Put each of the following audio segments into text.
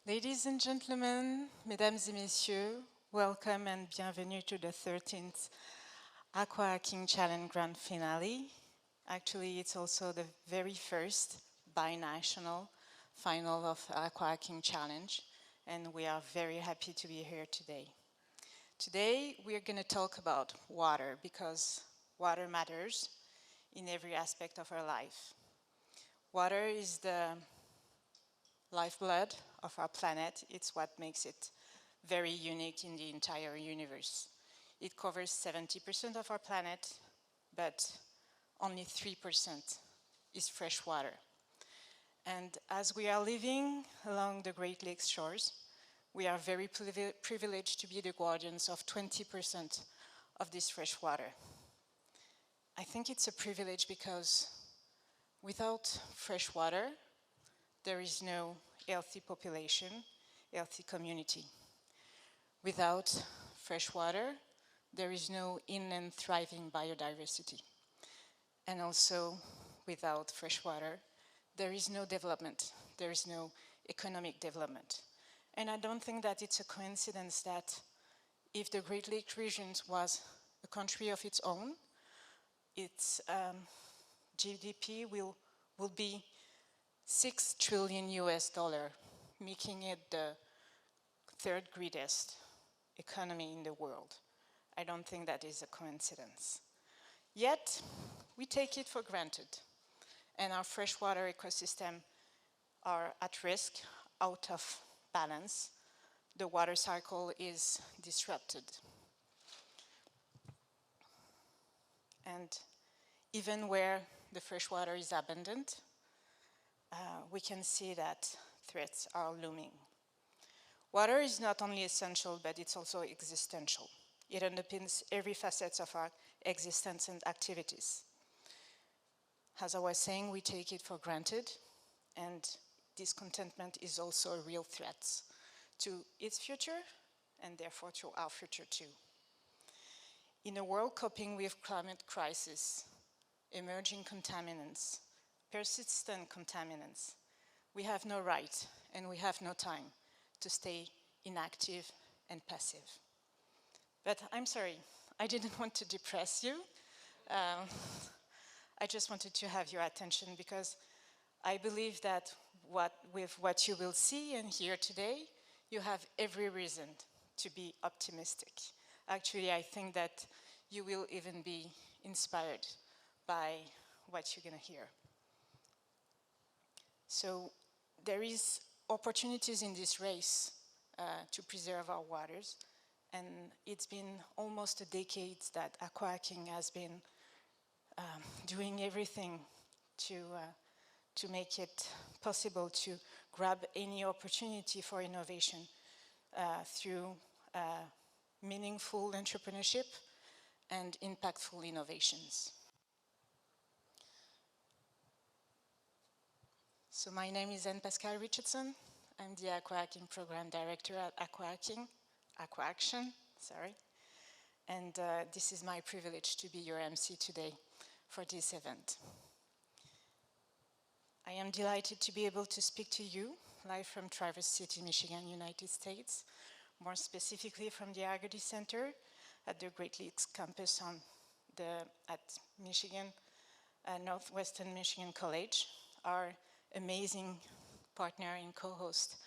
Ladies and gentlemen, mesdames et messieurs, welcome and bienvenue to the 13th AquaHacking Challenge Grand Finale. Actually, it's also the very first binational final of AquaHacking Challenge, and we are very happy to be here today. Today, we're going to talk about water, because water matters in every aspect of our life. Water is the lifeblood of our planet. It's what makes it very unique in the entire universe. It covers 70% of our planet, but only 3% is fresh water. And as we are living along the Great Lakes shores, we are very privileged to be the guardians of 20% of this fresh water. I think it's a privilege because without fresh water, there is no healthy population, healthy community. Without fresh water, there is no inland thriving biodiversity. And also, without fresh water, there is no development, there is no economic development. And I don't think that it's a coincidence that if the Great Lakes region was a country of its own, its GDP will be $6 trillion, making it the third greatest economy in the world. I don't think that is a coincidence. Yet, we take it for granted, and our freshwater ecosystem are at risk, out of balance. The water cycle is disrupted. And even where the freshwater is abundant, we can see that threats are looming. Water is not only essential, but it's also existential. It underpins every facet of our existence and activities. As I was saying, we take it for granted, and discontentment is also a real threat to its future, and therefore to our future too. In a world coping with climate crisis, emerging contaminants, persistent contaminants, we have no right and we have no time to stay inactive and passive. But I'm sorry, I didn't want to depress you. I just wanted to have your attention because I believe that with what you will see and hear today, you have every reason to be optimistic. Actually, I think that you will even be inspired by what you're going to hear. So there is opportunities in this race to preserve our waters, and it's been almost a decade that AquaHacking has been doing everything to make it possible to grab any opportunity for innovation through meaningful entrepreneurship and impactful innovations. So my name is Anne-Pascale Richardson. I'm the AquaHacking Program Director at AquaHaction, sorry. And this is my privilege to be your MC today for this event. I am delighted to be able to speak to you live from Traverse City, Michigan, United States, more specifically from the Agony Center at the Great Lakes campus at Michigan, Northwestern Michigan College, our amazing partner and co-host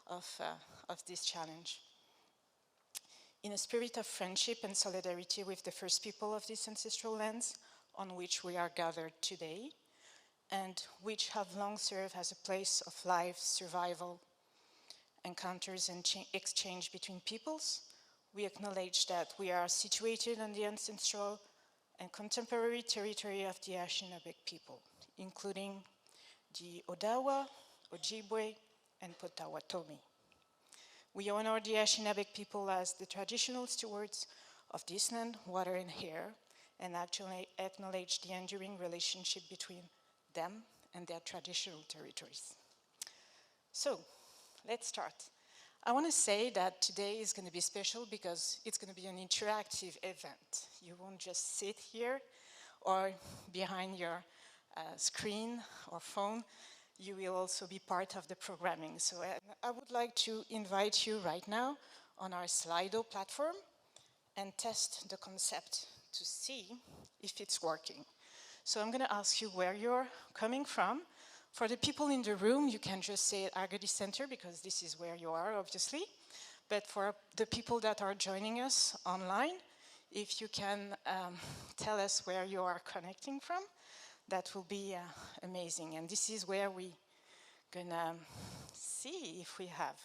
of this challenge. In a spirit of friendship and solidarity with the first people of these ancestral lands on which we are gathered today, and which have long served as a place of life, survival, encounters and exchange between peoples, we acknowledge that we are situated on the ancestral and contemporary territory of the Anishinaabe people, including the Odawa, Ojibwe, and Potawatomi. We honor the Anishinaabe people as the traditional stewards of this land, water, and air, and actually acknowledge the enduring relationship between them and their traditional territories. So, let's start. I want to say that today is going to be special because it's going to be an interactive event. You won't just sit here or behind your screen or phone. You will also be part of the programming. So I would like to invite you right now on our StLo platform and test the concept to see if it's working. So I'm going to ask you where you're coming from. For the people in the room, you can just say Agadi Center because this is where you are, obviously. But for the people that are joining us online, if you can tell us where you are connecting from, that will be amazing. And this is where we're gonna see if we have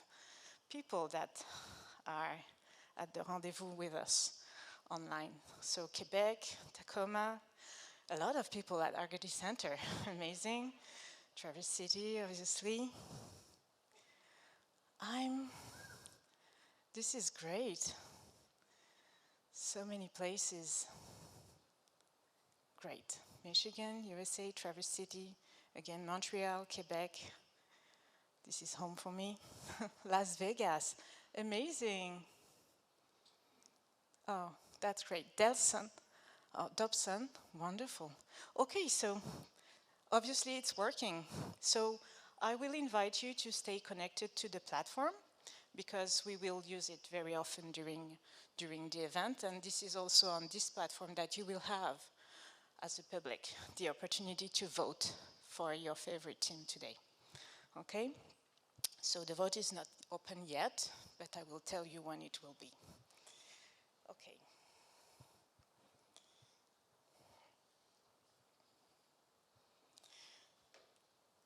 people that are at the rendezvous with us online. So Quebec, Tacoma, a lot of people at Agadi Center, amazing. Traverse City, obviously. This is great. So many places. Great. Michigan, USA, Traverse City, again, Montreal, Quebec. This is home for me. Las Vegas, amazing. Oh, that's great. Delson, oh, Dobson, wonderful. Okay, so obviously it's working. So I will invite you to stay connected to the platform because we will use it very often during the event. And this is also on this platform that you will have, as a public, the opportunity to vote for your favorite team today. Okay? So the vote is not open yet, but I will tell you when it will be. Okay.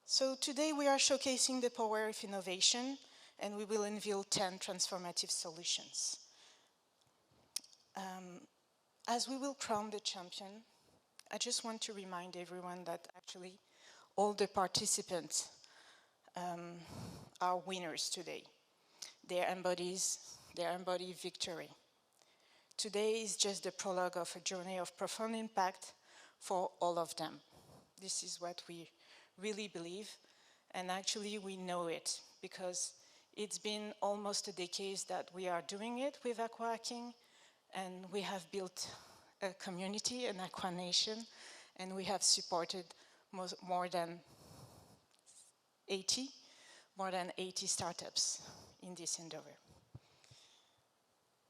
So today we are showcasing the power of innovation, and we will unveil 10 transformative solutions. As we will crown the champion, I just want to remind everyone that actually all the participants are winners today. They embody victory. Today is just the prologue of a journey of profound impact for all of them. This is what we really believe, and actually we know it because it's been almost a decade that we are doing it with AquaHacking, and we have built a community, an Aqua Nation, and we have supported more than 80 startups in this endeavor.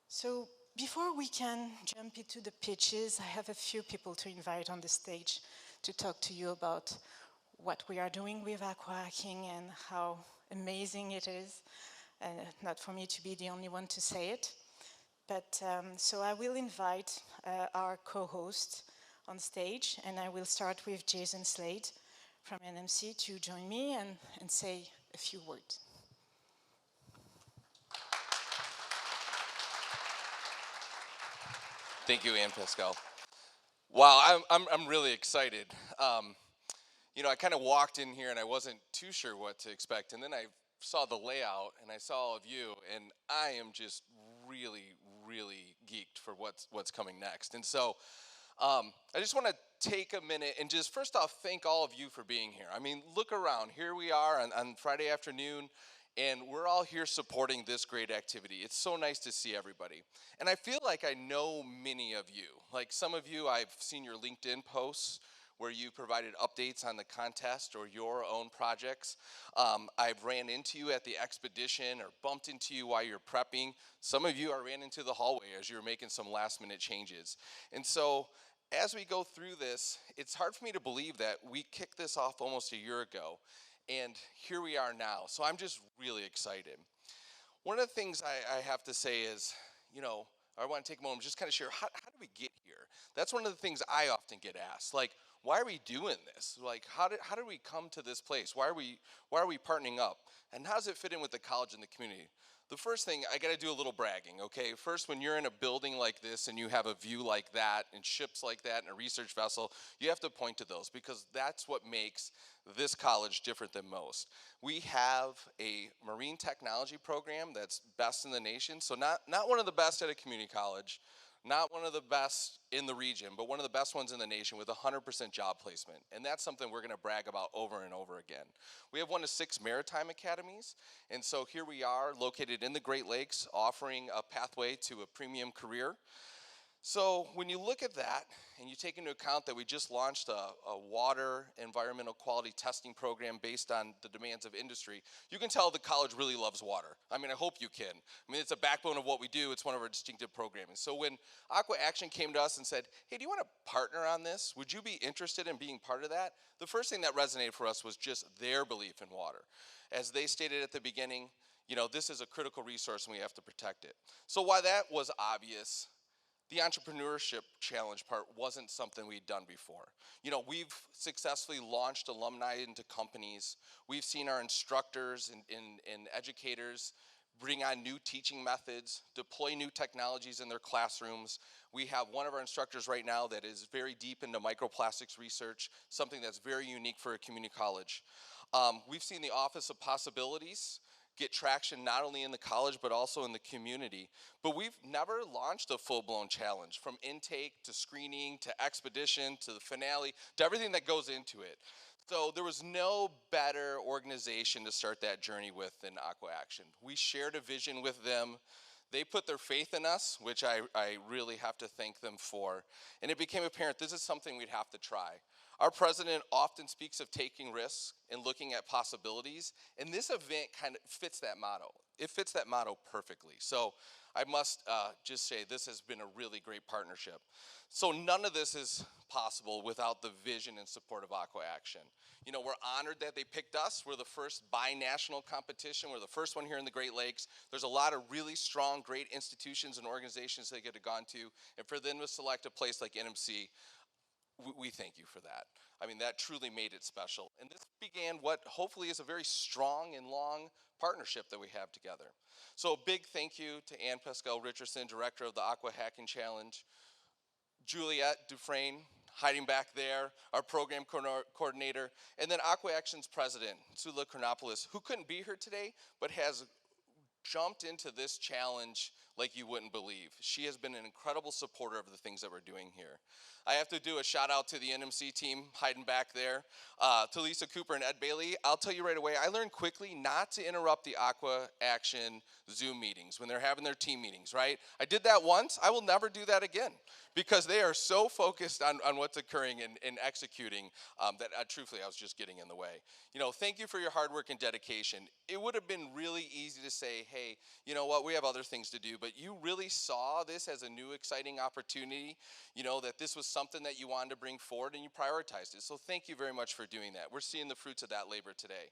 So before we can jump into the pitches, I have a few people to invite on the stage to talk to you about what we are doing with AquaHacking and how amazing it is. Not for me to be the only one to say it. But so I will invite our co-host on stage, and I will start with Jason Slade from NMC to join me and say a few words. Thank you, Anne Pascal. Wow, I'm really excited. You know, I kind of walked in here and I wasn't too sure what to expect, and then I saw the layout and I saw all of you, and I am just really geeked for what's coming next. And so I just want to take a minute and just first off thank all of you for being here. I mean, look around. Here we are on Friday afternoon, and we're all here supporting this great activity. It's so nice to see everybody. And I feel like I know many of you. Like some of you, I've seen your LinkedIn posts where you provided updates on the contest or your own projects. I've ran into you at the expedition or bumped into you while you're prepping. Some of you I ran into the hallway as you were making some last minute changes. And so as we go through this, it's hard for me to believe that we kicked this off almost a year ago, and here we are now. So I'm just really excited. One of the things I have to say is, you know, I want to take a moment and just kind of share, how did we get here? That's one of the things I often get asked. Like, why are we doing this? Like, how did we come to this place? Why are we partnering up? And how does it fit in with the college and the community? The first thing, I got to do a little bragging, okay? First, when you're in a building like this and you have a view like that and ships like that and a research vessel, you have to point to those because that's what makes this college different than most. We have a marine technology program that's best in the nation. So not one of the best at a community college, not one of the best in the region, but one of the best ones in the nation with 100% job placement. And that's something we're going to brag about over and over again. We have 1 to 6 maritime academies. And so here we are located in the Great Lakes offering a pathway to a premium career. So when you look at that and you take into account that we just launched a water environmental quality testing program based on the demands of industry, you can tell the college really loves water. I mean, I hope you can. I mean, it's a backbone of what we do. It's one of our distinctive programming. So when AquaHacking came to us and said, hey, do you want to partner on this? Would you be interested in being part of that? The first thing that resonated for us was just their belief in water. As they stated at the beginning, you know, this is a critical resource and we have to protect it. So while that was obvious, the entrepreneurship challenge part wasn't something we'd done before. You know, we've successfully launched alumni into companies. We've seen our instructors and educators bring on new teaching methods, deploy new technologies in their classrooms. We have one of our instructors right now that is very deep into microplastics research, something that's very unique for a community college. We've seen the Office of Possibilities get traction not only in the college but also in the community. But we've never launched a full-blown challenge, from intake to screening to expedition to the finale to everything that goes into it. So there was no better organization to start that journey with than AquaHacking. We shared a vision with them. They put their faith in us, which I really have to thank them for. And it became apparent this is something we'd have to try. Our president often speaks of taking risks and looking at possibilities, and this event kind of fits that motto. It fits that motto perfectly. So I must just say this has been a really great partnership. So none of this is possible without the vision and support of AquaHacking. You know, we're honored that they picked us. We're the first bi-national competition. We're the first one here in the Great Lakes. There's a lot of really strong, great institutions and organizations they could have gone to, and for them to select a place like NMC, we thank you for that. I mean, that truly made it special. And this began what hopefully is a very strong and long partnership that we have together. So a big thank you to Ann Pascal Richardson, director of the AquaHacking Challenge, Juliette Dufresne, hiding back there, our program coordinator, and then AquaHaction's president, Sula Chronopoulos, who couldn't be here today, but has jumped into this challenge like you wouldn't believe. She has been an incredible supporter of the things that we're doing here. I have to do a shout out to the NMC team hiding back there, to Lisa Cooper and Ed Bailey. I'll tell you right away, I learned quickly not to interrupt the AquaHacking Zoom meetings when they're having their team meetings, right? I did that once, I will never do that again, because they are so focused on what's occurring and executing that truthfully I was just getting in the way. You know, thank you for your hard work and dedication. It would have been really easy to say, hey, you know what, we have other things to do, but you really saw this as a new exciting opportunity, you know, that this was something that you wanted to bring forward and you prioritized it. So thank you very much for doing that. We're seeing the fruits of that labor today.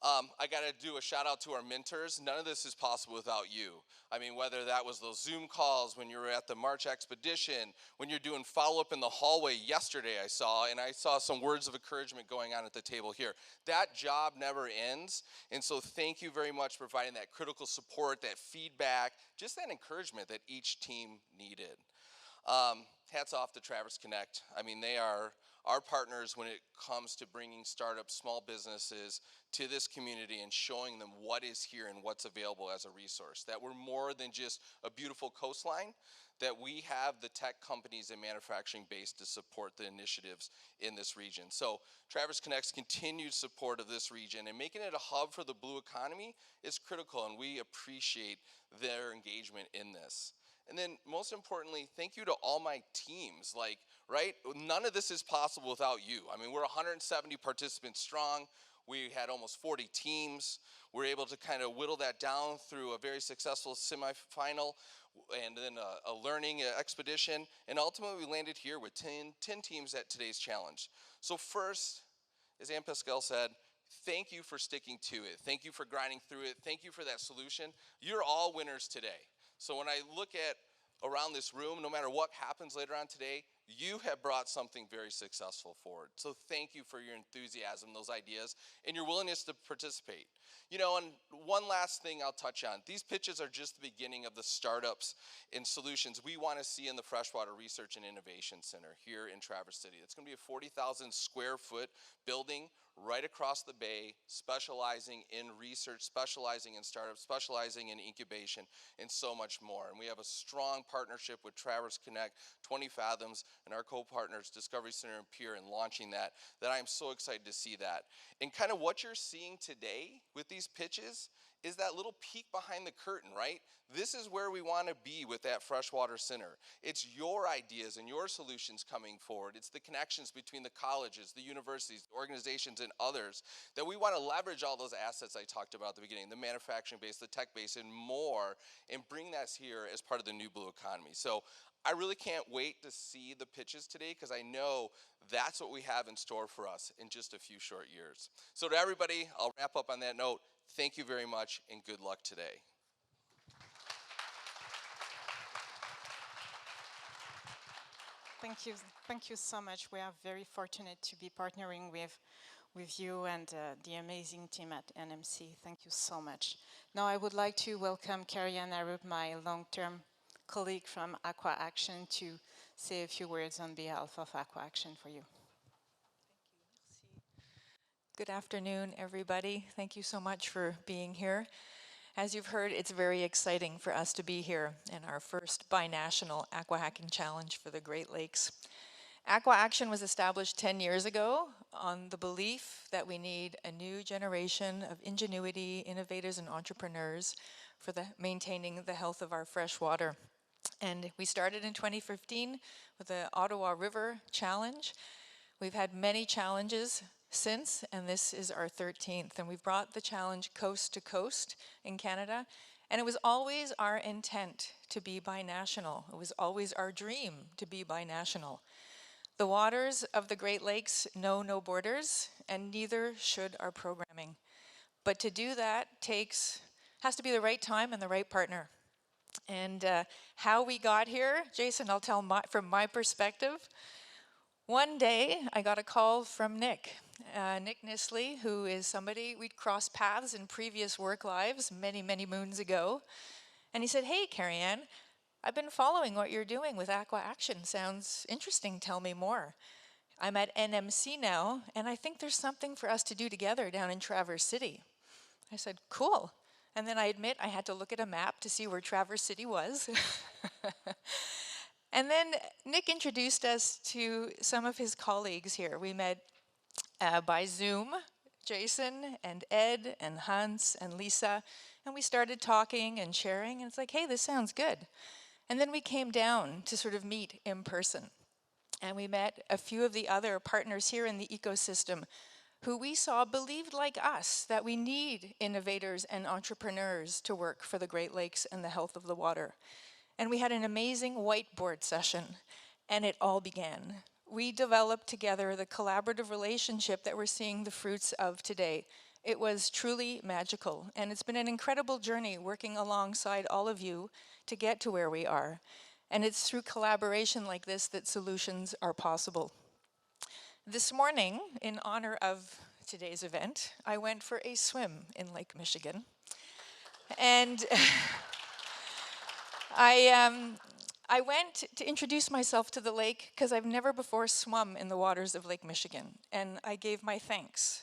I got to do a shout out to our mentors. None of this is possible without you. I mean, whether that was those Zoom calls when you were at the March expedition, when you're doing follow-up in the hallway yesterday I saw some words of encouragement going on at the table here. That job never ends, and so thank you very much for providing that critical support, that feedback, just that encouragement that each team needed. Hats off to Traverse Connect. I mean, they are our partners when it comes to bringing startups, small businesses to this community and showing them what is here and what's available as a resource. That we're more than just a beautiful coastline, that we have the tech companies and manufacturing base to support the initiatives in this region. So Traverse Connect's continued support of this region and making it a hub for the blue economy is critical, and we appreciate their engagement in this. And then most importantly, thank you to all my teams. Like, right, none of this is possible without you. I mean, we're 170 participants strong. We had almost 40 teams. We're able to kind of whittle that down through a very successful semifinal and then a learning expedition. And ultimately we landed here with 10 teams at today's challenge. So first, as Ann Pascal said, thank you for sticking to it. Thank you for grinding through it. Thank you for that solution. You're all winners today. So when I look at around this room, no matter what happens later on today, you have brought something very successful forward. So thank you for your enthusiasm, those ideas, and your willingness to participate. You know, and one last thing I'll touch on. These pitches are just the beginning of the startups and solutions we want to see in the Freshwater Research and Innovation Center here in Traverse City. It's going to be a 40,000 square foot building right across the bay, specializing in research, specializing in startups, specializing in incubation, and so much more. And we have a strong partnership with Traverse Connect, 20 Fathoms, and our co-partners, Discovery Center and Peer, in launching that I am so excited to see that. And kind of what you're seeing today with these pitches is that little peek behind the curtain, right? This is where we want to be with that freshwater center. It's your ideas and your solutions coming forward. It's the connections between the colleges, the universities, the organizations, and others that we want to leverage all those assets I talked about at the beginning, the manufacturing base, the tech base, and more, and bring that here as part of the new blue economy. So I really can't wait to see the pitches today, because I know that's what we have in store for us in just a few short years. So to everybody, I'll wrap up on that note. Thank you very much, and good luck today. Thank you so much. We are very fortunate to be partnering with you and the amazing team at NMC. Thank you so much. Now I would like to welcome Carrie-Anne Arup, my long-term colleague from AquaHacking, to say a few words on behalf of AquaHacking for you. Good afternoon, everybody. Thank you so much for being here. As you've heard, it's very exciting for us to be here in our first binational AquaHacking challenge for the Great Lakes. AquaHacking was established 10 years ago on the belief that we need a new generation of ingenuity, innovators, and entrepreneurs for maintaining the health of our fresh water. And we started in 2015 with the Ottawa River Challenge. We've had many challenges since, and this is our 13th. And we've brought the challenge coast to coast in Canada. And it was always our intent to be binational. It was always our dream to be binational. The waters of the Great Lakes know no borders, and neither should our programming. But to do that has to be the right time and the right partner. And how we got here, Jason, I'll tell from my perspective. One day, I got a call from Nick Nisley, who is somebody we'd crossed paths in previous work lives many, many moons ago. And he said, "Hey, Carrie-Anne, I've been following what you're doing with AquaHacking. Sounds interesting. Tell me more. I'm at NMC now, and I think there's something for us to do together down in Traverse City." I said, "Cool." And then I admit I had to look at a map to see where Traverse City was. And then Nick introduced us to some of his colleagues here. We met by Zoom, Jason and Ed and Hans and Lisa, and we started talking and sharing, and it's like, hey, this sounds good. And then we came down to sort of meet in person. And we met a few of the other partners here in the ecosystem who we saw believed like us that we need innovators and entrepreneurs to work for the Great Lakes and the health of the water. And we had an amazing whiteboard session, and it all began. We developed together the collaborative relationship that we're seeing the fruits of today. It was truly magical, and it's been an incredible journey working alongside all of you to get to where we are. And it's through collaboration like this that solutions are possible. This morning, in honor of today's event, I went for a swim in Lake Michigan. And I went to introduce myself to the lake because I've never before swum in the waters of Lake Michigan, and I gave my thanks.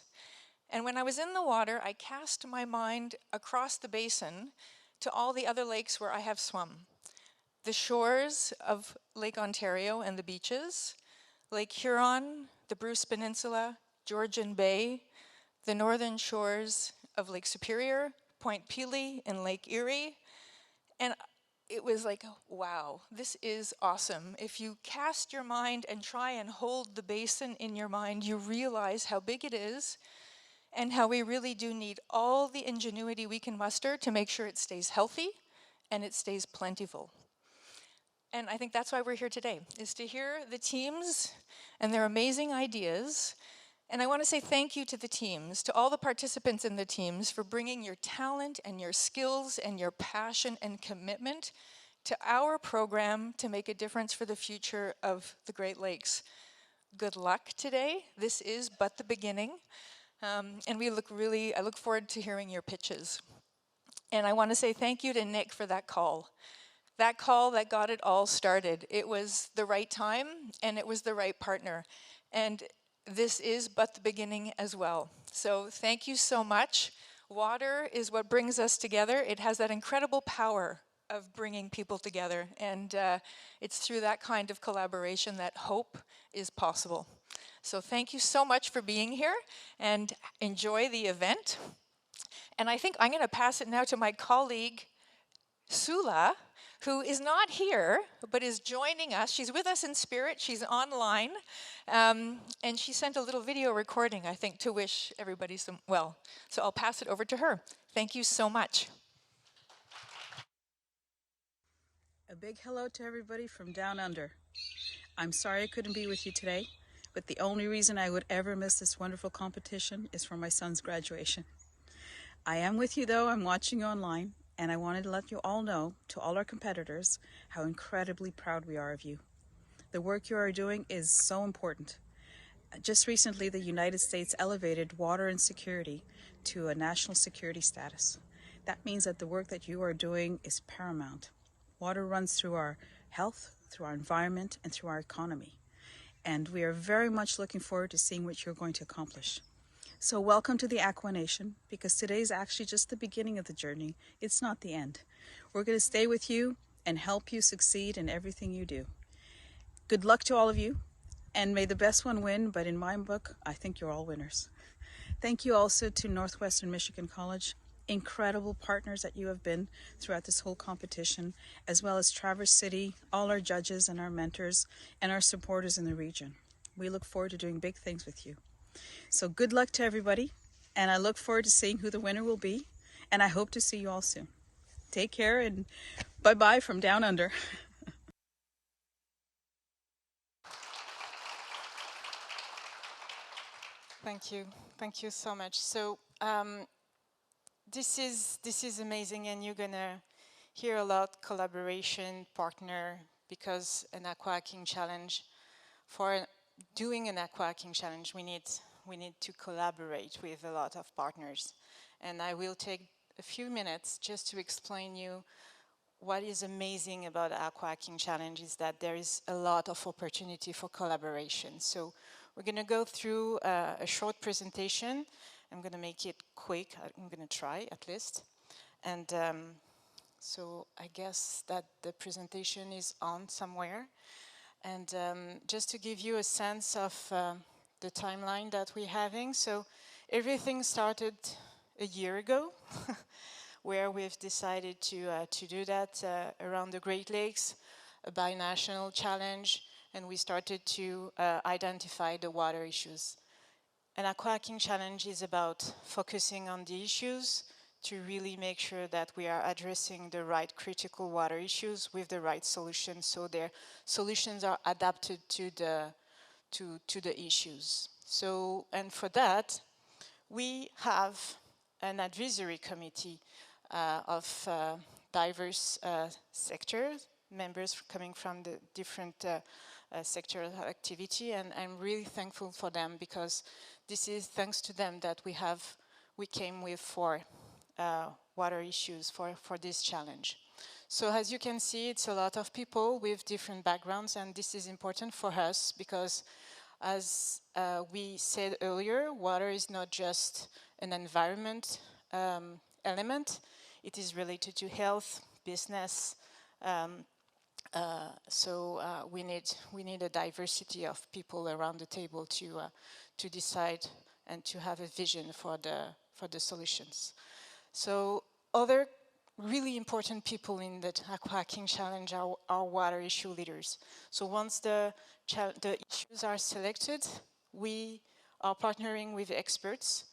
And when I was in the water, I cast my mind across the basin to all the other lakes where I have swum. The shores of Lake Ontario and the beaches, Lake Huron, the Bruce Peninsula, Georgian Bay, the northern shores of Lake Superior, Point Pelee, and Lake Erie. And it was like, wow, this is awesome. If you cast your mind and try and hold the basin in your mind, you realize how big it is and how we really do need all the ingenuity we can muster to make sure it stays healthy and it stays plentiful. And I think that's why we're here today, is to hear the teams and their amazing ideas. And I want to say thank you to the teams, to all the participants in the teams for bringing your talent and your skills and your passion and commitment to our program to make a difference for the future of the Great Lakes. Good luck today. This is but the beginning. And I look forward to hearing your pitches. And I want to say thank you to Nick for that call. That call that got it all started. It was the right time and it was the right partner. And this is but the beginning as well. So thank you so much. Water is what brings us together. It has that incredible power of bringing people together. And it's through that kind of collaboration that hope is possible. So thank you so much for being here and enjoy the event. And I think I'm going to pass it now to my colleague, Sula, who is not here, but is joining us. She's with us in spirit. She's online. And she sent a little video recording, I think, to wish everybody some well. So I'll pass it over to her. Thank you so much. A big hello to everybody from down under. I'm sorry I couldn't be with you today, but the only reason I would ever miss this wonderful competition is for my son's graduation. I am with you though, I'm watching you online, and I wanted to let you all know, to all our competitors, how incredibly proud we are of you. The work you are doing is so important. Just recently, the United States elevated water and security to a national security status. That means that the work that you are doing is paramount. Water runs through our health, through our environment, and through our economy. And we are very much looking forward to seeing what you're going to accomplish. So welcome to the Aqua Nation, because today is actually just the beginning of the journey. It's not the end. We're going to stay with you and help you succeed in everything you do. Good luck to all of you, and may the best one win, but in my book, I think you're all winners. Thank you also to Northwestern Michigan College, incredible partners that you have been throughout this whole competition, as well as Traverse City, all our judges and our mentors, and our supporters in the region. We look forward to doing big things with you. So good luck to everybody, and I look forward to seeing who the winner will be, and I hope to see you all soon. Take care, and bye-bye from down under. Thank you so much. So this is amazing, and you're gonna hear a lot collaboration, partner, because an AquaHacking challenge, for doing an AquaHacking challenge, we need to collaborate with a lot of partners. And I will take a few minutes just to explain you what is amazing about AquaHacking challenge is that there is a lot of opportunity for collaboration. So we're going to go through a short presentation. I'm going to make it quick. I'm going to try at least. And so I guess that the presentation is on somewhere. And just to give you a sense of the timeline that we're having. So everything started a year ago, where we've decided to do that around the Great Lakes, a binational challenge, and we started to identify the water issues. An AquaHacking challenge is about focusing on the issues to really make sure that we are addressing the right critical water issues with the right solutions, so their solutions are adapted to the issues. So, and for that, we have an advisory committee of diverse sectors, members coming from the different sector of activity, and I'm really thankful for them, because this is thanks to them that we came with 4 water issues for this challenge. So as you can see, it's a lot of people with different backgrounds, and this is important for us because, as we said earlier, water is not just an environment element. It is related to health, business. We need a diversity of people around the table to decide and to have a vision for the solutions. So other really important people in the AquaHacking challenge are water issue leaders. So once the issues are selected, we are partnering with experts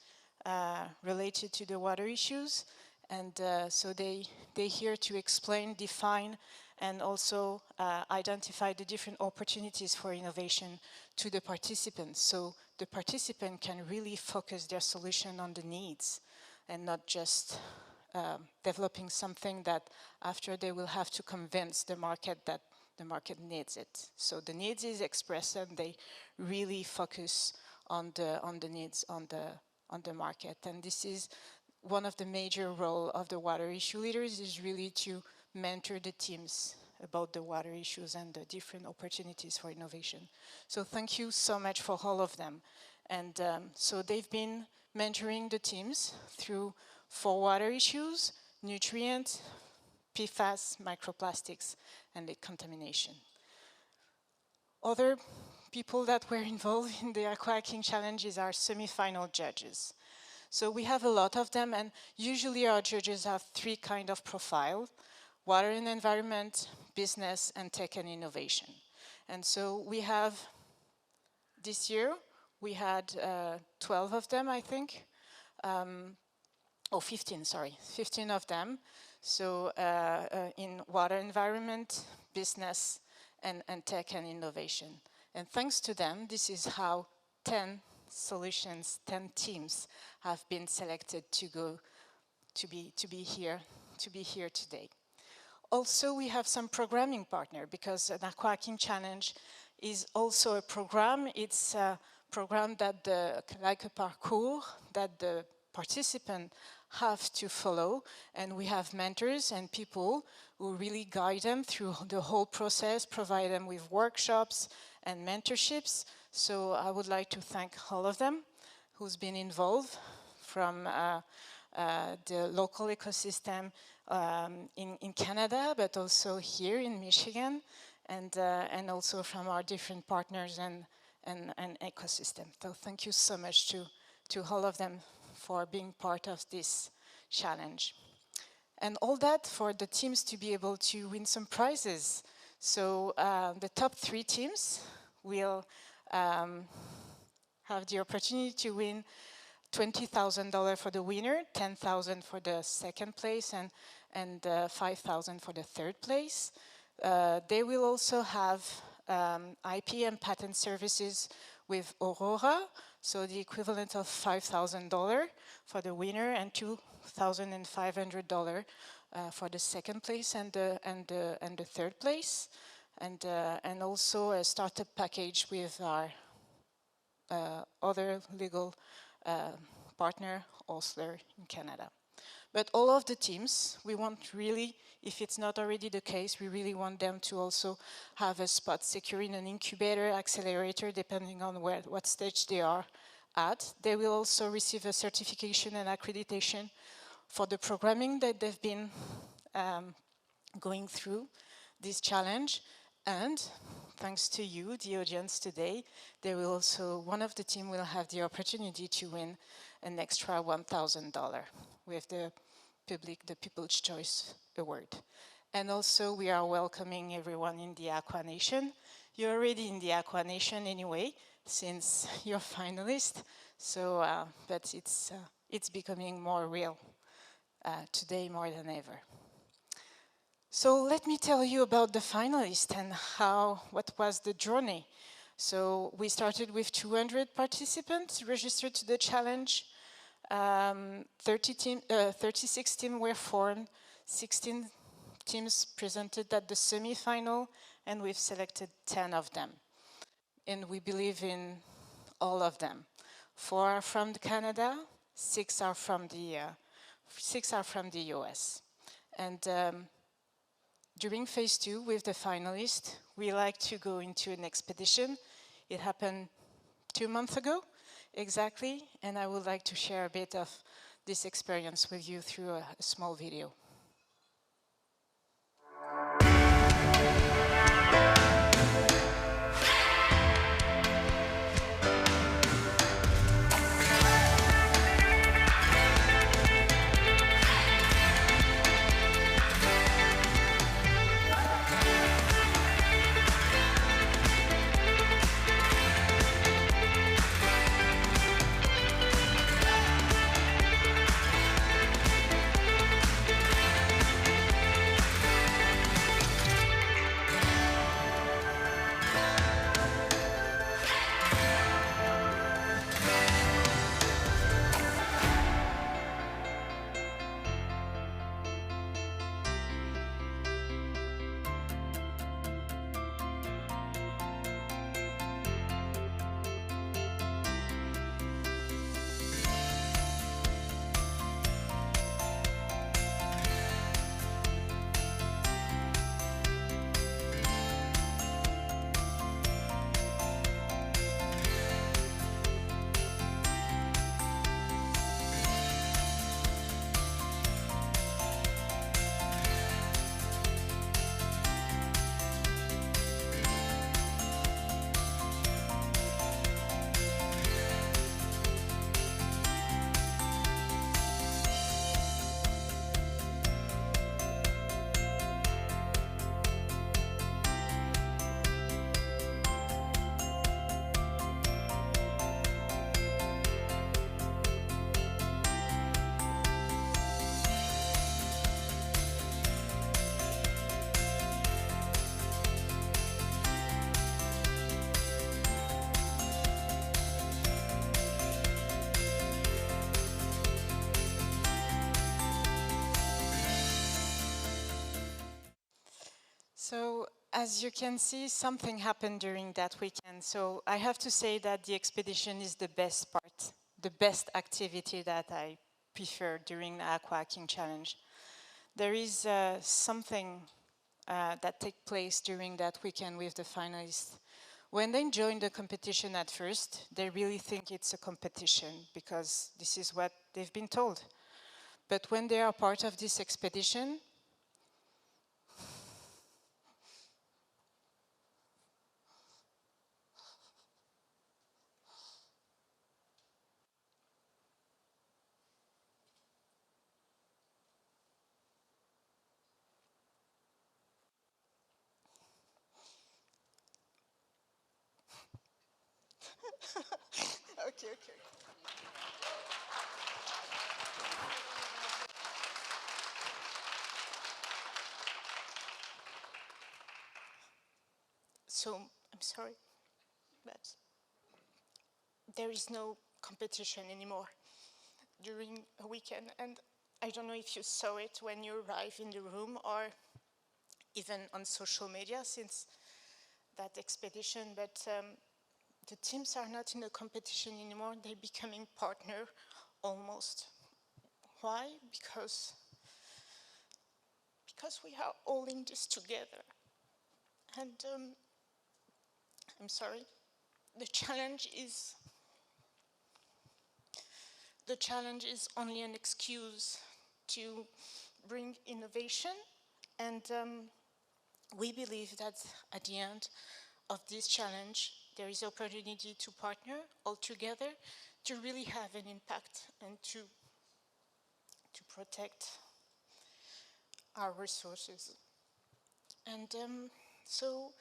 related to the water issues, and so they're here to explain, define, and also identify the different opportunities for innovation to the participants. So the participant can really focus their solution on the needs and not just developing something that after they will have to convince the market that the market needs it. So the needs is expressed, and they really focus on the needs on the market. And this is one of the major role of the water issue leaders, is really to mentor the teams about the water issues and the different opportunities for innovation. So thank you so much for all of them. And so they've been mentoring the teams through 4 water issues: nutrients, PFAS, microplastics, and lead contamination. Other people that were involved in the AquaHacking challenges are semi-final judges. So we have a lot of them, and usually our judges have three kind of profile: water and environment, business, and tech and innovation. And so we have, this year, we had 12 of them, I think. Or 15, sorry, 15 of them. So in water environment, business, and tech and innovation. And thanks to them, this is how 10 solutions, 10 teams have been selected to go to be here today. Also, we have some programming partner, because an AquaHacking Challenge is also a program. It's a program that like a parcours that the participant have to follow, and we have mentors and people who really guide them through the whole process, provide them with workshops and mentorships. So I would like to thank all of them who's been involved, from the local ecosystem in Canada, but also here in Michigan, and also from our different partners and ecosystem. So thank you so much to all of them for being part of this challenge. And all that for the teams to be able to win some prizes. So the top 3 teams will have the opportunity to win $20,000 for the winner, $10,000 for the second place, and $5,000 for the third place. They will also have IP and patent services with Aurora, so the equivalent of $5,000 for the winner and $2,500 for the second place and the third place, and also a startup package with our other legal partner, Osler in Canada. But all of the teams, we want really, if it's not already the case, we really want them to also have a spot securing an incubator, accelerator, depending on what stage they are at. They will also receive a certification and accreditation for the programming that they've been going through this challenge. And thanks to you, the audience today, they will also, one of the team will have the opportunity to win an extra $1,000 with the People's Choice Award. And also we are welcoming everyone in the Aqua Nation. You're already in the Aqua Nation anyway, since you're finalist. So, but it's becoming more real today more than ever. So let me tell you about the finalists and what was the journey. So we started with 200 participants registered to the challenge. 36 teams were formed, 16 teams presented at the semi-final, and we've selected 10 of them. And we believe in all of them. 4 are from Canada, 6 are from the US. And during phase 2 with the finalists, we like to go into an expedition. It happened 2 months ago, exactly, and I would like to share a bit of this experience with you through a small video. So, as you can see, something happened during that weekend. So, I have to say that the expedition is the best part, the best activity that I prefer during the AquaHacking Challenge. There is something that takes place during that weekend with the finalists. When they join the competition at first, they really think it's a competition because this is what they've been told. But when they are part of this expedition, okay. So, I'm sorry, but there is no competition anymore during a weekend. And I don't know if you saw it when you arrived in the room or even on social media since that expedition, but the teams are not in a competition anymore. They're becoming partner almost. Why? Because we are all in this together. And I'm sorry, the challenge is only an excuse to bring innovation, and we believe that at the end of this challenge, there is opportunity to partner all together to really have an impact and to protect our resources. And so,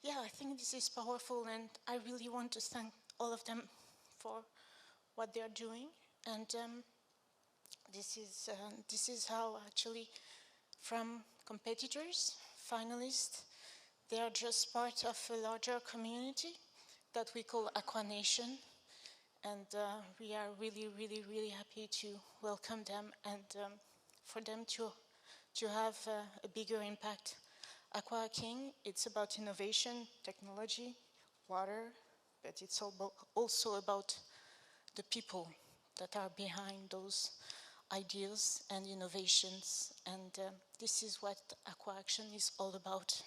yeah, I think this is powerful, and I really want to thank all of them for what they are doing. And this is how actually, from competitors, finalists, they are just part of a larger community that we call AquaNation. And we are really, really, really happy to welcome them and for them to have a bigger impact. AquaHacking, it's about innovation, technology, water, but it's also about the people that are behind those ideas and innovations. And this is what AquaHacking is all about.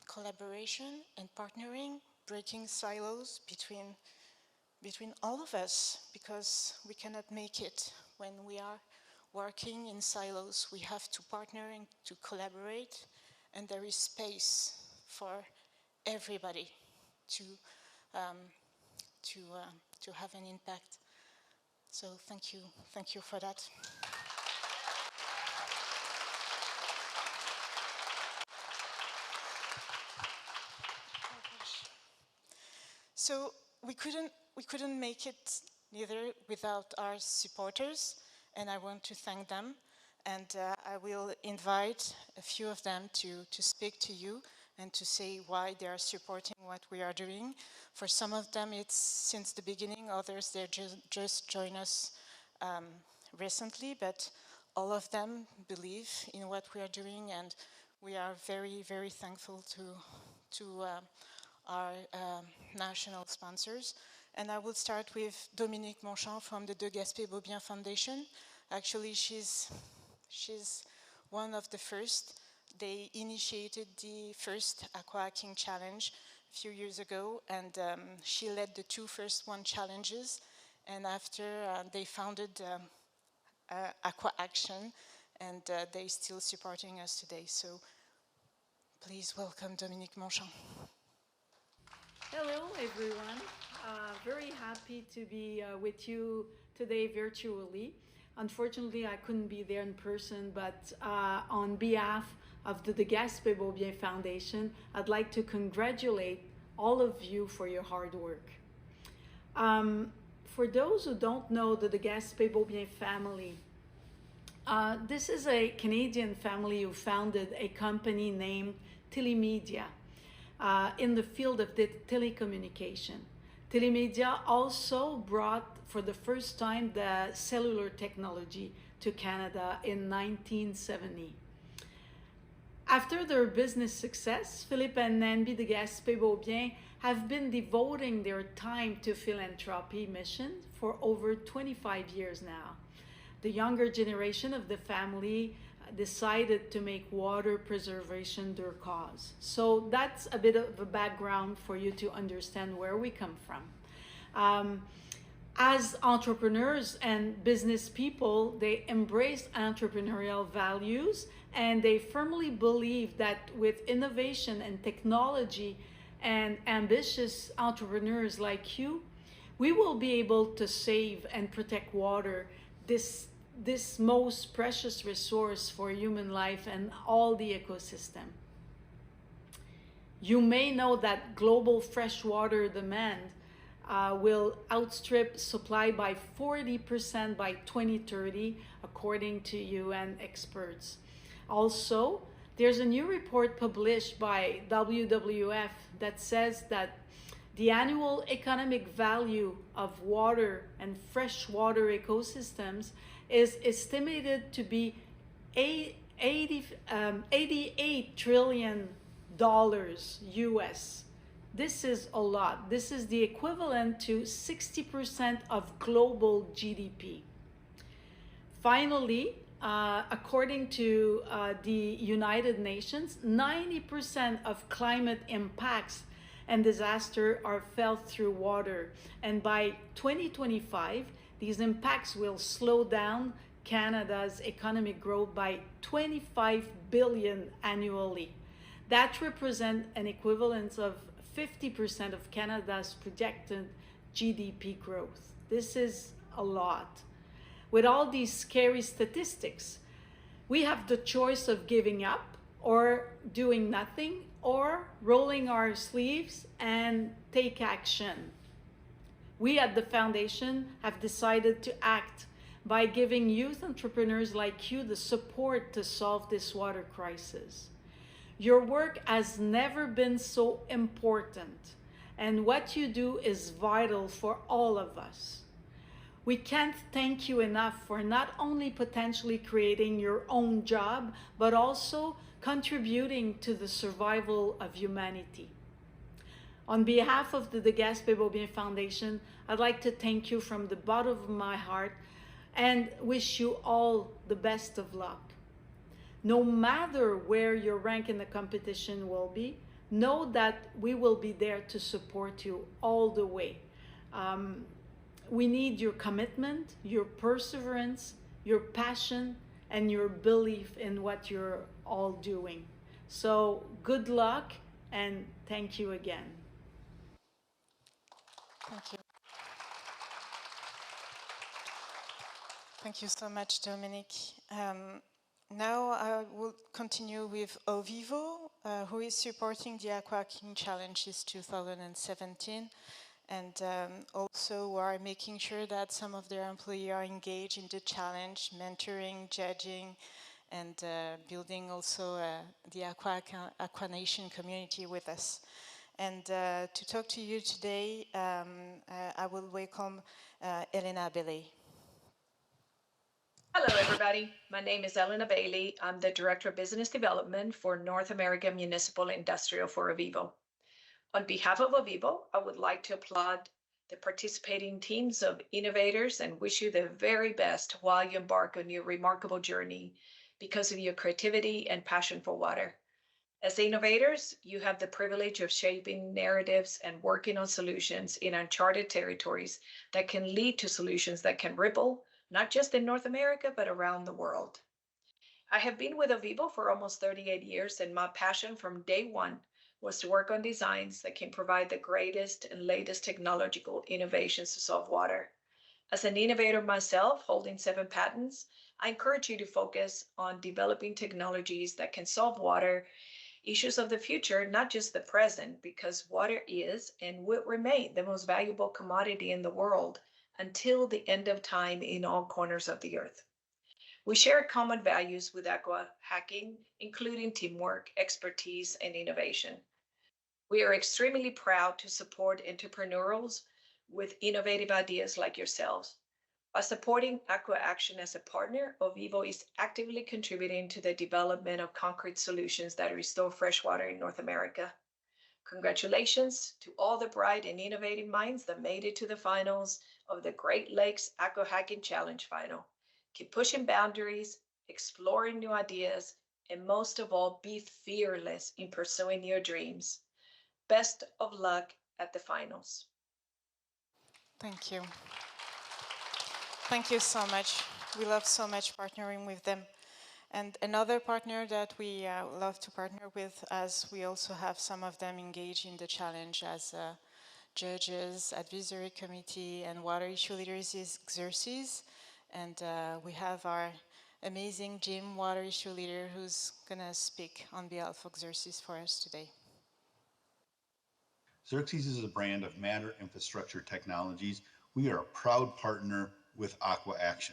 Collaboration and partnering, breaking silos between all of us, because we cannot make it when we are working in silos. We have to partner and to collaborate, and there is space for everybody to have an impact. So thank you for that. So we couldn't make it neither without our supporters, and I want to thank them. And I will invite a few of them to speak to you and to say why they are supporting what we are doing. For some of them, it's since the beginning. Others, they just joined us recently, but all of them believe in what we are doing, and we are very, very thankful to our national sponsors. And I will start with Dominique Monchamp from the De Gaspé-Beaubien Foundation. Actually, she's one of the first. They initiated the first AquaHacking Challenge a few years ago, and she led the two first challenges. And after, they founded AquaHacking, and they're still supporting us today. So please welcome Dominique Monchamp. Hello, everyone. Very happy to be with you today virtually. Unfortunately, I couldn't be there in person, but on behalf of the De Gaspé-Beaubien Foundation, I'd like to congratulate all of you for your hard work. For those who don't know the De Gaspé-Beaubien family, this is a Canadian family who founded a company named Telemedia. In the field of the telecommunication. Telemedia also brought for the first time the cellular technology to Canada in 1970. After their business success, Philippe and Nambi de Gaspé-Beaubien have been devoting their time to philanthropy missions for over 25 years now. The younger generation of the family decided to make water preservation their cause. So that's a bit of a background for you to understand where we come from. As entrepreneurs and business people, they embrace entrepreneurial values and they firmly believe that with innovation and technology and ambitious entrepreneurs like you, we will be able to save and protect water, this most precious resource for human life and all the ecosystem. You may know that global freshwater demand will outstrip supply by 40% by 2030, according to UN experts. Also, there's a new report published by WWF that says that the annual economic value of water and freshwater ecosystems is estimated to be $88 trillion US. This is a lot. This is the equivalent to 60% of global GDP. Finally, according to the United Nations, 90% of climate impacts and disaster are felt through water. And by 2025, these impacts will slow down Canada's economic growth by 25 billion annually. That represents an equivalent of 50% of Canada's projected GDP growth. This is a lot. With all these scary statistics, we have the choice of giving up or doing nothing or rolling our sleeves and take action. We at the Foundation have decided to act by giving youth entrepreneurs like you the support to solve this water crisis. Your work has never been so important, and what you do is vital for all of us. We can't thank you enough for not only potentially creating your own job, but also contributing to the survival of humanity. On behalf of the Gaspé-Beaubien Foundation, I'd like to thank you from the bottom of my heart and wish you all the best of luck. No matter where your rank in the competition will be, know that we will be there to support you all the way. We need your commitment, your perseverance, your passion, and your belief in what you're all doing. So good luck and thank you again. Thank you. Thank you so much, Dominique. Now I will continue with Ovivo, who is supporting the AquaHacking Challenges 2017, and also are making sure that some of their employees are engaged in the challenge, mentoring, judging, and building also the AquaNation community with us. And to talk to you today, I will welcome Elena Bailey. Hello, everybody. My name is Elena Bailey. I'm the Director of Business Development for North American Municipal Industrial for Ovivo. On behalf of Ovivo, I would like to applaud the participating teams of innovators and wish you the very best while you embark on your remarkable journey because of your creativity and passion for water. As innovators, you have the privilege of shaping narratives and working on solutions in uncharted territories that can lead to solutions that can ripple, not just in North America, but around the world. I have been with Ovivo for almost 38 years, and my passion from day one was to work on designs that can provide the greatest and latest technological innovations to solve water. As an innovator myself, holding 7 patents, I encourage you to focus on developing technologies that can solve water issues of the future, not just the present, because water is and will remain the most valuable commodity in the world until the end of time in all corners of the earth. We share common values with AquaHacking, including teamwork, expertise, and innovation. We are extremely proud to support entrepreneurs with innovative ideas like yourselves. By supporting AquaAction as a partner, Ovivo is actively contributing to the development of concrete solutions that restore freshwater in North America. Congratulations to all the bright and innovative minds that made it to the finals of the Great Lakes AquaHacking Challenge final. Keep pushing boundaries, exploring new ideas, and most of all, be fearless in pursuing your dreams. Best of luck at the finals. Thank you. Thank you so much. We love so much partnering with them. And another partner that we love to partner with, as we also have some of them engaged in the challenge as judges, advisory committee, and water issue leaders, is Xerxes. And we have our amazing Jim, water issue leader, who's going to speak on behalf of Xerxes for us today. Xerxes is a brand of matter infrastructure technologies. We are a proud partner with AquaAction.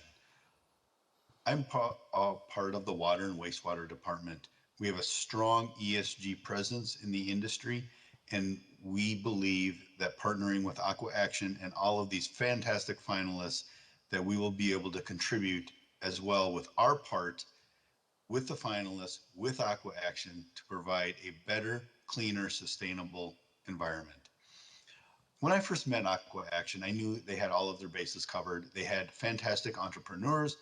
I'm part of the water and wastewater department. We have a strong ESG presence in the industry, and we believe that partnering with AquaAction and all of these fantastic finalists, that we will be able to contribute as well with our part with the finalists, with AquaAction, to provide a better, cleaner, sustainable environment. When I first met AquaAction, I knew they had all of their bases covered. They had fantastic entrepreneurs.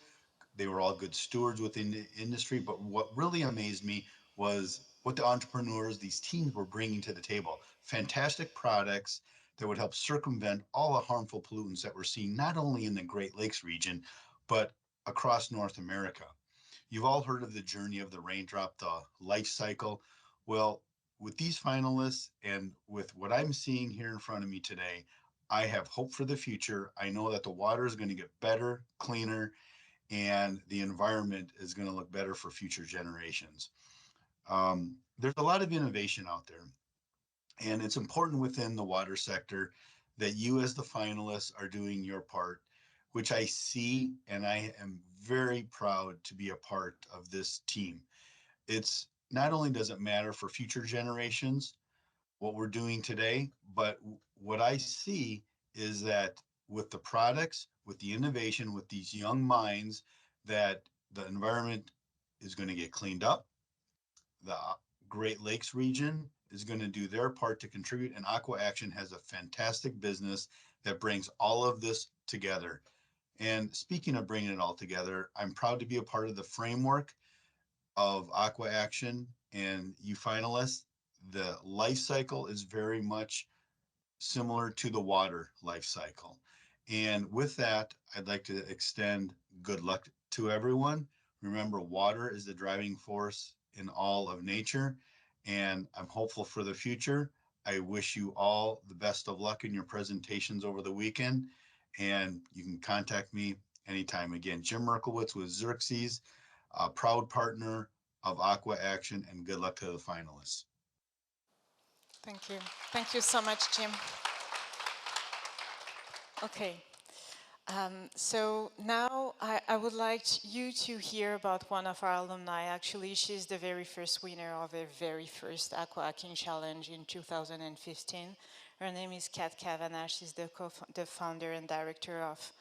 They were all good stewards within the industry. But what really amazed me was what the entrepreneurs, these teams, were bringing to the table. Fantastic products that would help circumvent all the harmful pollutants that we're seeing, not only in the Great Lakes region, but across North America. You've all heard of the journey of the raindrop, the life cycle. Well, with these finalists and with what I'm seeing here in front of me today, I have hope for the future. I know that the water is going to get better, cleaner, and the environment is going to look better for future generations. There's a lot of innovation out there, and it's important within the water sector that you as the finalists are doing your part, which I see, and I am very proud to be a part of this team. It's not only does it matter for future generations, what we're doing today, but what I see is that with the products, with the innovation, with these young minds, that the environment is going to get cleaned up. The Great Lakes region is going to do their part to contribute, and AquaAction has a fantastic business that brings all of this together. And speaking of bringing it all together, I'm proud to be a part of the framework of AquaAction and you finalists. The life cycle is very much similar to the water life cycle. And with that, I'd like to extend good luck to everyone. Remember, water is the driving force in all of nature, and I'm hopeful for the future. I wish you all the best of luck in your presentations over the weekend, and you can contact me anytime. Again, Jim Merkowitz with Xerxes, a proud partner of AquaAction, and good luck to the finalists. Thank you. Thank you so much, Jim. Okay. So now I would like you to hear about one of our alumni. Actually, she's the very first winner of the very first AquaHacking Challenge in 2015. Her name is Kat Kavanagh. She's the founder and director of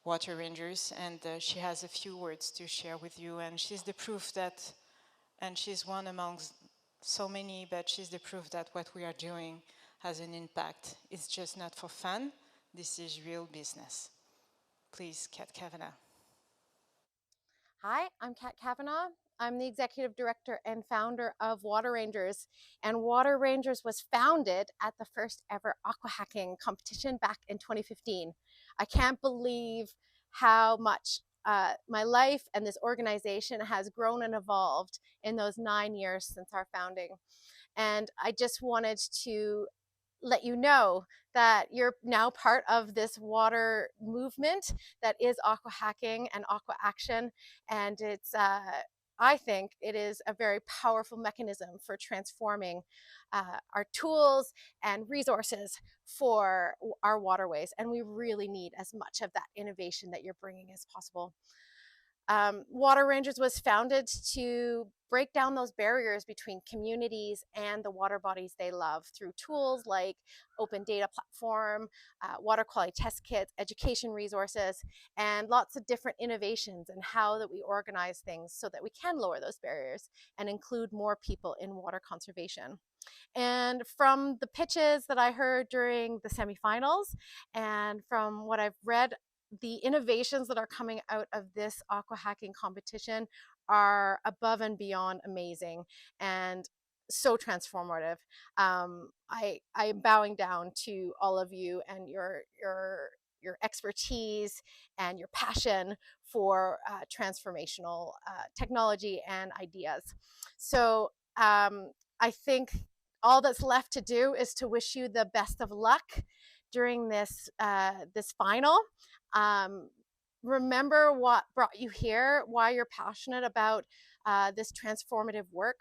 Water Rangers, and she has a few words to share with you. And she's the proof that, and she's one amongst so many, but she's the proof that what we are doing has an impact. It's just not for fun. This is real business. Please, Kat Kavanagh. Hi, I'm Kat Kavanagh. I'm the executive director and founder of Water Rangers. And Water Rangers was founded at the first ever AquaHacking competition back in 2015. I can't believe how much my life and this organization has grown and evolved in those 9 years since our founding. And I just wanted to let you know that you're now part of this water movement that is AquaHacking and AquaAction, and it's I think it is a very powerful mechanism for transforming our tools and resources for our waterways, and we really need as much of that innovation that you're bringing as possible. Water Rangers was founded to break down those barriers between communities and the water bodies they love through tools like open data platform, water quality test kits, education resources, and lots of different innovations in how that we organize things so that we can lower those barriers and include more people in water conservation. And from the pitches that I heard during the semifinals and from what I've read, the innovations that are coming out of this AquaHacking competition are above and beyond amazing and so transformative. I am bowing down to all of you and your expertise and your passion for transformational technology and ideas. So I think all that's left to do is to wish you the best of luck during this this final. Remember what brought you here, why you're passionate about this transformative work.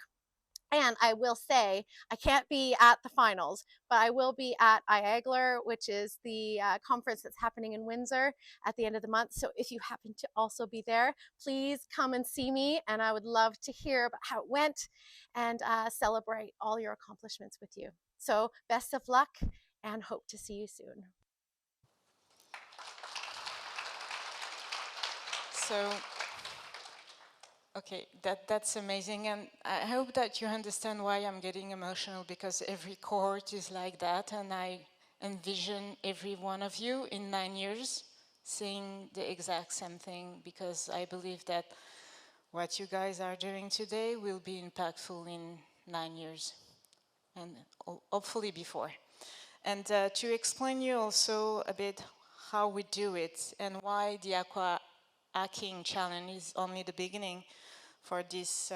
And I will say, I can't be at the finals, but I will be at IAGLR, which is the conference that's happening in Windsor at the end of the month. So if you happen to also be there, please come and see me. And I would love to hear about how it went and celebrate all your accomplishments with you. So best of luck and hope to see you soon. So, okay, that's amazing, and I hope that you understand why I'm getting emotional, because every cohort is like that, and I envision every one of you in 9 years saying the exact same thing, because I believe that what you guys are doing today will be impactful in 9 years, and hopefully before. And to explain you also a bit how we do it and why the AquaHacking Challenge is only the beginning for these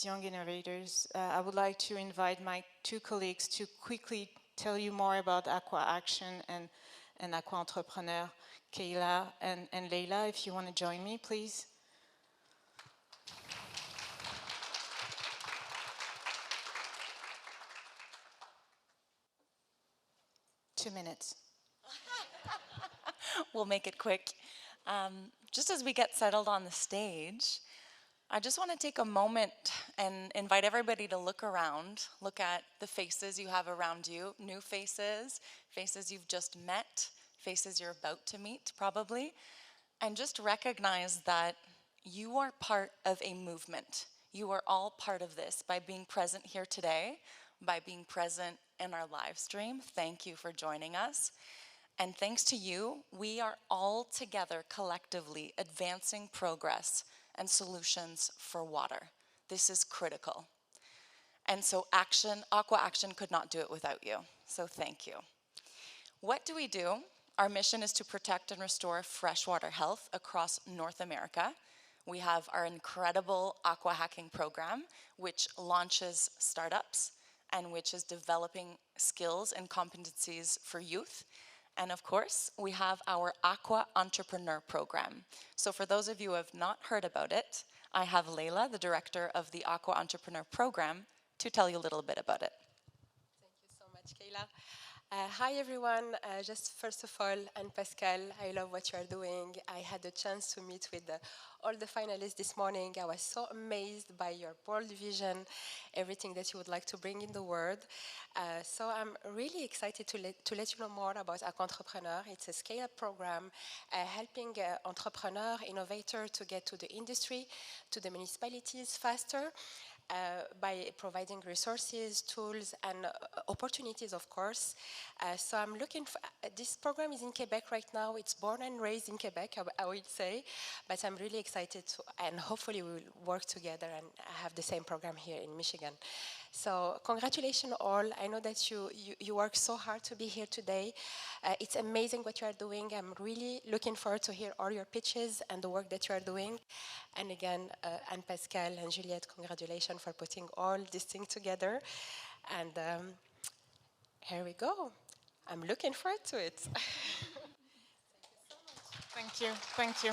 young innovators, I would like to invite my two colleagues to quickly tell you more about AquaAction and Aqua Entrepreneur, Kayla and Leila, if you want to join me, please. Two minutes. We'll make it quick. Just as we get settled on the stage, I just want to take a moment and invite everybody to look around, look at the faces you have around you, new faces, faces you've just met, faces you're about to meet probably, and just recognize that you are part of a movement. You are all part of this by being present here today, by being present in our live stream. Thank you for joining us. And thanks to you, we are all together collectively advancing progress and solutions for water. This is critical. And so AquaAction could not do it without you. So thank you. What do we do? Our mission is to protect and restore freshwater health across North America. We have our incredible AquaHacking program, which launches startups and which is developing skills and competencies for youth. And of course, we have our Aqua Entrepreneur program. So for those of you who have not heard about it, I have Leila, the director of the Aqua Entrepreneur program, to tell you a little bit about it. Thank you so much, Kayla. Hi everyone, just first of all, and Pascal, I love what you are doing. I had the chance to meet with all the finalists this morning. I was so amazed by your bold vision, everything that you would like to bring in the world. So I'm really excited to let you know more about Aqua Entrepreneur. It's a scale-up program helping entrepreneur, innovator to get to the industry, to the municipalities faster. By providing resources, tools, and opportunities, of course. So I'm looking for, this program is in Quebec right now. It's born and raised in Quebec, I would say, but I'm really excited to, and hopefully we will work together and have the same program here in Michigan. So congratulations all. I know that you work so hard to be here today. It's amazing what you are doing. I'm really looking forward to hear all your pitches and the work that you are doing. And again, Anne Pascal and Juliette, congratulations for putting all these things together. And here we go. I'm looking forward to it. Thank you. Thank you.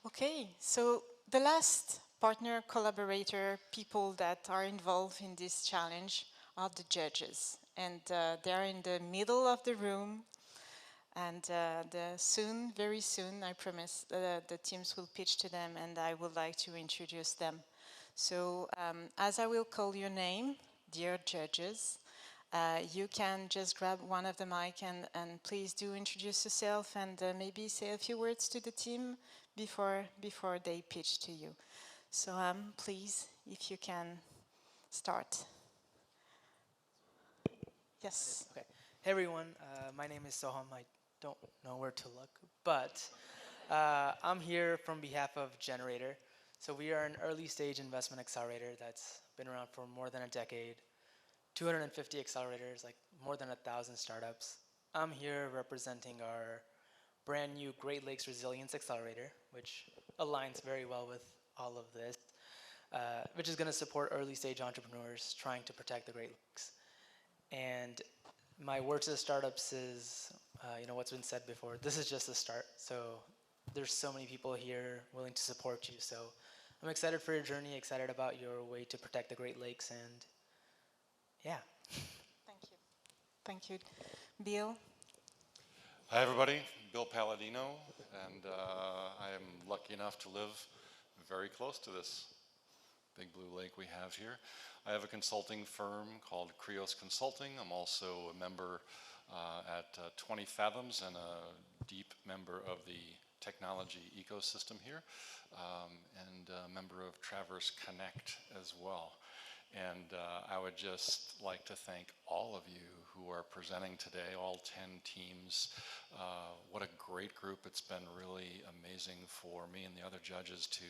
Okay, so the last partner, collaborator, people that are involved in this challenge are the judges. And they're in the middle of the room. And soon, very soon, I promise, the teams will pitch to them and I would like to introduce them. So as I will call your name, dear judges, you can just grab one of the mic and please do introduce yourself and maybe say a few words to the team before they pitch to you. So please, if you can start. Yes. Okay. Hey everyone, my name is Soham. I don't know where to look, but I'm here from behalf of Generator. So we are an early stage investment accelerator that's been around for more than a decade. 250 accelerators, like more than 1,000 startups. I'm here representing our brand new Great Lakes Resilience Accelerator, which aligns very well with all of this, which is going to support early stage entrepreneurs trying to protect the Great Lakes. And my word to the startups is, you know, what's been said before, this is just the start. So there's so many people here willing to support you. So I'm excited for your journey, excited about your way to protect the Great Lakes, and yeah. Thank you. Thank you. Bill? Hi everybody, Bill Palladino, and I am lucky enough to live very close to this big blue lake we have here. I have a consulting firm called Krios Consulting. I'm also a member at 20 Fathoms and a deep member of the technology ecosystem here, and a member of Traverse Connect as well. And I would just like to thank all of you who are presenting today, all 10 teams. What a great group. It's been really amazing for me and the other judges to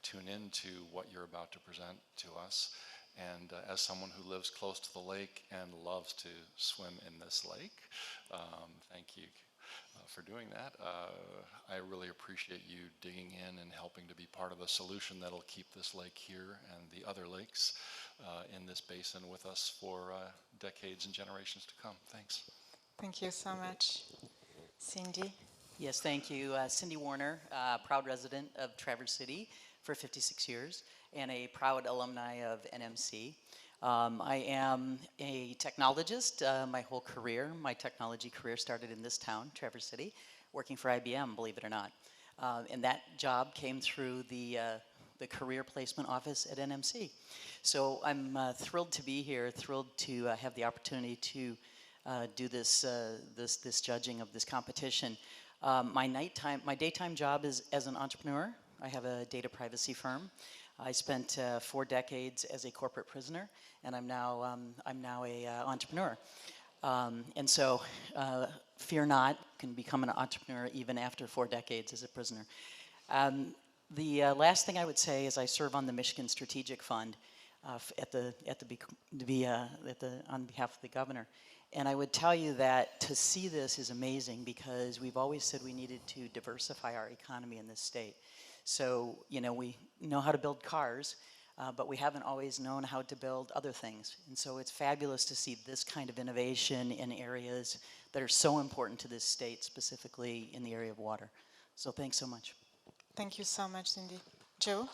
tune into what you're about to present to us. And as someone who lives close to the lake and loves to swim in this lake, thank you for doing that. I really appreciate you digging in and helping to be part of the solution that'll keep this lake here and the other lakes in this basin with us for decades and generations to come. Thanks. Thank you so much. Cindy? Yes, thank you. Cindy Warner, proud resident of Traverse City for 56 years and a proud alumni of NMC. I am a technologist my whole career. My technology career started in this town, Traverse City, working for IBM, believe it or not. And that job came through the career placement office at NMC. So I'm thrilled to be here, thrilled to have the opportunity to do this judging of this competition. My daytime job is as an entrepreneur. I have a data privacy firm. I spent 4 decades as a corporate prisoner, and I'm now a entrepreneur. And so, fear not, can become an entrepreneur even after 4 decades as a prisoner. The last thing I would say is I serve on the Michigan Strategic Fund on behalf of the governor. And I would tell you that to see this is amazing because we've always said we needed to diversify our economy in this state. So, you know, we know how to build cars, but we haven't always known how to build other things. And so it's fabulous to see this kind of innovation in areas that are so important to this state, specifically in the area of water. So thanks so much. Thank you so much, Cindy. Joe?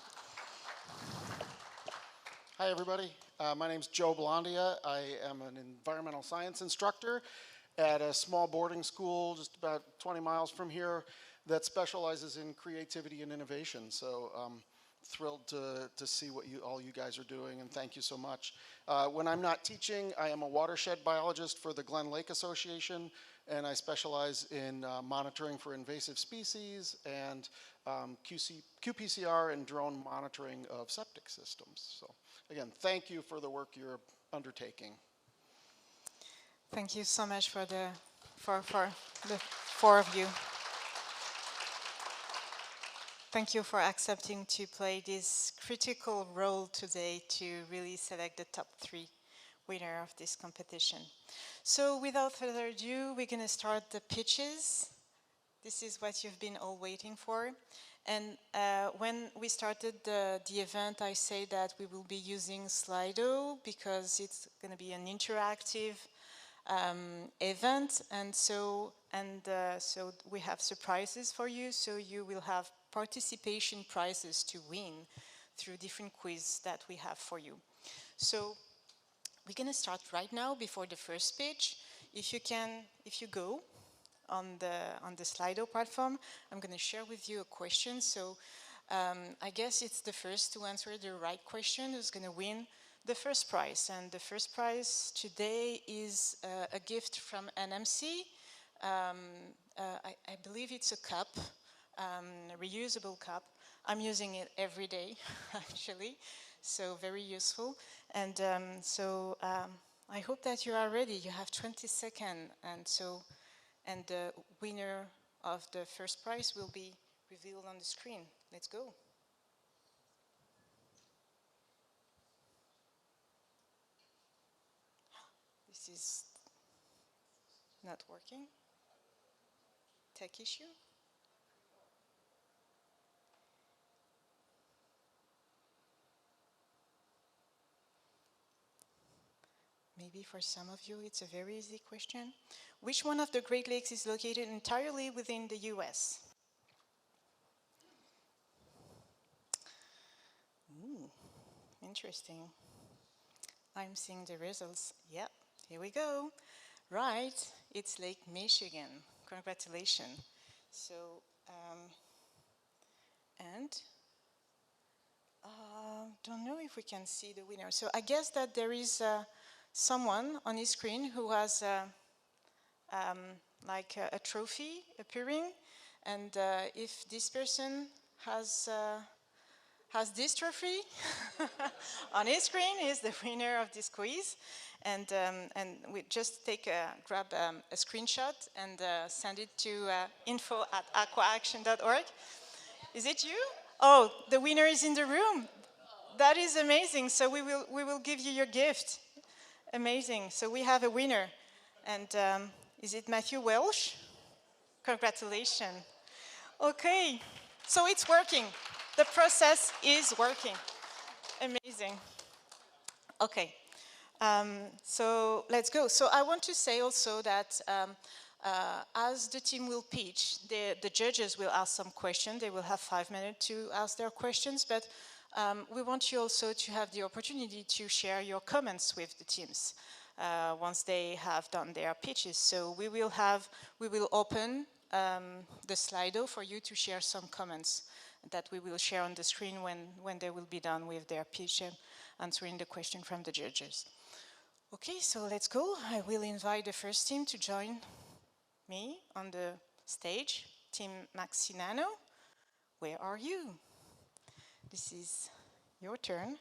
Hi, everybody. My name's Joe Blondia. I am an environmental science instructor at a small boarding school just about 20 miles from here that specializes in creativity and innovation. So thrilled to see what all you guys are doing, and thank you so much. When I'm not teaching, I am a watershed biologist for the Glen Lake Association, and I specialize in monitoring for invasive species and QPCR and drone monitoring of septic systems. So again, thank you for the work you're undertaking. Thank you so much for the 4 of you. Thank you for accepting to play this critical role today to really select the top 3 winner of this competition. So without further ado, we're going to start the pitches. This is what you've been all waiting for. And when we started the event, I said that we will be using StLo because it's going to be an interactive event. And so we have surprises for you. So you will have participation prizes to win through different quizzes that we have for you. So we're going to start right now before the first pitch. If you go, on the StLo platform. I'm going to share with you a question. So I guess it's the first to answer the right question who's going to win the first prize. And the first prize today is a gift from NMC. I believe it's a cup, a reusable cup. I'm using it every day, actually, so very useful. And I hope that you are ready. You have 20 seconds, and the winner of the first prize will be revealed on the screen. Let's go. This is not working. Tech issue. Maybe for some of you it's a very easy question. Which one of the Great Lakes is located entirely within the US? Ooh, interesting. I'm seeing the results. Yep, here we go. Right, it's Lake Michigan. Congratulations. So, don't know if we can see the winner. So I guess that there is someone on his screen who has like a trophy appearing, and if this person has this trophy on his screen, is the winner of this quiz. And we just grab a screenshot and send it to info@aquahaction.org. Is it you? Oh, the winner is in the room. That is amazing. So we will give you your gift. Amazing. So we have a winner. And is it Matthew Welsh? Congratulations. Okay. So it's working. The process is working. Amazing. Okay. So let's go. So I want to say also that as the team will pitch, the judges will ask some questions. They will have 5 minutes to ask their questions, but we want you also to have the opportunity to share your comments with the teams once they have done their pitches. So we will open the Slido for you to share some comments that we will share on the screen when they will be done with their pitch and answering the question from the judges. Okay, so let's go. I will invite the first team to join me on the stage. Team Maximano, where are you? This is your turn.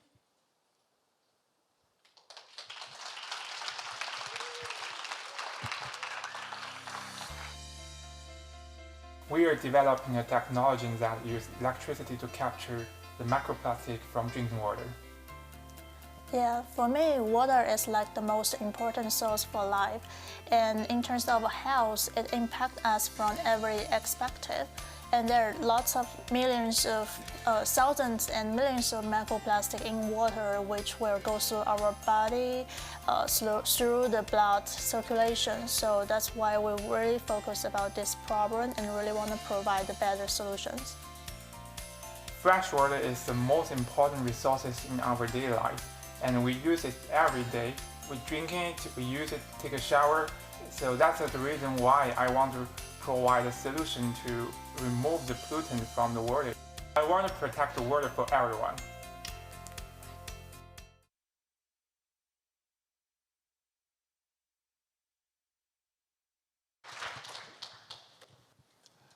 We are developing a technology that uses electricity to capture the microplastic from drinking water. Yeah, for me, water is like the most important source for life. And in terms of health, it impacts us from every perspective. And there are lots of millions of, thousands and millions of microplastic in water, which will go through our body, through the blood circulation. So that's why we really focus about this problem and really want to provide the better solutions. Fresh water is the most important resources in our daily life, and we use it every day. We drink it, we use it, take a shower. So that's the reason why I want to provide a solution to remove the pollutant from the water. I want to protect the water for everyone.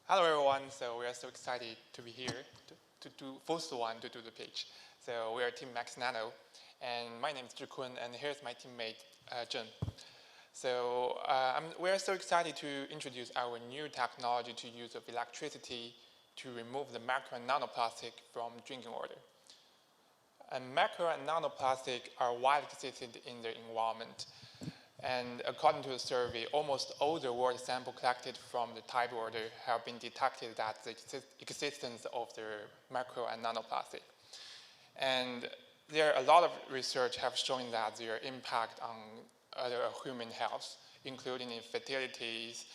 Hello everyone, so we are so excited to be here to do first one to do the pitch. So we are Team Maximano, and my name is Zhikun, and here's my teammate Zhen. So we are so excited to introduce our new technology to use of electricity to remove the macro and nanoplastic from drinking water. And macro and nanoplastic are widely existed in the environment. And according to the survey, almost all the water samples collected from the tide water have been detected that the existence of the macro and nanoplastic. And there are a lot of research have shown that their impact on other human health, including infertilities,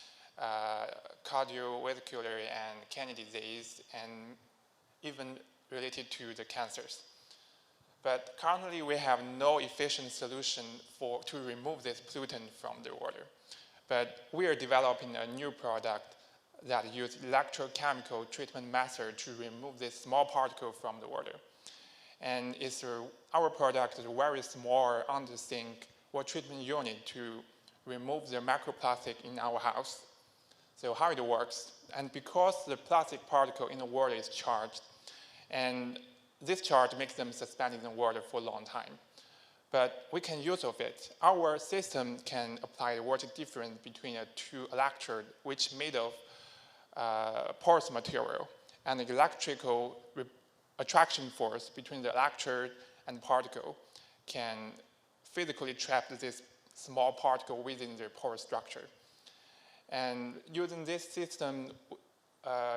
cardiovascular and kidney disease, and even related to the cancers. But currently we have no efficient solution to remove this pollutant from the water. But we are developing a new product that uses electrochemical treatment method to remove this small particle from the water. And our product is very small under sink water treatment unit to remove the microplastic in our house. So how it works, and because the plastic particle in the water is charged, and this charge makes them suspended in the water for a long time. But we can use of it. Our system can apply the water difference between two electrodes, which made of porous material, and the electrical attraction force between the electrode and particle can physically trap this small particle within the porous structure. And using this system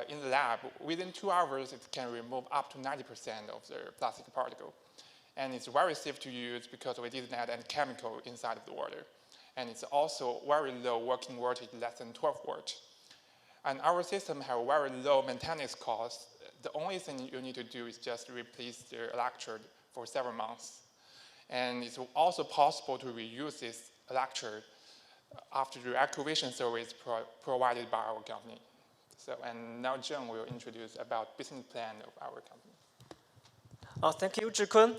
in the lab, within 2 hours, it can remove up to 90% of the plastic particle. And it's very safe to use because we didn't add any chemical inside of the water. And it's also very low working voltage, less than 12 volts. And our system has very low maintenance costs. The only thing you need to do is just replace the electrode for several months. And it's also possible to reuse this electrode after the activation service provided by our company. So, and now John will introduce about business plan of our company. Thank you, Zhikun.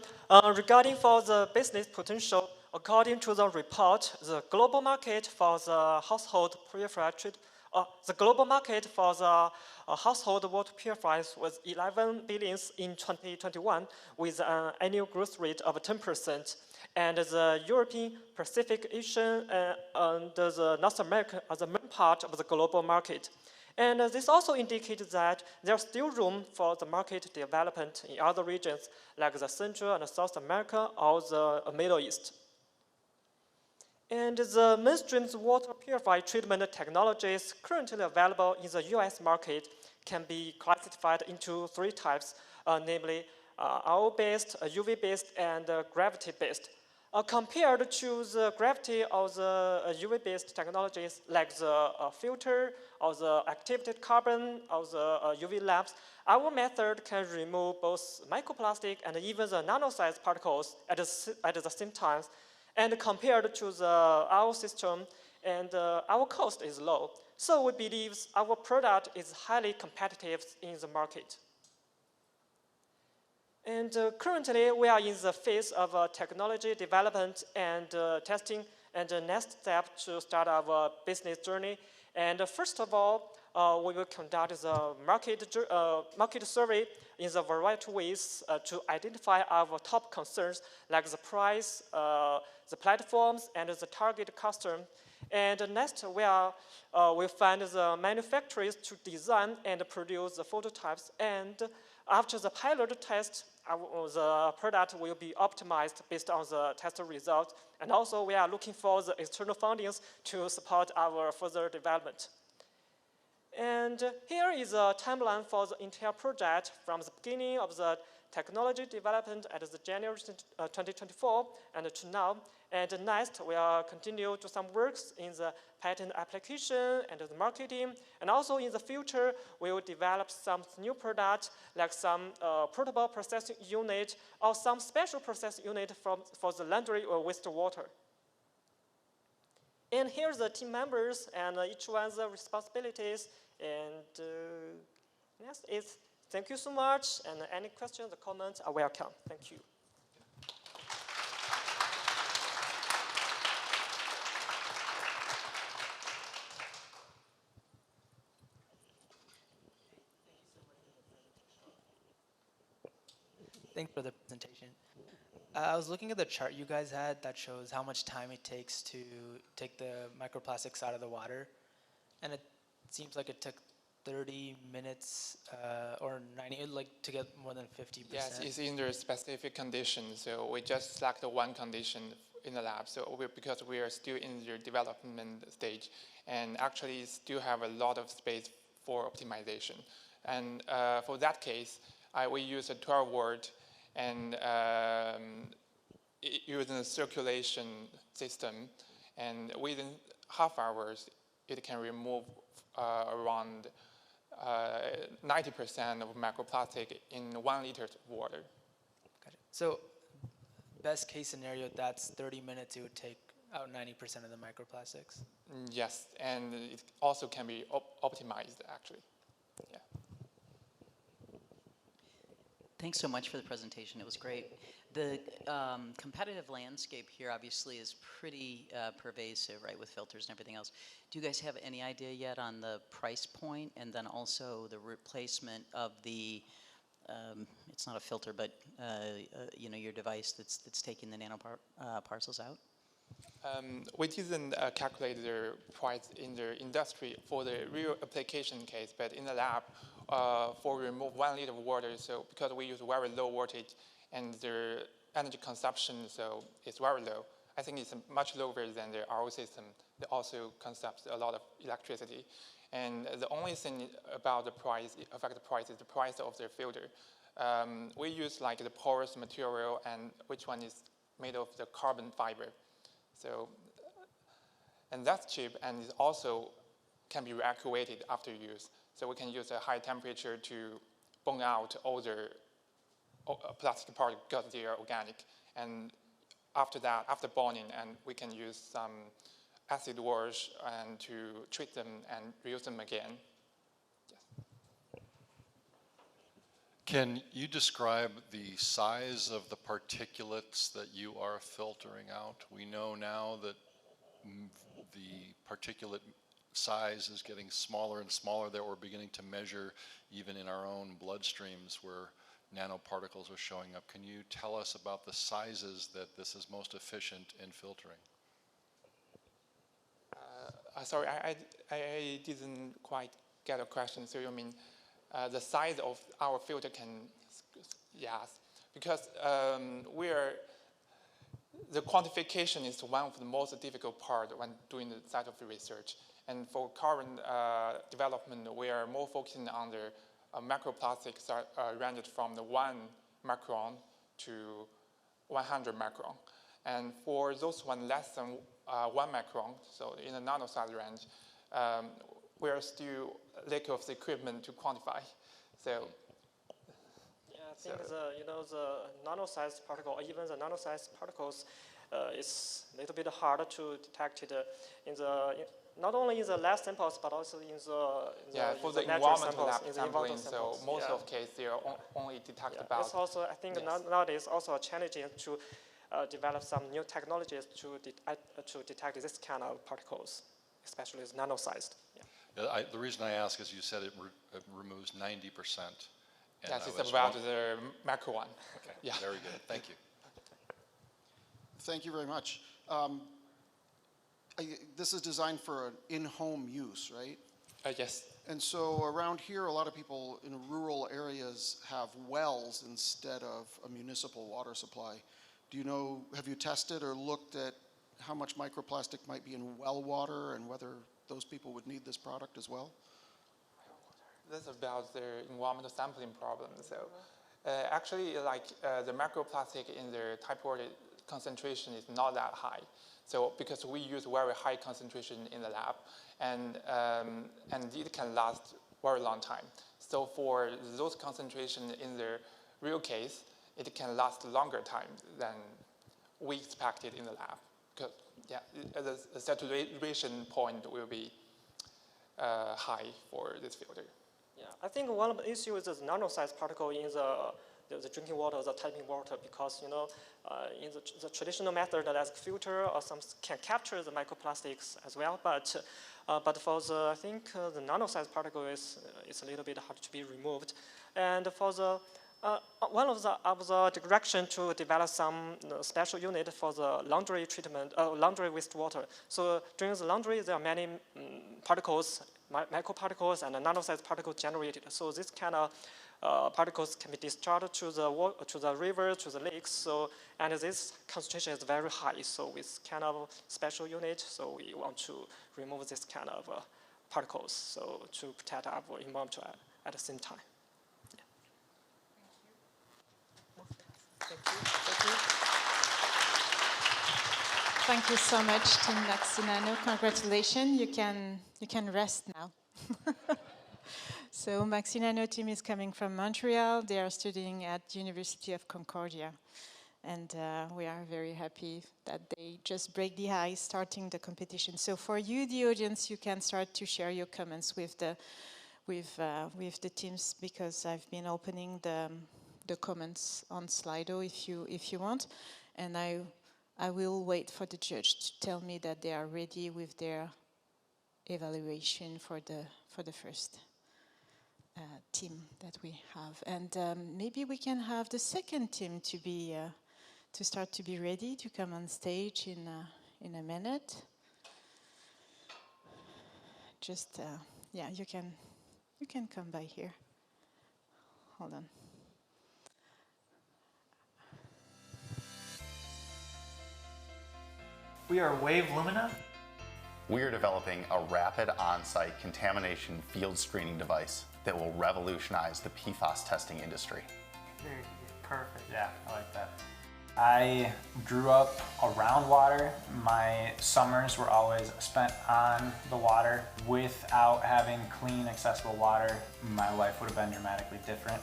Regarding for the business potential, according to the report, the global market for the household household water purifiers was 11 billion in 2021, with an annual growth rate of 10%. And the European, Pacific, Asian, and the North America are the main part of the global market. And this also indicates that there's still room for the market development in other regions like the Central and South America or the Middle East. And the mainstream water purifier treatment technologies currently available in the US market can be classified into 3 types, namely RO-based, UV-based, and gravity-based. Compared to the gravity or the UV-based technologies like the filter or the activated carbon or the UV lamps, our method can remove both microplastic and even the nano-sized particles at the same time. And compared to our system, and our cost is low. So we believe our product is highly competitive in the market. And currently, we are in the phase of technology development and testing, and the next step to start our business journey. And first of all, we will conduct the market survey in the variety ways to identify our top concerns, like the price, the platforms, and the target customer. And next, we'll find the manufacturers to design and produce the prototypes. And after the pilot test, the product will be optimized based on the test results. And also, we are looking for the external fundings to support our further development. And here is a timeline for the entire project from the beginning of the technology development at the January 2024 and to now. And next, we will continue to some works in the patent application and the marketing. And also in the future, we will develop some new products like some portable processing unit or some special processing unit for the laundry or wastewater. And here's the team members and each one's responsibilities. And yes, thank you so much. And any questions or comments are welcome. Thank you. Thanks for the presentation. I was looking at the chart you guys had that shows how much time it takes to take the microplastics out of the water. And it seems like it took 30 minutes or 90, like to get more than 50%. Yes, it's in the specific conditions. So we just select one condition in the lab. So because we are still in the development stage and actually still have a lot of space for optimization. And for that case, we use a 12 volt and using a circulation system, and within half hours, it can remove around 90% of microplastic in 1 liter of water. Gotcha. So best case scenario, that's 30 minutes it would take out 90% of the microplastics? Yes, and it also can be optimized, actually. Yeah. Thanks so much for the presentation. It was great. The competitive landscape here obviously is pretty pervasive, right, with filters and everything else. Do you guys have any idea yet on the price point and then also the replacement of the, it's not a filter, but you know, your device that's taking the nanoparticles out? We didn't calculate the price in the industry for the real application case, but in the lab, for remove 1 liter of water, so because we use very low voltage and the energy consumption, so it's very low. I think it's much lower than the RO system that also consumes a lot of electricity. And the only thing about the price, affect the price, is the price of the filter. We use like the porous material, and which one is made of the carbon fiber. So, and that's cheap, and it also can be reactivated after use. So we can use a high temperature to burn out all the plastic particles because they are organic. And after that, after burning, and we can use some acid wash and to treat them and reuse them again. Yes. Can you describe the size of the particulates that you are filtering out? We know now that the particulate size is getting smaller and smaller, that we're beginning to measure even in our own bloodstreams where nanoparticles are showing up. Can you tell us about the sizes that this is most efficient in filtering? Sorry, I didn't quite get a question. So you mean the size of our filter can, yes, because the quantification is one of the most difficult part when doing the scientific research. And for current development, we are more focusing on the microplastics ranged from the 1 micron to 100 micron. And for those one less than 1 micron, so in the nano size range, we are still lack of the equipment to quantify. So, yeah, I think the nano-sized particle, or even the nano-sized particles, is a little bit harder to detect it not only in the lab samples, but also in the for the natural environmental lab samples, sampling. So most of cases they are only detect about. It's also, I think, nowadays also a challenge to develop some new technologies to detect this kind of particles, especially as nano-sized. Yeah. The reason I ask is you said it removes 90%. Yes, it's about the macro one. Okay, yeah. Very good, thank you. Thank you very much. This is designed for an in-home use, right? Yes. And so around here, a lot of people in rural areas have wells instead of a municipal water supply. Do you know, have you tested or looked at how much microplastic might be in well water and whether those people would need this product as well? That's about the environmental sampling problem. So actually, like the microplastic in the type water concentration is not that high. So because we use very high concentration in the lab, and it can last very long time. So for those concentration in the real case, it can last longer time than we expected in the lab. Because the saturation point will be high for this filter. Yeah, I think one of the issues is the nano-sized particle in the drinking water, the typing water, because in the traditional method, like filter or some can capture the microplastics as well, but for the I think the nano-sized particle is a little bit hard to be removed, and for the one of the direction to develop some special unit for the laundry treatment, laundry wastewater. So during the laundry, there are many particles, microparticles and nano-sized particles generated. So this kind of particles can be discharged to the river, to the lakes. So, and this concentration is very high. So with kind of special unit, so we want to remove this kind of particles, so to protect our environment at the same time. Yeah. Thank you. Thank you. Thank you so much, Team Maximano. Congratulations. You can rest now. So Maximano team is coming from Montreal. They are studying at University of Concordia. And we are very happy that they just break the ice starting the competition. So for you, the audience, you can start to share your comments with the teams, because I've been opening the comments on StLo if you want, and I will wait for the judge to tell me that they are ready with their evaluation for the first team that we have, and maybe we can have the second team to start to be ready to come on stage in a minute. Just yeah, you can come by here. Hold on. We are Wave Lumina. We are developing a rapid on-site contamination field screening device that will revolutionize the PFAS testing industry. Perfect, yeah, I like that. I grew up around water. My summers were always spent on the water. Without having clean, accessible water, my life would have been dramatically different.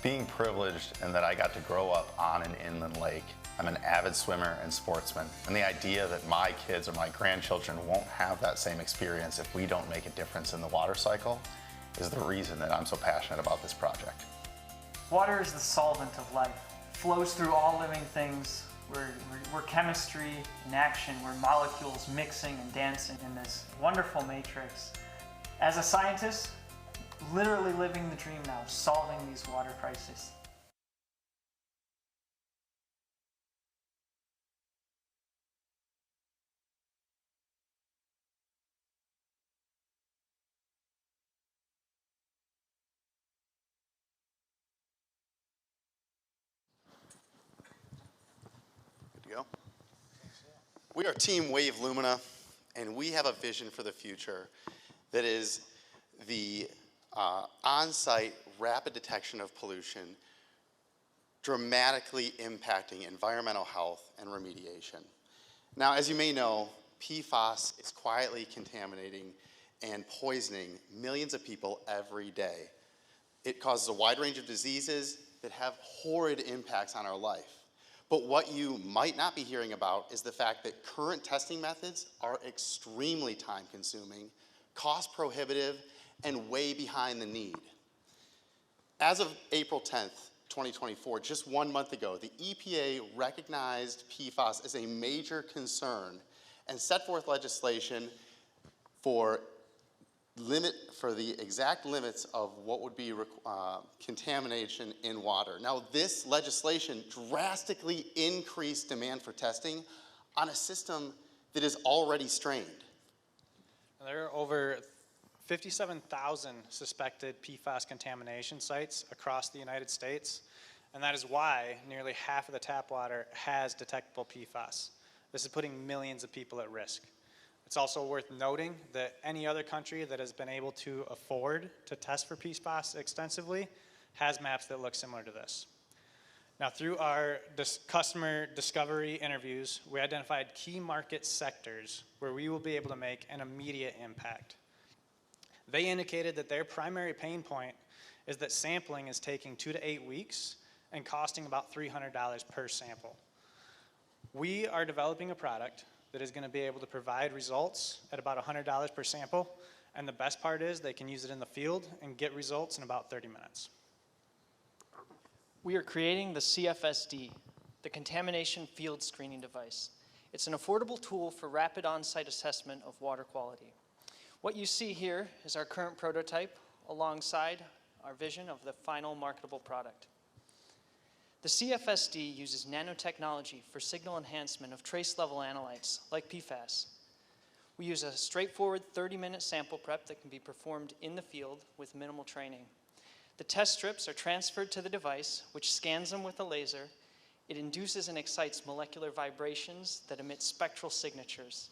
Being privileged in that I got to grow up on an inland lake. I'm an avid swimmer and sportsman, and the idea that my kids or my grandchildren won't have that same experience if we don't make a difference in the water cycle is the reason that I'm so passionate about this project. Water is the solvent of life. It flows through all living things. We're chemistry in action. We're molecules mixing and dancing in this wonderful matrix. As a scientist, literally living the dream now, solving these water crises. We are Team Wave Lumina, and we have a vision for the future that is the on-site rapid detection of pollution, dramatically impacting environmental health and remediation. Now, as you may know, PFAS is quietly contaminating and poisoning millions of people every day. It causes a wide range of diseases that have horrid impacts on our life. But what you might not be hearing about is the fact that current testing methods are extremely time-consuming, cost-prohibitive, and way behind the need. As of April 10th, 2024, just 1 month ago, the EPA recognized PFAS as a major concern and set forth legislation for the exact limits of what would be contamination in water. Now, this legislation drastically increased demand for testing on a system that is already strained. There are over 57,000 suspected PFAS contamination sites across the United States, and that is why nearly half of the tap water has detectable PFAS. This is putting millions of people at risk. It's also worth noting that any other country that has been able to afford to test for PFAS extensively has maps that look similar to this. Now, through our customer discovery interviews, we identified key market sectors where we will be able to make an immediate impact. They indicated that their primary pain point is that sampling is taking 2 to 8 weeks and costing about $300 per sample. We are developing a product that is going to be able to provide results at about $100 per sample, and the best part is they can use it in the field and get results in about 30 minutes. We are creating the CFSD, the Contamination Field Screening Device. It's an affordable tool for rapid on-site assessment of water quality. What you see here is our current prototype alongside our vision of the final marketable product. The CFSD uses nanotechnology for signal enhancement of trace-level analytes like PFAS. We use a straightforward 30-minute sample prep that can be performed in the field with minimal training. The test strips are transferred to the device, which scans them with a laser. It induces and excites molecular vibrations that emit spectral signatures.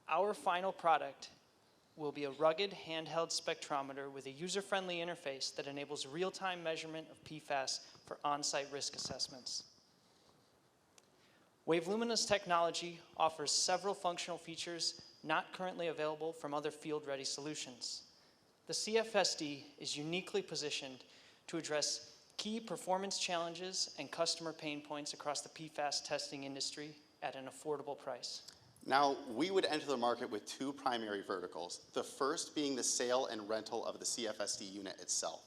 Our final product will be a rugged handheld spectrometer with a user-friendly interface that enables real-time measurement of PFAS for on-site risk assessments. Wave Lumina's technology offers several functional features not currently available from other field-ready solutions. The CFSD is uniquely positioned to address key performance challenges and customer pain points across the PFAS testing industry at an affordable price. Now, we would enter the market with two primary verticals, the first being the sale and rental of the CFSD unit itself.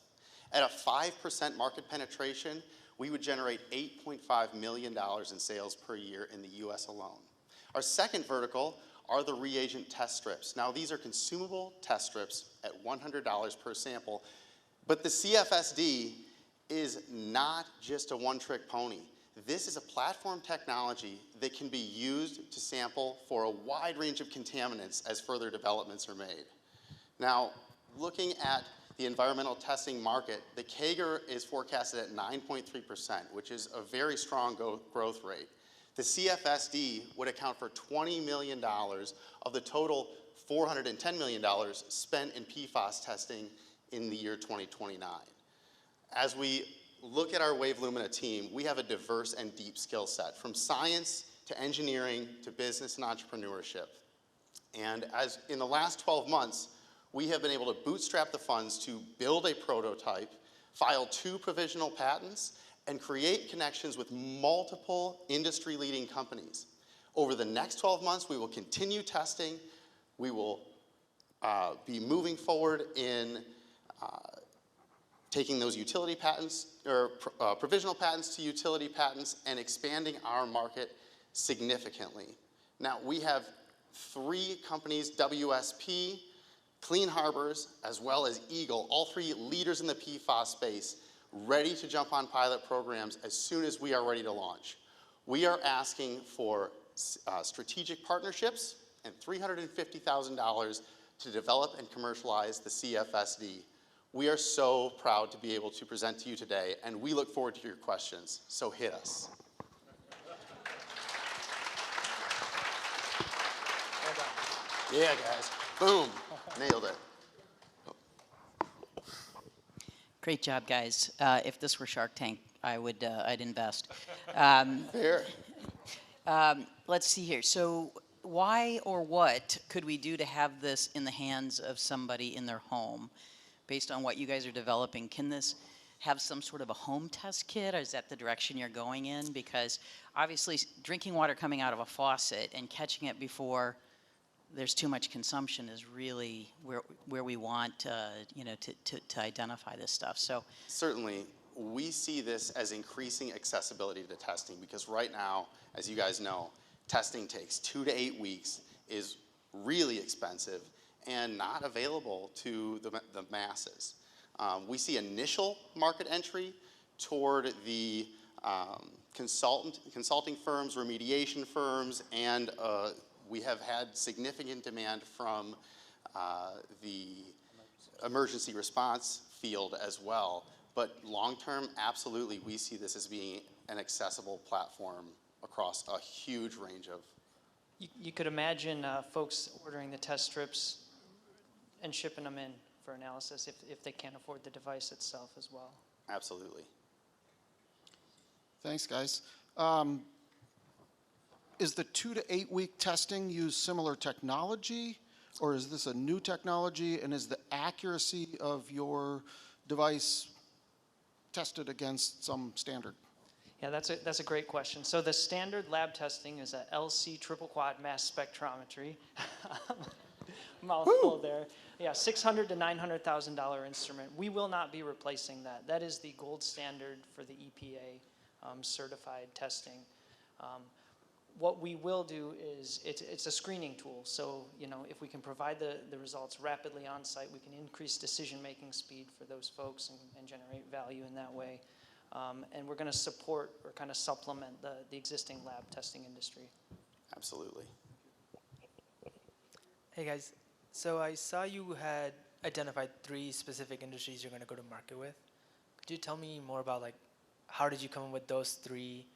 At a 5% market penetration, we would generate $8.5 million in sales per year in the US alone. Our second vertical are the reagent test strips. Now, these are consumable test strips at $100 per sample, but the CFSD is not just a one-trick pony. This is a platform technology that can be used to sample for a wide range of contaminants as further developments are made. Now, looking at the environmental testing market, the CAGR is forecasted at 9.3%, which is a very strong growth rate. The CFSD would account for $20 million of the total $410 million spent in PFAS testing in the year 2029. As we look at our Wave Lumina team, we have a diverse and deep skill set, from science to engineering to business and entrepreneurship. And as in the last 12 months, we have been able to bootstrap the funds to build a prototype, file 2 provisional patents, and create connections with multiple industry-leading companies. Over the next 12 months, we will continue testing. We will be moving forward in taking those utility patents, or provisional patents to utility patents, and expanding our market significantly. Now, we have 3 companies, WSP, Clean Harbors, as well as Eagle, all 3 leaders in the PFAS space, ready to jump on pilot programs as soon as we are ready to launch. We are asking for strategic partnerships and $350,000 to develop and commercialize the CFSD. We are so proud to be able to present to you today, and we look forward to your questions, so hit us. Well done. Yeah, guys. Boom. Nailed it. Great job, guys. If this were Shark Tank, I'd invest. Fair. Let's see here. So why or what could we do to have this in the hands of somebody in their home based on what you guys are developing? Can this have some sort of a home test kit, or is that the direction you're going in? Because obviously drinking water coming out of a faucet and catching it before there's too much consumption is really where we want you know, to identify this stuff. So certainly, we see this as increasing accessibility to testing, because right now, as you guys know, testing takes 2 to 8 weeks, is really expensive, and not available to the masses. We see initial market entry toward the consulting firms, remediation firms, and we have had significant demand from the emergency response field as well. But long-term, absolutely, we see this as being an accessible platform across a huge range of... You could imagine folks ordering the test strips and shipping them in for analysis if they can't afford the device itself as well. Absolutely. Thanks, guys. Is the 2 to 8 week testing use similar technology, or is this a new technology, and is the accuracy of your device tested against some standard? Yeah, that's a great question. So the standard lab testing is a LC triple quad mass spectrometry. Mouthful there. Yeah, $600,000 to $900,000 instrument. We will not be replacing that. That is the gold standard for the EPA certified testing. What we will do is it's a screening tool. So, you know, if we can provide the results rapidly on site, we can increase decision-making speed for those folks and generate value in that way. And we're going to support or kind of supplement the existing lab testing industry. Absolutely. Hey guys, so I saw you had identified 3 specific industries you're going to go to market with. Could you tell me more about, like, how did you come up with those 3,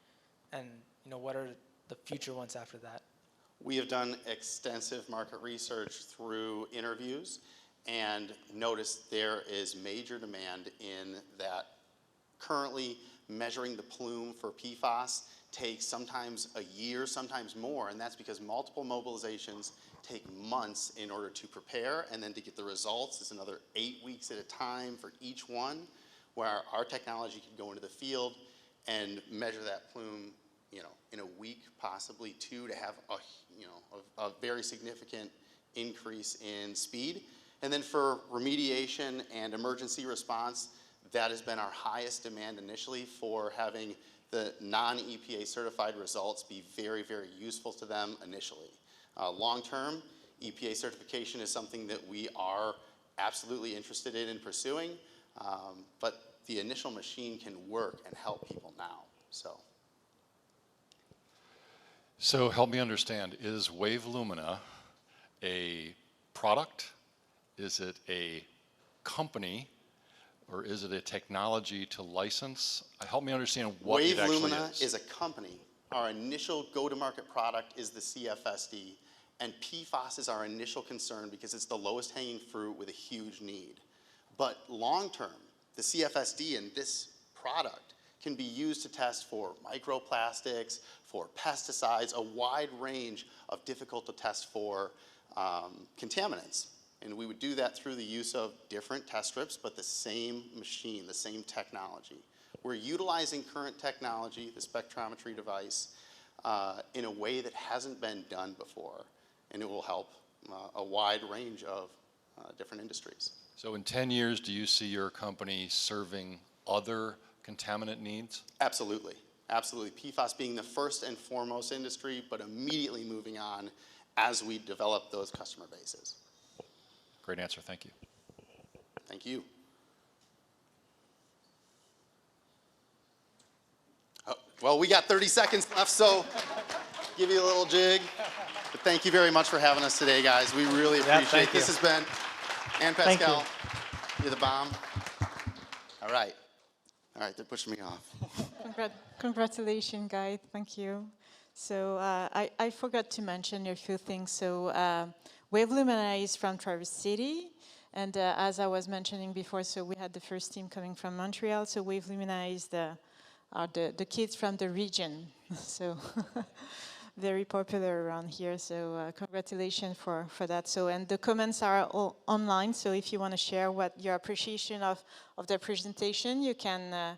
and, you know, what are the future ones after that? We have done extensive market research through interviews and noticed there is major demand in that. Currently, measuring the plume for PFAS takes sometimes a year, sometimes more, and that's because multiple mobilizations take months in order to prepare, and then to get the results is another 8 weeks at a time for each one. where our technology could go into the field and measure that plume, in a week, possibly 2, to have a very significant increase in speed. And then for remediation and emergency response, that has been our highest demand initially, for having the non-EPA certified results be very, very useful to them initially. Long-term, EPA certification is something that we are absolutely interested in pursuing, but the initial machine can work and help people now. So help me understand, is Wave Lumina a product? Is it a company? Or is it a technology to license? Help me understand what Wave it actually Lumina is. is a company. Our initial go-to-market product is the CFSD, and PFAS is our initial concern because it's the lowest hanging fruit with a huge need. But long-term, the CFSD and this product can be used to test for microplastics, for pesticides, a wide range of difficult to test for contaminants. And we would do that through the use of different test strips, but the same machine, the same technology. We're utilizing current technology, the spectrometry device, in a way that hasn't been done before, and it will help a wide range of different industries. So in 10 years, do you see your company serving other contaminant needs? Absolutely, absolutely. PFAS being the first and foremost industry, but immediately moving on as we develop those customer bases. Great answer, thank you. Thank you. Oh, well, we got 30 seconds left, so give you a little jig. But thank you very much for having us today, guys. We really appreciate it. This has been Ann Pascal. You're the bomb. All right, they're pushing me off. Congratulations, guys. Thank you. So I forgot to mention a few things. So Wave Lumina is from Traverse City. And as I was mentioning before, so we had the first team coming from Montreal. So Wave Lumina is the kids from the region. So very popular around here. So congratulations for that. So, and the comments are all online. So if you want to share what your appreciation of the presentation, you can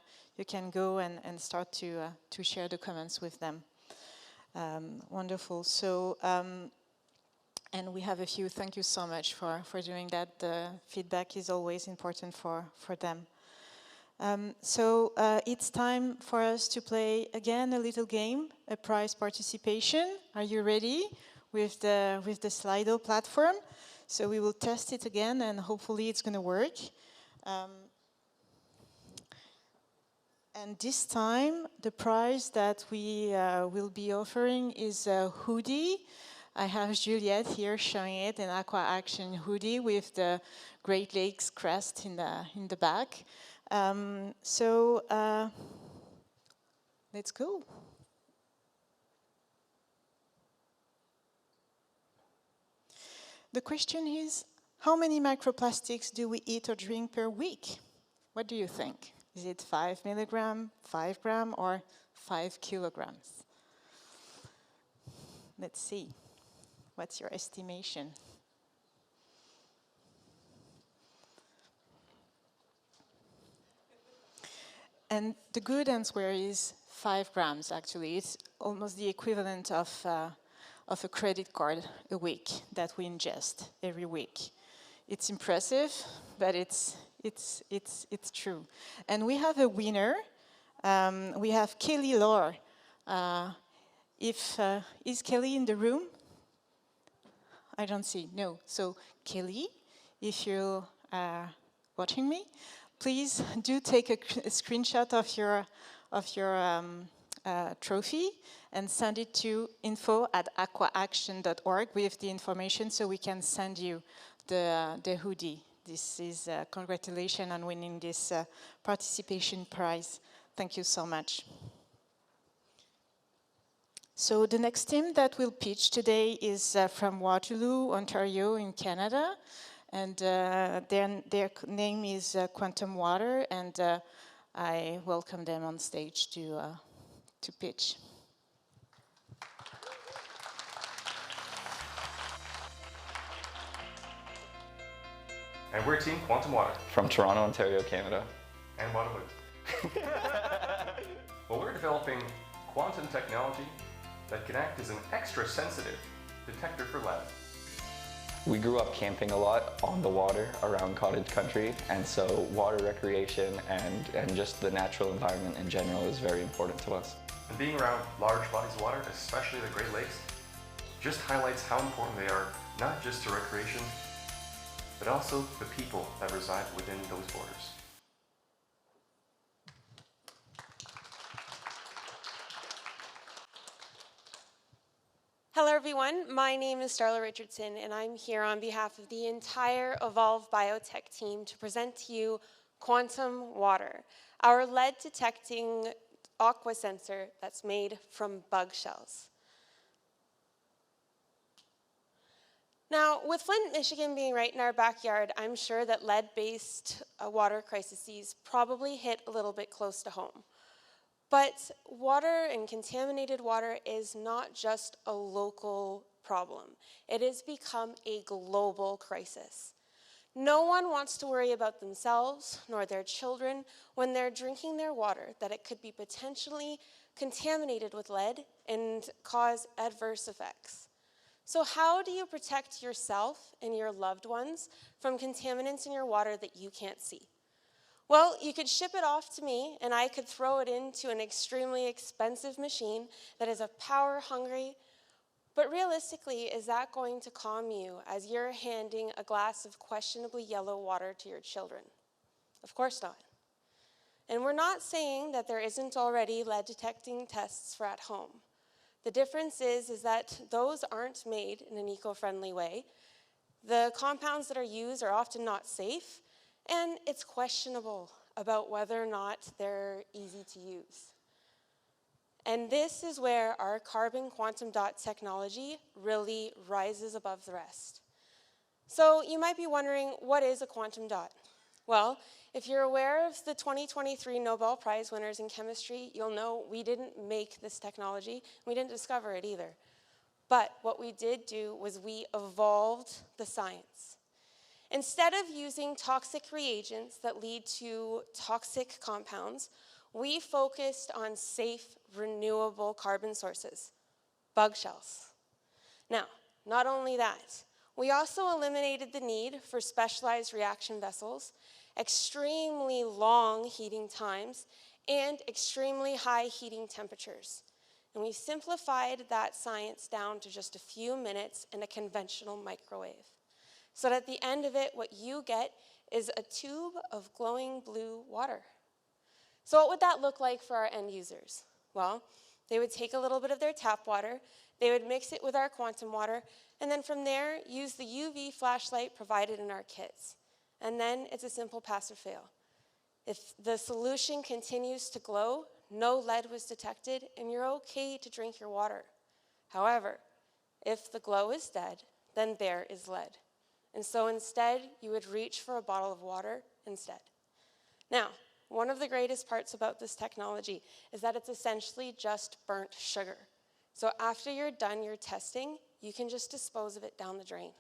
go and start to share the comments with them. Wonderful. So, and we have a few. Thank you so much for doing that. The feedback is always important for them. So it's time for us to play again a little game, a prize participation. Are you ready with the StLo platform? So we will test it again, and hopefully it's going to work. And this time, the prize that we will be offering is a hoodie. I have Juliette here showing it, an AquaHacking hoodie with the Great Lakes crest in the back. So let's go. The question is, how many microplastics do we eat or drink per week? What do you think? Is it 5 milligrams, 5 grams, or 5 kilograms? Let's see. What's your estimation? And the good answer is 5 grams, actually. It's almost the equivalent of a credit card a week that we ingest every week. It's impressive, but it's true. And we have a winner. We have Kelly Lore. Is Kelly in the room? I don't see, no. So Kelly, if you are watching me, please do take a screenshot of your trophy and send it to info@aquahaction.org with the information so we can send you the hoodie. This is congratulations on winning this participation prize. Thank you so much. So the next team that will pitch today is from Waterloo, Ontario in Canada. And their name is Quantum Water, and I welcome them on stage to pitch. And we're Team Quantum Water from Toronto, Ontario, Canada. And water loop. Well, we're developing quantum technology that can act as an extra sensitive detector for lead. We grew up camping a lot on the water around cottage country, and so water recreation and just the natural environment in general is very important to us. And being around large bodies of water, especially the Great Lakes, just highlights how important they are, not just to recreation, but also the people that reside within those borders. Hello everyone, my name is StLo Richardson and I'm here on behalf of the entire Evolve Biotech team to present to you Quantum Water, our lead detecting aqua sensor that's made from bug shells. Now, with Flint, Michigan being right in our backyard, I'm sure that lead-based water crises probably hit a little bit close to home. But water and contaminated water is not just a local problem. It has become a global crisis. No one wants to worry about themselves nor their children when they're drinking their water that it could be potentially contaminated with lead and cause adverse effects. So how do you protect yourself and your loved ones from contaminants in your water that you can't see? Well, you could ship it off to me, and I could throw it into an extremely expensive machine that is a power-hungry, but realistically, is that going to calm you as you're handing a glass of questionably yellow water to your children? Of course not. And we're not saying that there isn't already lead detecting tests for at home. The difference is that those aren't made in an eco-friendly way. The compounds that are used are often not safe, and it's questionable about whether or not they're easy to use. And this is where our carbon quantum dot technology really rises above the rest. So you might be wondering, what is a quantum dot? Well, if you're aware of the 2023 Nobel Prize winners in chemistry, you'll know we didn't make this technology. We didn't discover it either. But what we did do was we evolved the science. Instead of using toxic reagents that lead to toxic compounds, we focused on safe, renewable carbon sources, bug shells. Now, not only that, we also eliminated the need for specialized reaction vessels, extremely long heating times, and extremely high heating temperatures. And we simplified that science down to just a few minutes in a conventional microwave. So that at the end of it, what you get is a tube of glowing blue water. So what would that look like for our end users? Well, they would take a little bit of their tap water, they would mix it with our quantum water, and then from there, use the UV flashlight provided in our kits. And then it's a simple pass or fail. If the solution continues to glow, no lead was detected, and you're okay to drink your water. However, if the glow is dead, then there is lead. And so instead, you would reach for a bottle of water instead. Now, one of the greatest parts about this technology is that it's essentially just burnt sugar. So after you're done your testing, you can just dispose of it down the drain.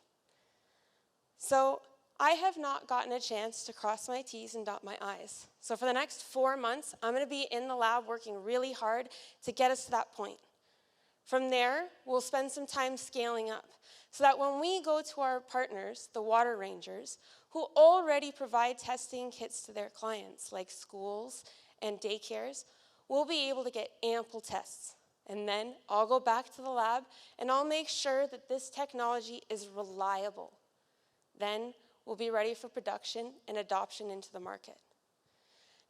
So I have not gotten a chance to cross my T's and dot my I's. So for the next 4 months, I'm going to be in the lab working really hard to get us to that point. From there, we'll spend some time scaling up so that when we go to our partners, the water rangers, who already provide testing kits to their clients, like schools and daycares, we'll be able to get ample tests. And then I'll go back to the lab and I'll make sure that this technology is reliable. Then we'll be ready for production and adoption into the market.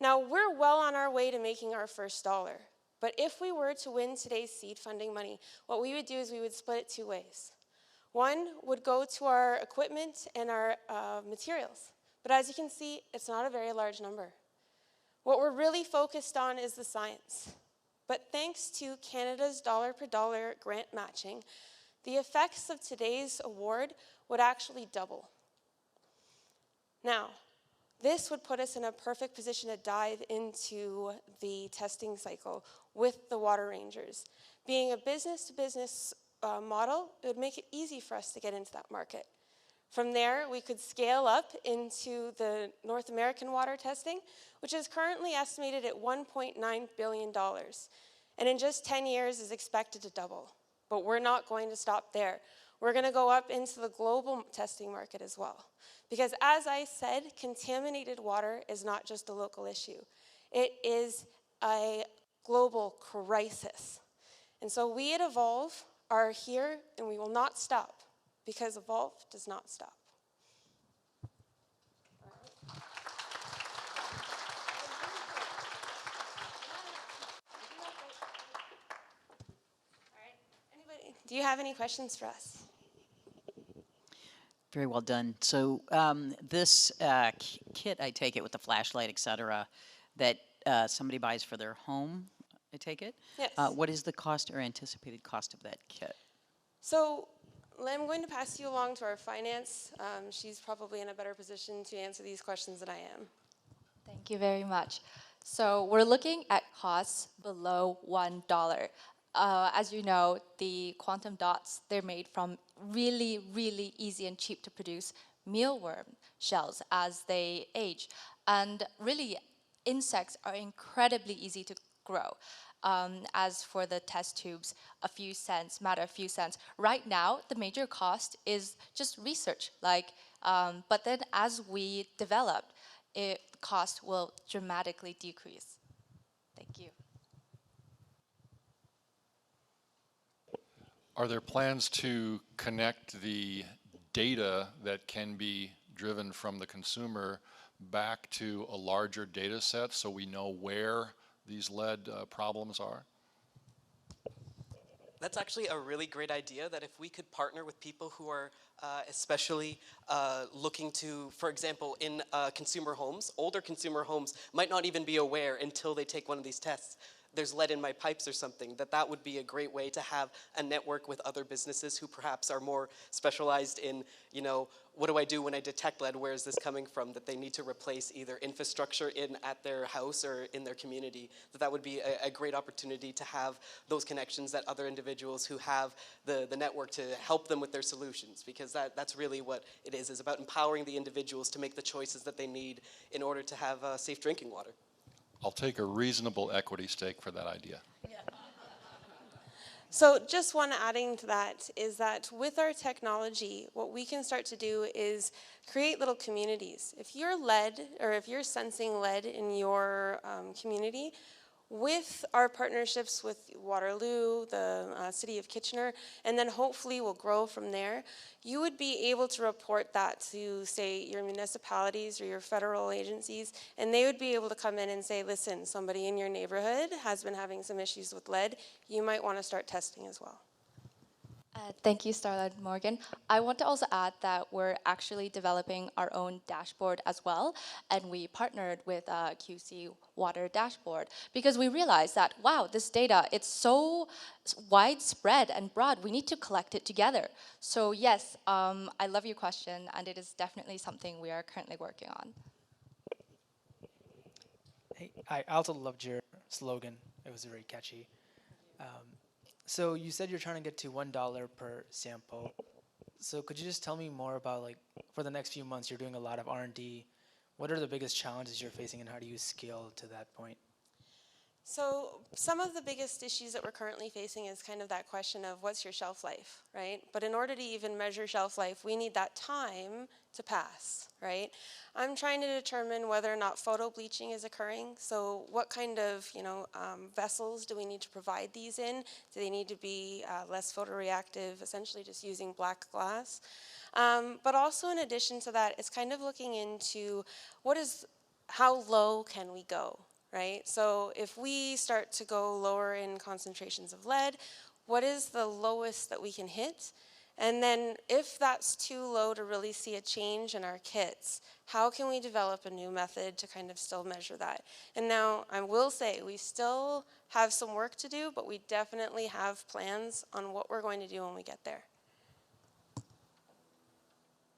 Now, we're well on our way to making our first dollar. But if we were to win today's seed funding money, what we would do is we would split it 2 ways. One would go to our equipment and our materials. But as you can see, it's not a very large number. What we're really focused on is the science. But thanks to Canada's dollar per dollar grant matching, the effects of today's award would actually double. Now, this would put us in a perfect position to dive into the testing cycle with the water rangers. Being a business-to-business model, it would make it easy for us to get into that market. From there, we could scale up into the North American water testing, which is currently estimated at $1.9 billion. And in just 10 years is expected to double. But we're not going to stop there. We're going to go up into the global testing market as well. Because as I said, contaminated water is not just a local issue. It is a global crisis. And so we at Evolve are here, and we will not stop, because Evolve does not stop. Do you have any questions for us? Very well done. So this kit, I take it, with the flashlight, et cetera, that somebody buys for their home, I take it? Yes. What is the cost or anticipated cost of that kit? So I'm going to pass you along to our finance. She's probably in a better position to answer these questions than I am. Thank you very much. So we're looking at costs below $1. As you know, the quantum dots, they're made from really, really easy and cheap to produce mealworm shells as they age. And really, insects are incredibly easy to grow. As for the test tubes, a few cents, matter of few cents. Right now, the major cost is just research. But then as we develop, the cost will dramatically decrease. Thank you. Are there plans to connect the data that can be driven from the consumer back to a larger data set so we know where these lead problems are? That's actually a really great idea, that if we could partner with people who are especially looking to, for example, in consumer homes, older consumer homes might not even be aware until they take one of these tests. There's lead in my pipes or something, that would be a great way to have a network with other businesses who perhaps are more specialized in, what do I do when I detect lead? Where is this coming from? That they need to replace either infrastructure at their house or in their community. That would be a great opportunity to have those connections, that other individuals who have the network to help them with their solutions, because that's really what it is about empowering the individuals to make the choices that they need in order to have safe drinking water. I'll take a reasonable equity stake for that idea. So just one adding to that is that with our technology, what we can start to do is create little communities. If you're lead, or if you're sensing lead in your community, with our partnerships with Waterloo, the City of Kitchener, and then hopefully we'll grow from there, you would be able to report that to, say, your municipalities or your federal agencies, and they would be able to come in and say, listen, somebody in your neighborhood has been having some issues with lead, you might want to start testing as well. Thank you, Starlight Morgan. I want to also add that we're actually developing our own dashboard as well, and we partnered with QC Water Dashboard because we realized that, wow, this data, it's so widespread and broad, we need to collect it together. So yes, I love your question, and it is definitely something we are currently working on. Hey, I also loved your slogan. It was very catchy. So you said you're trying to get to $1 per sample. So could you just tell me more about, for the next few months, you're doing a lot of R&D. What are the biggest challenges you're facing, and how do you scale to that point? So some of the biggest issues that we're currently facing is kind of that question of what's your shelf life, right? But in order to even measure shelf life, we need that time to pass, right? I'm trying to determine whether or not photo bleaching is occurring. So what kind of vessels do we need to provide these in? Do they need to be less photoreactive, essentially just using black glass? But also in addition to that, it's kind of looking into how low can we go? Right? So if we start to go lower in concentrations of lead, what is the lowest that we can hit? And then if that's too low to really see a change in our kits, how can we develop a new method to kind of still measure that? And now I will say we still have some work to do, but we definitely have plans on what we're going to do when we get there.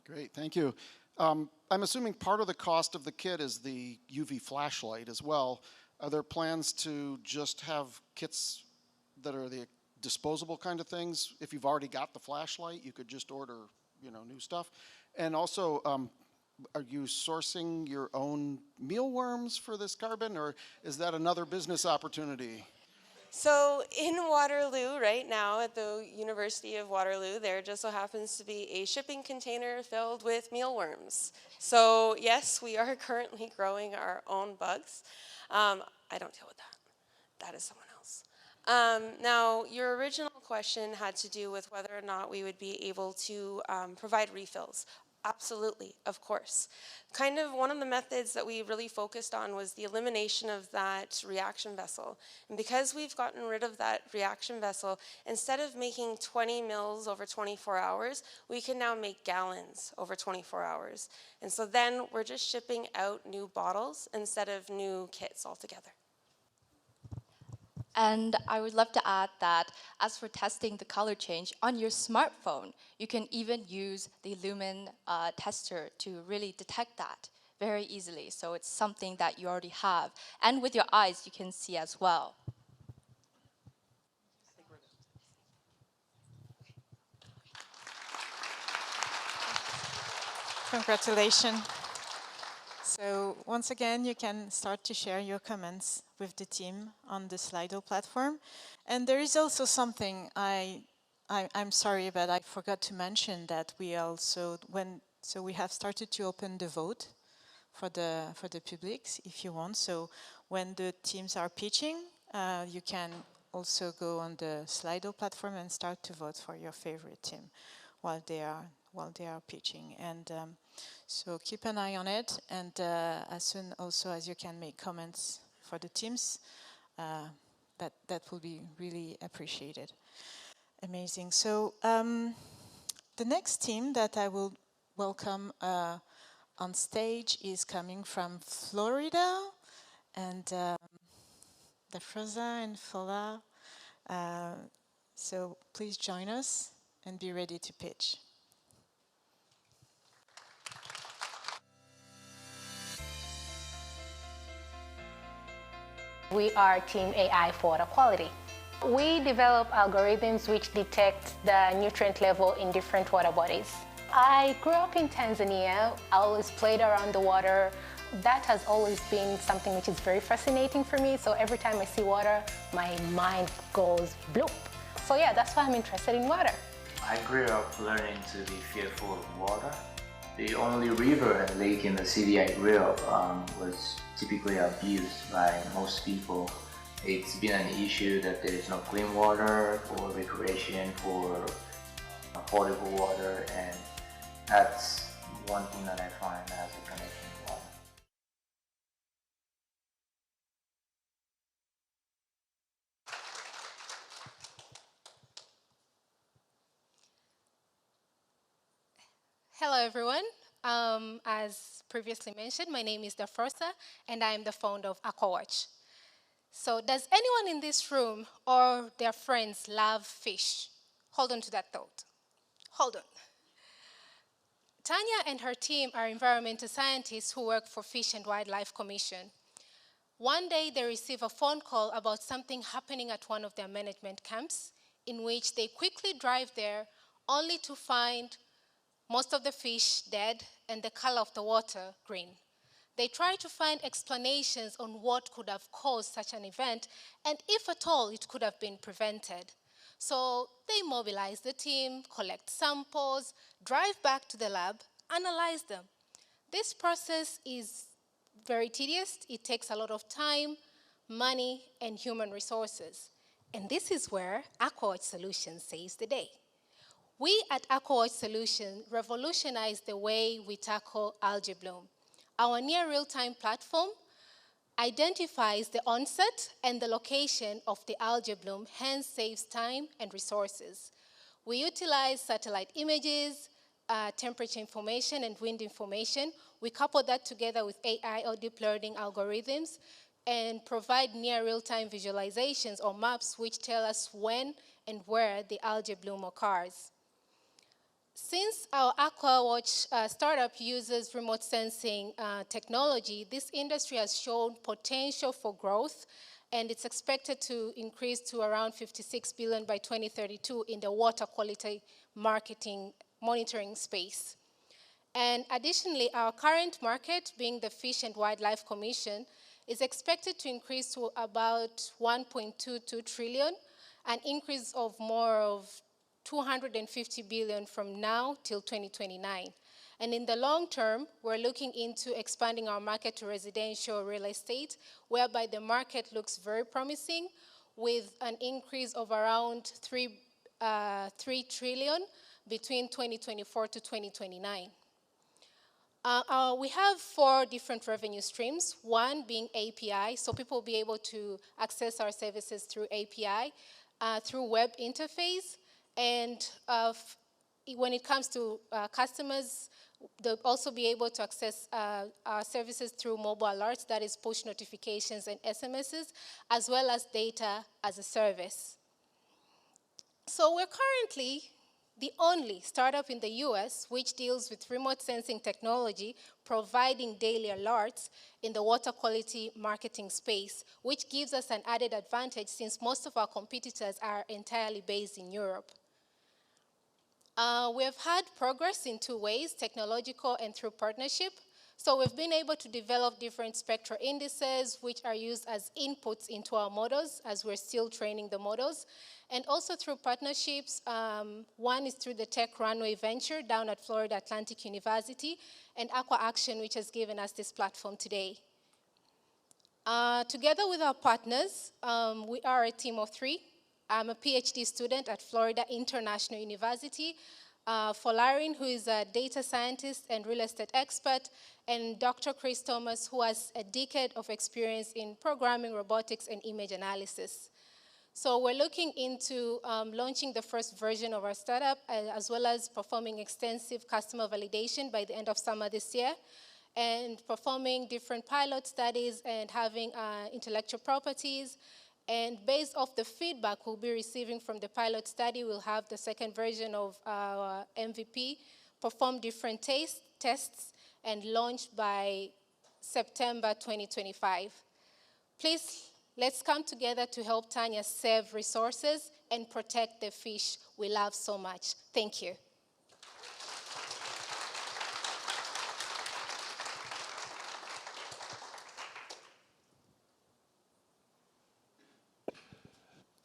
Great, thank you. I'm assuming part of the cost of the kit is the UV flashlight as well. Are there plans to just have kits that are the disposable kind of things? If you've already got the flashlight, you could just order new stuff. And also, are you sourcing your own mealworms for this carbon, or is that another business opportunity? So in Waterloo right now at the University of Waterloo, there just so happens to be a shipping container filled with mealworms. So yes, we are currently growing our own bugs. I don't deal with that. That is someone else. Now, your original question had to do with whether or not we would be able to provide refills. Absolutely, of course. Kind of one of the methods that we really focused on was the elimination of that reaction vessel. And because we've gotten rid of that reaction vessel, instead of making 20 mils over 24 hours, we can now make gallons over 24 hours. And so then we're just shipping out new bottles instead of new kits altogether. And I would love to add that as for testing the color change on your smartphone, you can even use the Lumina tester to really detect that very easily. So it's something that you already have. And with your eyes, you can see as well. Congratulations. So once again, you can start to share your comments with the team on the StLo platform. And there is also something I'm sorry, but I forgot to mention that we also, so we have started to open the vote for the public, if you want. So when the teams are pitching, you can also go on the StLo platform and start to vote for your favorite team while they are pitching. And so keep an eye on it, and as soon also as you can make comments for the teams, that will be really appreciated. Amazing. So the next team that I will welcome on stage is coming from Florida, and Defroza and Fola. So please join us and be ready to pitch. We are Team AI for Water Quality. We develop algorithms which detect the nutrient level in different water bodies. I grew up in Tanzania. I always played around the water. That has always been something which is very fascinating for me. So every time I see water, my mind goes bloop. So yeah, that's why I'm interested in water. I grew up learning to be fearful of water. The only river and lake in the city I grew up was typically abused by most people. It's been an issue that there is no clean water for recreation, for potable water, and that's one thing that I find as a connection to water. Hello everyone. As previously mentioned, my name is Defroza and I am the founder of AquaWatch. So does anyone in this room or their friends love fish? Hold on to that thought. Hold on. Tanya and her team are environmental scientists who work for Fish and Wildlife Commission. One day they receive a phone call about something happening at one of their management camps, in which they quickly drive there only to find most of the fish dead and the color of the water green. They try to find explanations on what could have caused such an event, and if at all it could have been prevented. So they mobilize the team, collect samples, drive back to the lab, analyze them. This process is very tedious. It takes a lot of time, money, and human resources. And this is where AquaWatch Solutions saves the day. We at AquaWatch Solutions revolutionize the way we tackle algae bloom. Our near real-time platform identifies the onset and the location of the algae bloom, hence saves time and resources. We utilize satellite images, temperature information, and wind information. We couple that together with AI or deep learning algorithms and provide near real-time visualizations or maps which tell us when and where the algae bloom occurs. Since our AquaWatch startup uses remote sensing technology, this industry has shown potential for growth, and it's expected to increase to around 56 billion by 2032 in the water quality marketing monitoring space. And additionally, our current market, being the Fish and Wildlife Commission, is expected to increase to about 1.22 trillion, an increase of more of 250 billion from now till 2029. And in the long term, we're looking into expanding our market to residential real estate, whereby the market looks very promising, with an increase of around 3 trillion between 2024 to 2029. We have 4 different revenue streams, one being API, so people will be able to access our services through API, through web interface, and when it comes to customers, they'll also be able to access our services through mobile alerts, that is push notifications and SMSs, as well as data as a service. So we're currently the only startup in the US which deals with remote sensing technology, providing daily alerts in the water quality marketing space, which gives us an added advantage since most of our competitors are entirely based in Europe. We have had progress in 2 ways, technological and through partnership. So we've been able to develop different spectral indices which are used as inputs into our models as we're still training the models. And also through partnerships, one is through the Tech Runway venture down at Florida Atlantic University, and AquaHacking, which has given us this platform today. Together with our partners, we are a team of 3. I'm a PhD student at Florida International University, Folarin, who is a data scientist and real estate expert, and Dr. Chris Thomas, who has a decade of experience in programming, robotics, and image analysis. So we're looking into launching the first version of our startup, as well as performing extensive customer validation by the end of summer this year, and performing different pilot studies and having intellectual properties. And based off the feedback we'll be receiving from the pilot study, we'll have the second version of our MVP, perform different tests, and launch by September 2025. Please, let's come together to help Tanya save resources and protect the fish we love so much. Thank you.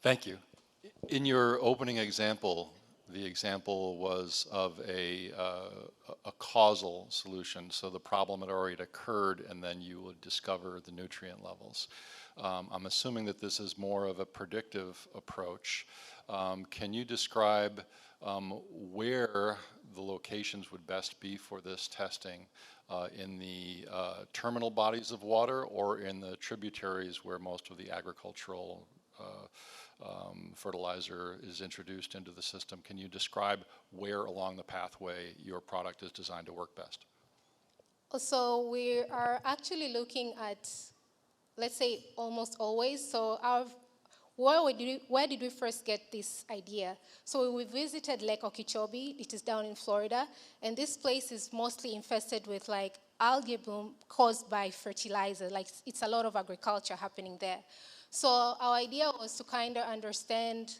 Thank you. In your opening example, the example was of a causal solution, so the problem had already occurred and then you would discover the nutrient levels. I'm assuming that this is more of a predictive approach. Can you describe where the locations would best be for this testing, in the terminal bodies of water or in the tributaries where most of the agricultural fertilizer is introduced into the system? Can you describe where along the pathway your product is designed to work best? So we are actually looking at, let's say, almost always. So where did we first get this idea? So we visited Lake Okeechobee. It is down in Florida, and this place is mostly infested with like algae bloom caused by fertilizer. Like it's a lot of agriculture happening there. So our idea was to kind of understand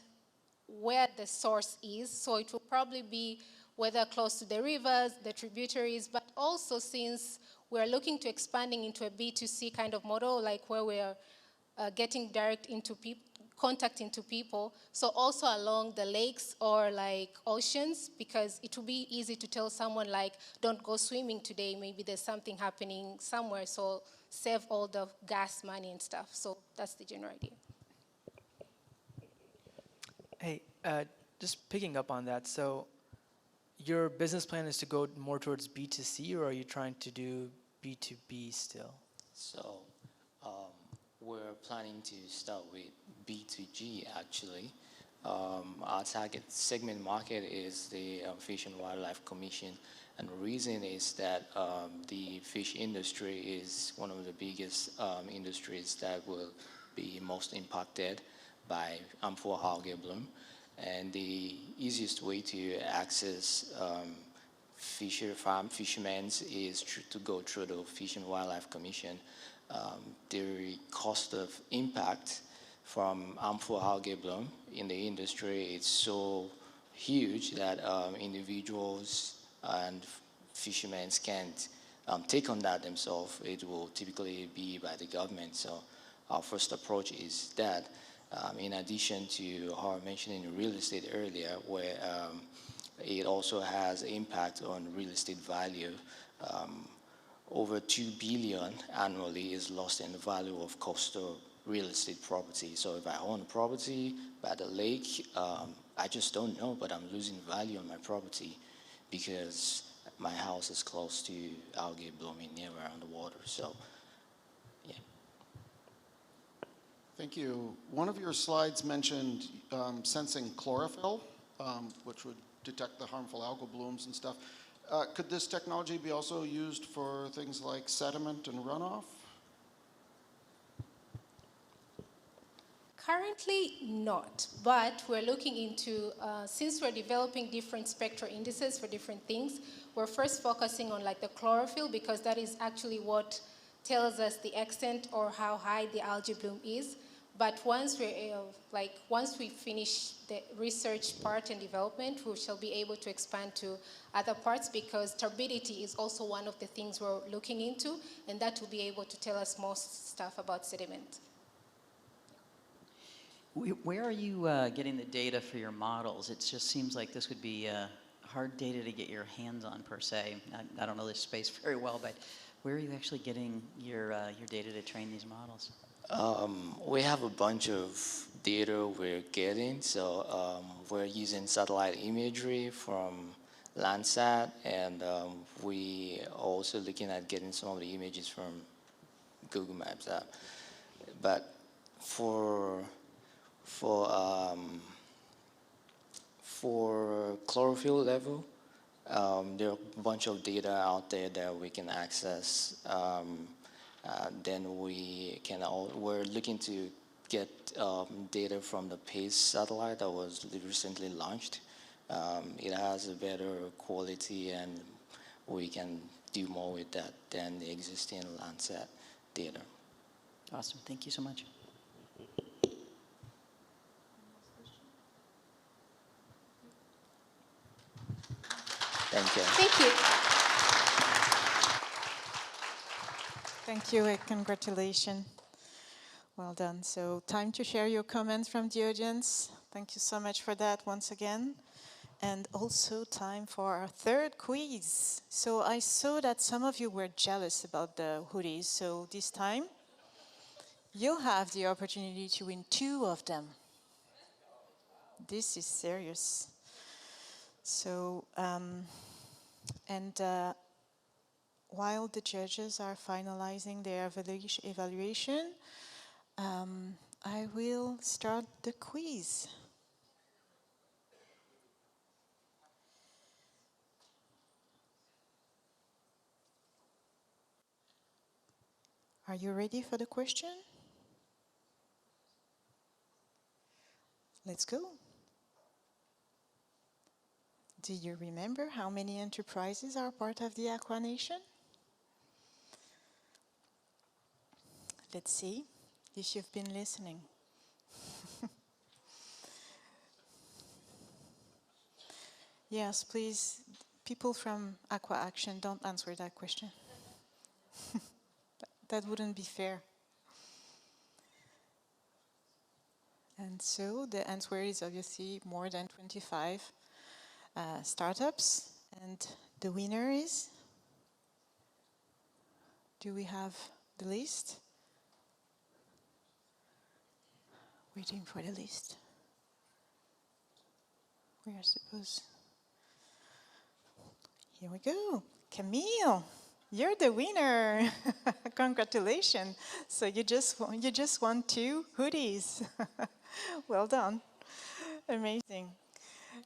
where the source is. So it will probably be whether close to the rivers, the tributaries, but also since we're looking to expanding into a B2C kind of model, like where we're getting direct into contact into people. So also along the lakes or like oceans, because it will be easy to tell someone like, don't go swimming today, maybe there's something happening somewhere. So save all the gas money and stuff. So that's the general idea. Hey, just picking up on that. So your business plan is to go more towards B2C, or are you trying to do B2B still? So we're planning to start with B2G actually. Our target segment market is the Fish and Wildlife Commission. And the reason is that the fish industry is one of the biggest industries that will be most impacted by harmful algae bloom. And the easiest way to access fishermen is to go through the Fish and Wildlife Commission. The cost of impact from harmful algae bloom in the industry is so huge that individuals and fishermen can't take on that themselves. It will typically be by the government. So our first approach is that. In addition to our mentioning real estate earlier, where it also has impact on real estate value. Over 2 billion annually is lost in the value of coastal real estate property. So if I own a property by the lake, I just don't know, but I'm losing value on my property because my house is close to algae blooming near around the water. So, yeah. Thank you. One of your slides mentioned sensing chlorophyll, which would detect the harmful algal blooms and stuff. Could this technology be also used for things like sediment and runoff? Currently not, but we're looking into, since we're developing different spectral indices for different things, we're first focusing on like the chlorophyll because that is actually what tells us the extent or how high the algae bloom is. But once we finish the research part and development, we shall be able to expand to other parts because turbidity is also one of the things we're looking into, and that will be able to tell us more stuff about sediment. Where are you getting the data for your models? It just seems like this would be hard data to get your hands on per se. I don't know this space very well, but where are you actually getting your data to train these models? We have a bunch of data we're getting. So we're using satellite imagery from Landsat, and we are also looking at getting some of the images from Google Maps app. But for chlorophyll level, there are a bunch of data out there that we can access. Then we're looking to get data from the PACE satellite that was recently launched. It has a better quality, and we can do more with that than the existing Landsat data. Awesome. Thank you so much. Thank you. Thank you. Thank you and congratulations. Well done. So time to share your comments from the audience. Thank you so much for that once again. And also time for our third quiz. So I saw that some of you were jealous about the hoodies. So this time, you'll have the opportunity to win 2 of them. This is serious. So, while the judges are finalizing their evaluation, I will start the quiz. Are you ready for the question? Let's go. Do you remember how many enterprises are part of the Aqua Nation? Let's see if you've been listening. Yes, please, people from AquaHacking, don't answer that question. That wouldn't be fair. And so the answer is obviously more than 25 startups. And the winner is? Do we have the list? Waiting for the list. We are supposed... Here we go. Camille, you're the winner. Congratulations. So you just won 2 hoodies. Well done. Amazing.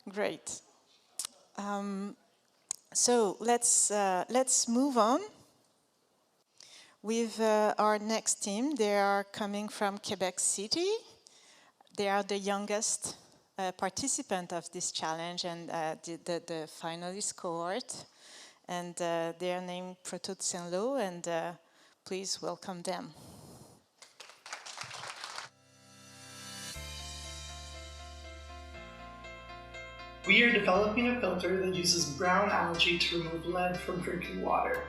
Great. So let's move on with our next team. They are coming from Quebec City. They are the youngest participant of this challenge and the finalist cohort. And they are named Proto StLo, and please welcome them. We are developing a filter that uses brown algae to remove lead from drinking water.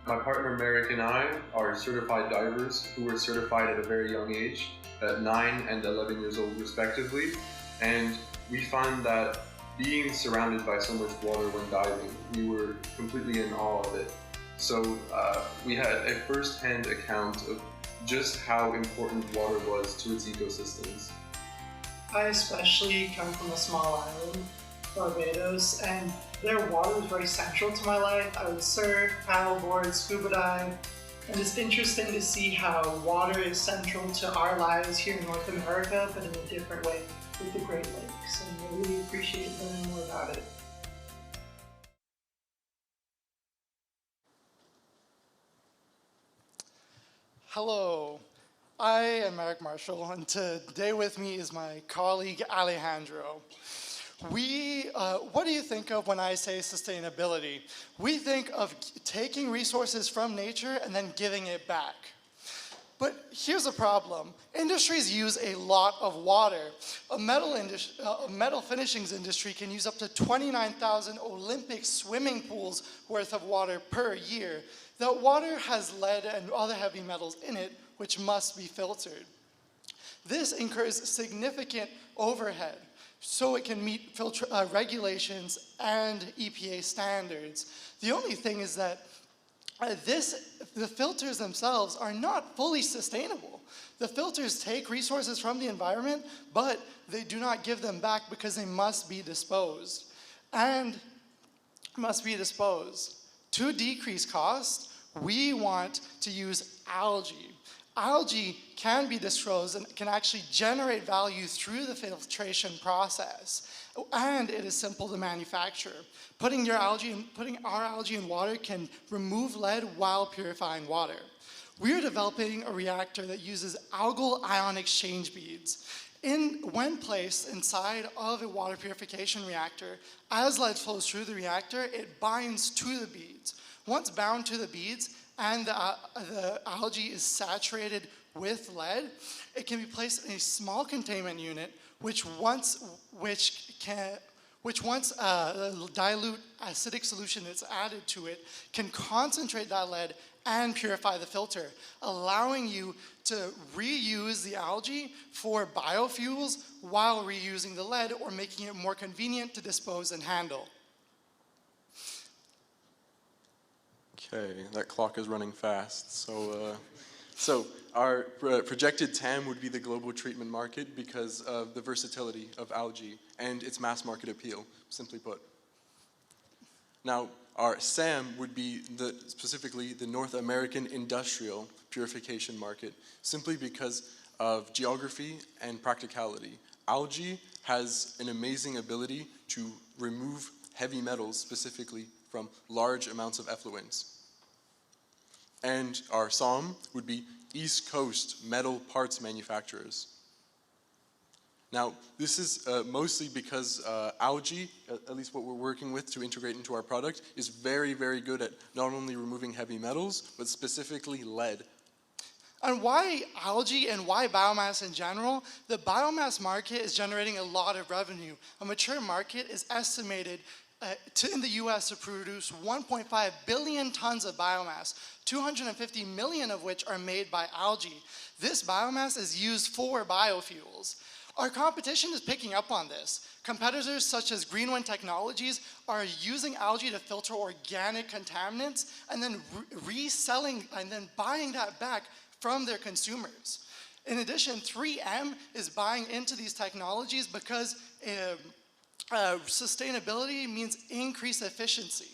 My partner Merrick and I are certified divers who were certified at a very young age, at 9 and 11 years old respectively, and we found that being surrounded by so much water when diving, we were completely in awe of it. So we had a first-hand account of just how important water was to its ecosystems. I especially come from a small island, Barbados, and their water was very central to my life. I would surf, paddleboard, scuba dive, and it's interesting to see how water is central to our lives here in North America, but in a different way with the Great Lakes, and I really appreciate learning more about it. Hello, I am Eric Marshall, and today with me is my colleague Alejandro. What do you think of when I say sustainability? We think of taking resources from nature and then giving it back. But here's a problem. Industries use a lot of water. A metal finishings industry can use up to 29,000 Olympic swimming pools worth of water per year. That water has lead and other heavy metals in it, which must be filtered. This incurs significant overhead, so it can meet regulations and EPA standards. The only thing is that the filters themselves are not fully sustainable. The filters take resources from the environment, but they do not give them back because they must be disposed. To decrease cost, we want to use algae. Algae can be disposed and can actually generate value through the filtration process. And it is simple to manufacture. Putting our algae in water can remove lead while purifying water. We are developing a reactor that uses algal ion exchange beads. When placed inside of a water purification reactor, as lead flows through the reactor, it binds to the beads. Once bound to the beads and the algae is saturated with lead, it can be placed in a small containment unit which once a dilute acidic solution is added to it, can concentrate that lead and purify the filter, allowing you to reuse the algae for biofuels while reusing the lead or making it more convenient to dispose and handle. Okay, that clock is running fast. So our projected TAM would be the global treatment market because of the versatility of algae and its mass market appeal, simply put. Now, our SAM would be specifically the North American industrial purification market, simply because of geography and practicality. Algae has an amazing ability to remove heavy metals, specifically from large amounts of effluents. And our SOM would be East Coast metal parts manufacturers. Now, this is mostly because algae, at least what we're working with to integrate into our product, is very, very good at not only removing heavy metals, but specifically lead. And why algae and why biomass in general? The biomass market is generating a lot of revenue. A mature market is estimated in the US to produce 1.5 billion tons of biomass, 250 million of which are made by algae. This biomass is used for biofuels. Our competition is picking up on this. Competitors such as Greenwind Technologies are using algae to filter organic contaminants and then reselling and then buying that back from their consumers. In addition, 3M is buying into these technologies because sustainability means increased efficiency.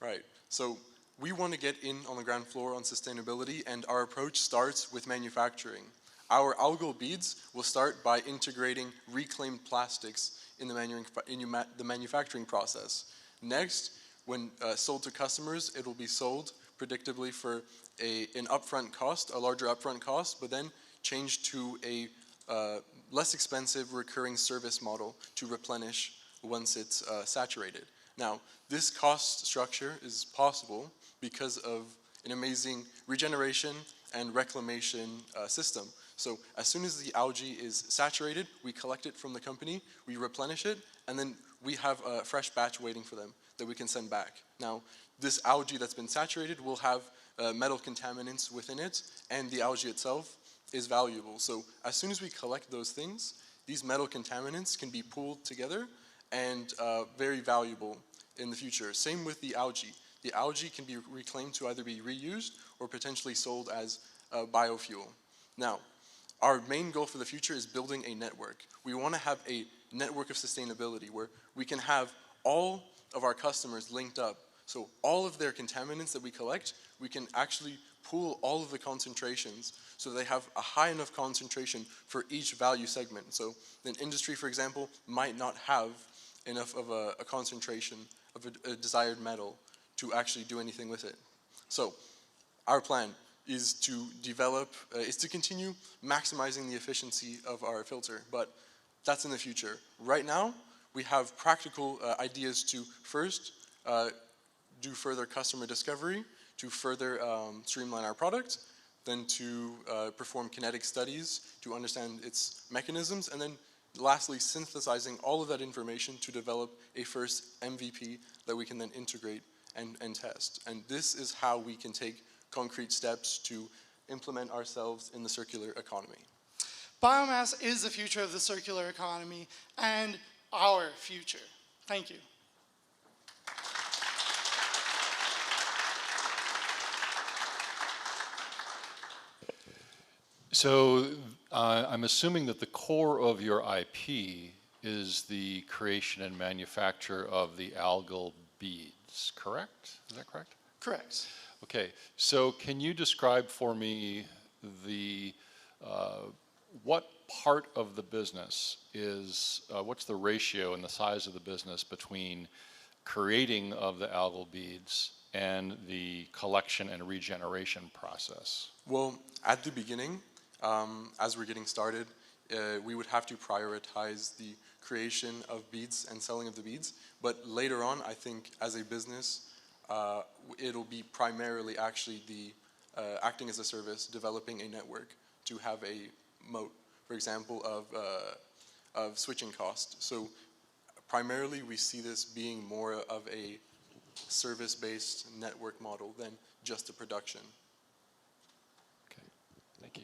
Right, so we want to get in on the ground floor on sustainability, and our approach starts with manufacturing. Our algal beads will start by integrating reclaimed plastics in the manufacturing process. Next, when sold to customers, it will be sold predictably for an upfront cost, a larger upfront cost, but then changed to a less expensive recurring service model to replenish once it's saturated. Now, this cost structure is possible because of an amazing regeneration and reclamation system. So as soon as the algae is saturated, we collect it from the company, we replenish it, and then we have a fresh batch waiting for them that we can send back. Now, this algae that's been saturated will have metal contaminants within it, and the algae itself is valuable. So as soon as we collect those things, these metal contaminants can be pooled together and very valuable in the future. Same with the algae. The algae can be reclaimed to either be reused or potentially sold as biofuel. Now, our main goal for the future is building a network. We want to have a network of sustainability where we can have all of our customers linked up. So all of their contaminants that we collect, we can actually pool all of the concentrations so they have a high enough concentration for each value segment. So an industry, for example, might not have enough of a concentration of a desired metal to actually do anything with it. So our plan is to develop, is to continue maximizing the efficiency of our filter, but that's in the future. Right now, we have practical ideas to first do further customer discovery, to further streamline our product, then to perform kinetic studies to understand its mechanisms, and then lastly, synthesizing all of that information to develop a first MVP that we can then integrate and test. And this is how we can take concrete steps to implement ourselves in the circular economy. Biomass is the future of the circular economy and our future. Thank you. So I'm assuming that the core of your IP is the creation and manufacture of the algal beads, correct? Is that correct? Correct. Okay, so can you describe for me the what part of the business is, what's the ratio and the size of the business between creating of the algal beads and the collection and regeneration process? Well, at the beginning, as we're getting started, we would have to prioritize the creation of beads and selling of the beads. But later on, I think as a business, it'll be primarily actually the acting as a service, developing a network to have a moat, for example, of switching cost. So primarily we see this being more of a service-based network model than just a production. Okay, thank you.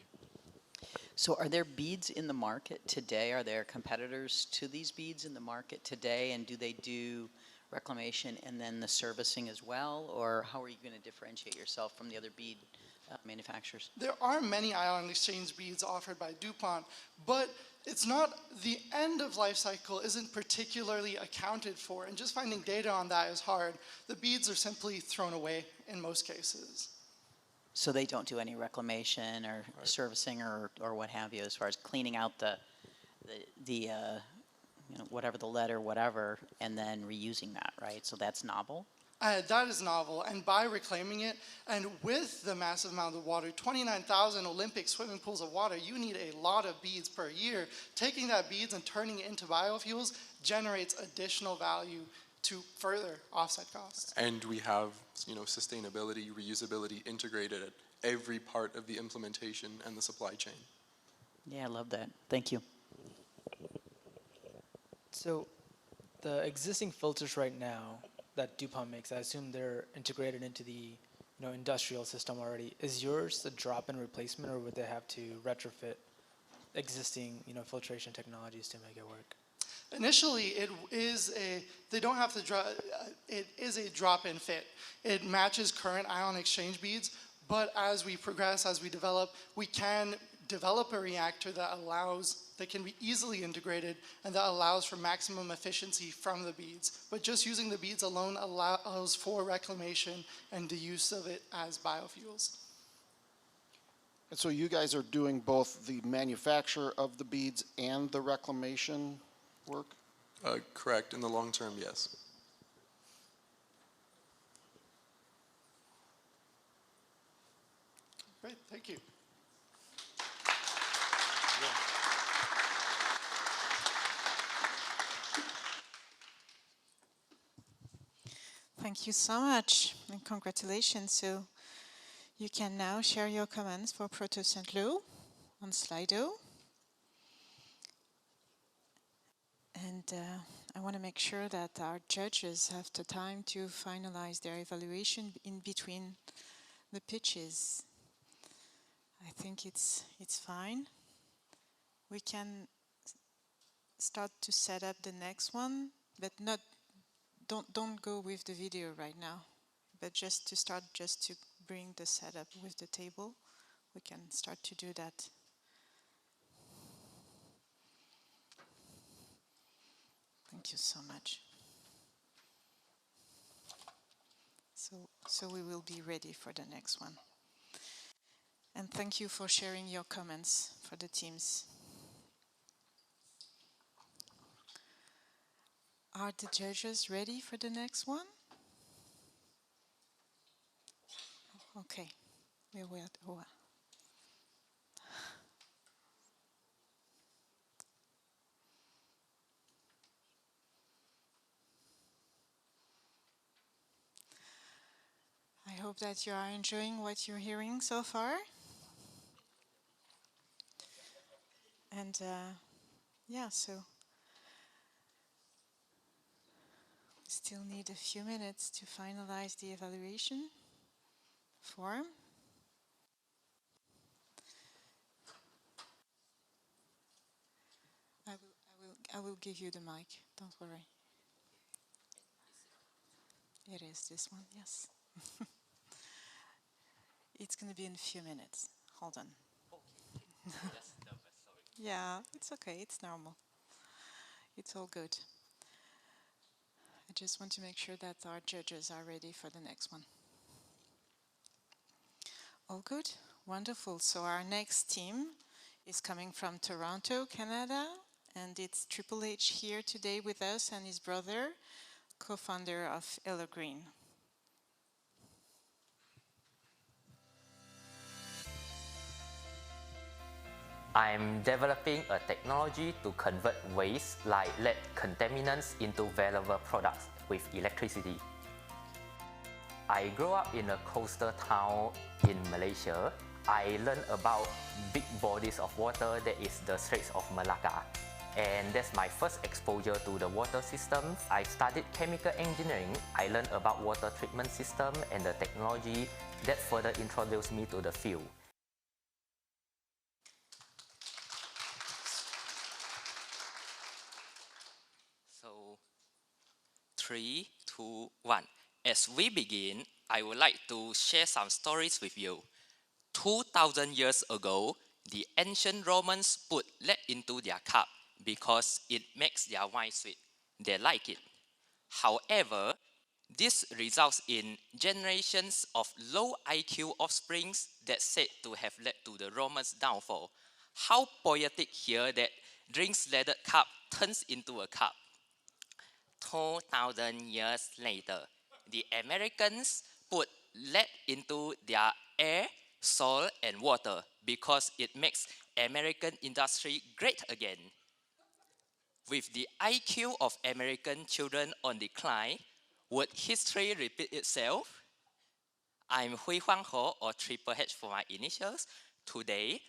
So are there beads in the market today? Are there competitors to these beads in the market today? And do they do reclamation and then the servicing as well? Or how are you going to differentiate yourself from the other bead manufacturers? There are many ion exchange beads offered by DuPont, but it's not, the end of life cycle isn't particularly accounted for, and just finding data on that is hard. The beads are simply thrown away in most cases. So they don't do any reclamation or servicing or what have you as far as cleaning out the you know, whatever the lead or whatever, and then reusing that, right? So that's novel? That is novel, and by reclaiming it, and with the massive amount of water, 29,000 Olympic swimming pools of water, you need a lot of beads per year. Taking that beads and turning it into biofuels generates additional value to further offset costs. And we have, you know, sustainability, reusability integrated at every part of the implementation and the supply chain. Yeah, I love that. Thank you. So the existing filters right now that DuPont makes, I assume they're integrated into the industrial system already. Is yours a drop-in replacement, or would they have to retrofit existing filtration technologies to make it work? Initially, it is they don't have to it is a drop-in fit. It matches current ion exchange beads, but as we progress, as we develop, we can develop a reactor that can be easily integrated and that allows for maximum efficiency from the beads. But just using the beads alone allows for reclamation and the use of it as biofuels. And so you guys are doing both the manufacture of the beads and the reclamation work? Correct. In the long term, yes. Great, thank you. Thank you so much, and congratulations. So you can now share your comments for Proto StLo on Slido. And I want to make sure that our judges have the time to finalize their evaluation in between the pitches. I think it's fine. We can start to set up the next one, but don't go with the video right now. But just to start, just to bring the setup with the table, we can start to do that. Thank you so much. So we will be ready for the next one. And thank you for sharing your comments for the teams. Are the judges ready for the next one? Okay, we will. I hope that you are enjoying what you're hearing so far. And yeah, so we still need a few minutes to finalize the evaluation form. I will give you the mic, don't worry. It is this one, yes. It's going to be in a few minutes. Hold on. Yeah, it's okay, it's normal. It's all good. I just want to make sure that our judges are ready for the next one. All good? Wonderful. So our next team is coming from Toronto, Canada, and it's Triple H here today with us and his brother, co-founder of ElerGreen. I'm developing a technology to convert waste like lead contaminants into valuable products with electricity. I grew up in a coastal town in Malaysia. I learned about big bodies of water, that is the Straits of Malacca. And that's my first exposure to the water systems. I studied chemical engineering. I learned about water treatment system and the technology that further introduced me to the field. So, 3, 2, 1. As we begin, I would like to share some stories with you. 2,000 years ago, the ancient Romans put lead into their cup because it makes their wine sweet. They like it. However, this results in generations of low IQ offsprings that said to have led to the Romans' downfall. How poetic here that drinks leaded cup turns into a cup. 2,000 years later, the Americans put lead into their air, soil, and water because it makes American industry great again. With the IQ of American children on decline, would history repeat itself? I'm Hui Huang Ho, or Triple H for my initials. Today,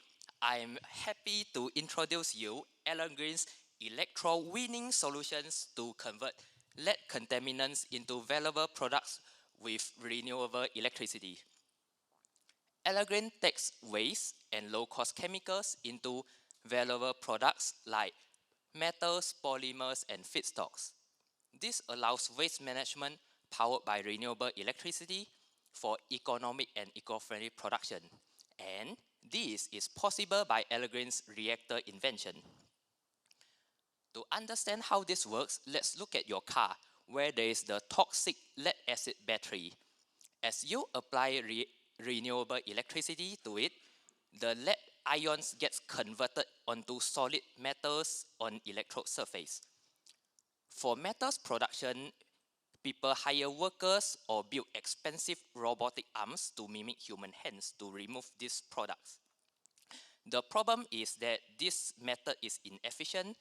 I'm happy to introduce you ElerGreen's electro-winning solutions to convert lead contaminants into valuable products with renewable electricity. ElerGreen takes waste and low-cost chemicals into valuable products like metals, polymers, and feedstocks. This allows waste management powered by renewable electricity for economic and eco-friendly production. And this is possible by ElerGreen's reactor invention. To understand how this works, let's look at your car, where there is the toxic lead acid battery. As you apply renewable electricity to it, the lead ions gets converted onto solid metals on electrode surface. For metals production, people hire workers or build expensive robotic arms to mimic human hands to remove these products. The problem is that this method is inefficient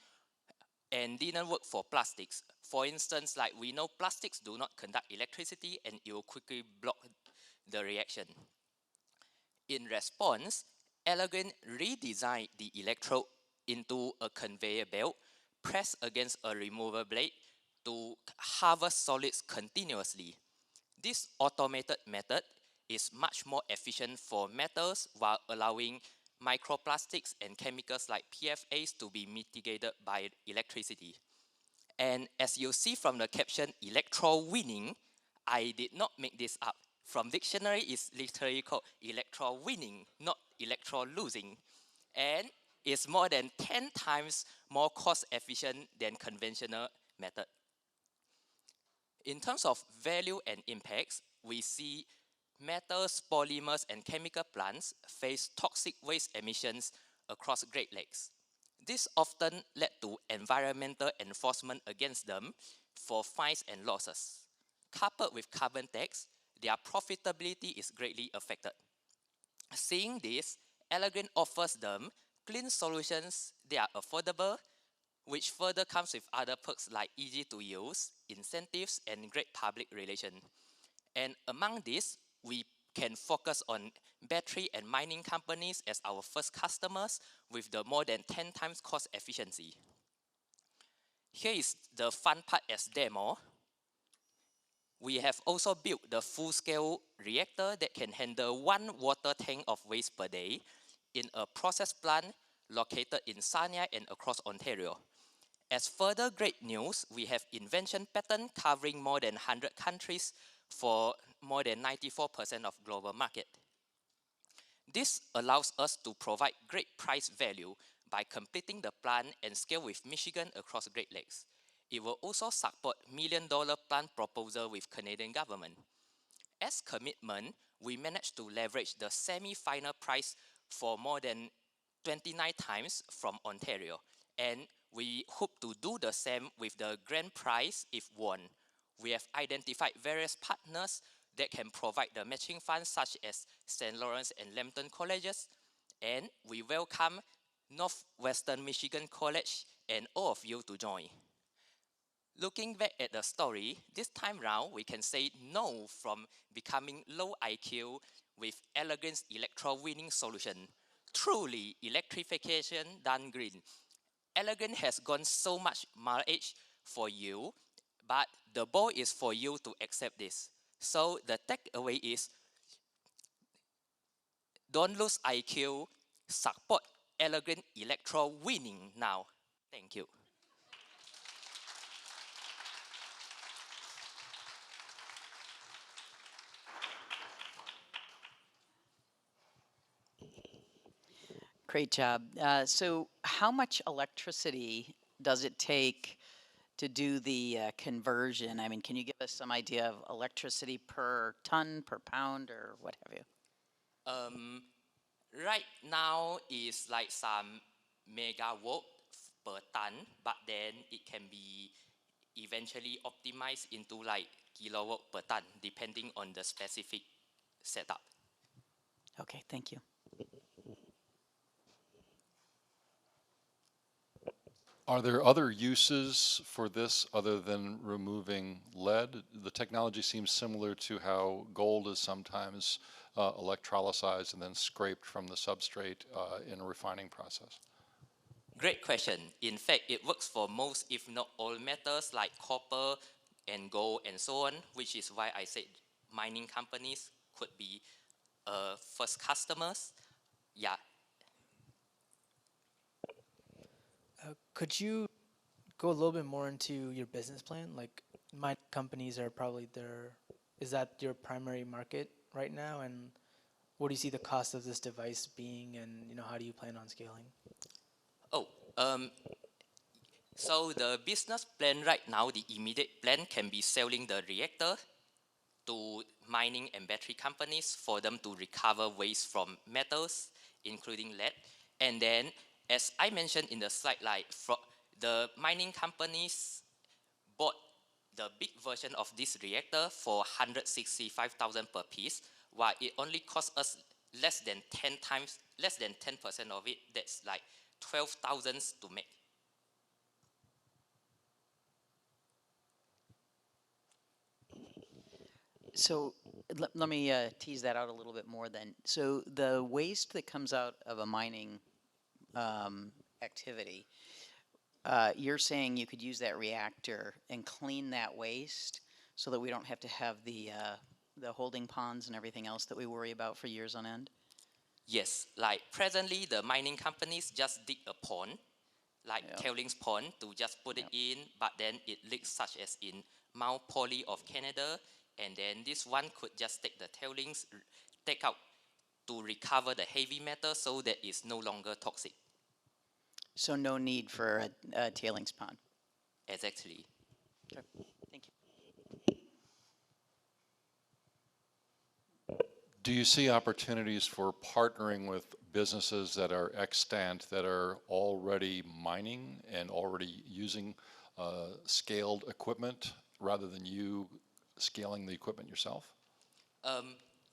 and didn't work for plastics. For instance, like we know plastics do not conduct electricity and it will quickly block the reaction. In response, ElerGreen redesigned the electrode into a conveyor belt pressed against a remover blade to harvest solids continuously. This automated method is much more efficient for metals while allowing microplastics and chemicals like PFAS to be mitigated by electricity. And as you see from the caption, electro-winning, I did not make this up. From dictionary, it's literally called electro-winning, not electro-losing. And it's more than 10 times more cost-efficient than conventional method. In terms of value and impacts, we see metals, polymers, and chemical plants face toxic waste emissions across Great Lakes. This often led to environmental enforcement against them for fines and losses. Coupled with carbon tax, their profitability is greatly affected. Seeing this, ElerGreen offers them clean solutions that are affordable, which further comes with other perks like easy to use, incentives, and great public relations. And among these, we can focus on battery and mining companies as our first customers with the more than 10 times cost efficiency. Here is the fun part as demo. We have also built the full-scale reactor that can handle 1 water tank of waste per day in a process plant located in Sarnia and across Ontario. As further great news, we have invention patent covering more than 100 countries for more than 94% of global market. This allows us to provide great price value by completing the plant and scale with Michigan across Great Lakes. It will also support $1 million plant proposal with Canadian government. As commitment, we managed to leverage the semi-final price for more than 29 times from Ontario, and we hope to do the same with the grand prize if won. We have identified various partners that can provide the matching funds such as St. Lawrence and Lambton colleges, and we welcome Northwestern Michigan College and all of you to join. Looking back at the story, this time round we can say no from becoming low IQ with ElerGreen's electro-winning solution. Truly electrification done green. ElerGreen has gone so much mileage for you, but the ball is for you to accept this. So the takeaway is, don't lose IQ, support ElerGreen electro-winning now. Thank you. Great job. So how much electricity does it take to do the conversion? I mean, can you give us some idea of electricity per ton, per pound, or what have you? Right now is like some megawatt per ton, but then it can be eventually optimized into like kilowatt per ton, depending on the specific setup. Okay, thank you. Are there other uses for this other than removing lead? The technology seems similar to how gold is sometimes electrolyzed and then scraped from the substrate in a refining process. Great question. In fact, it works for most, if not all metals like copper and gold and so on, which is why I said mining companies could be first customers. Yeah. Could you go a little bit more into your business plan? Like, mining companies are probably is that your primary market right now? And what do you see the cost of this device being, and how do you plan on scaling? Oh, so the business plan right now, the immediate plan can be selling the reactor to mining and battery companies for them to recover waste from metals, including lead. And then, as I mentioned in the slide, like the mining companies bought the big version of this reactor for $165,000 per piece, while it only cost us less than 10% of it. That's like $12,000 to make. So let me tease that out a little bit more then. So the waste that comes out of a mining activity, you're saying you could use that reactor and clean that waste so that we don't have to have the holding ponds and everything else that we worry about for years on end? Yes, like presently the mining companies just dig a pond, like tailings pond, to just put it in, but then it leaks, such as in Mount Poly of Canada, and then this one could just take the tailings, take out to recover the heavy metal so that it's no longer toxic. So no need for a tailings pond? Exactly. Okay, thank you. Do you see opportunities for partnering with businesses that are extant, that are already mining and already using scaled equipment rather than you scaling the equipment yourself?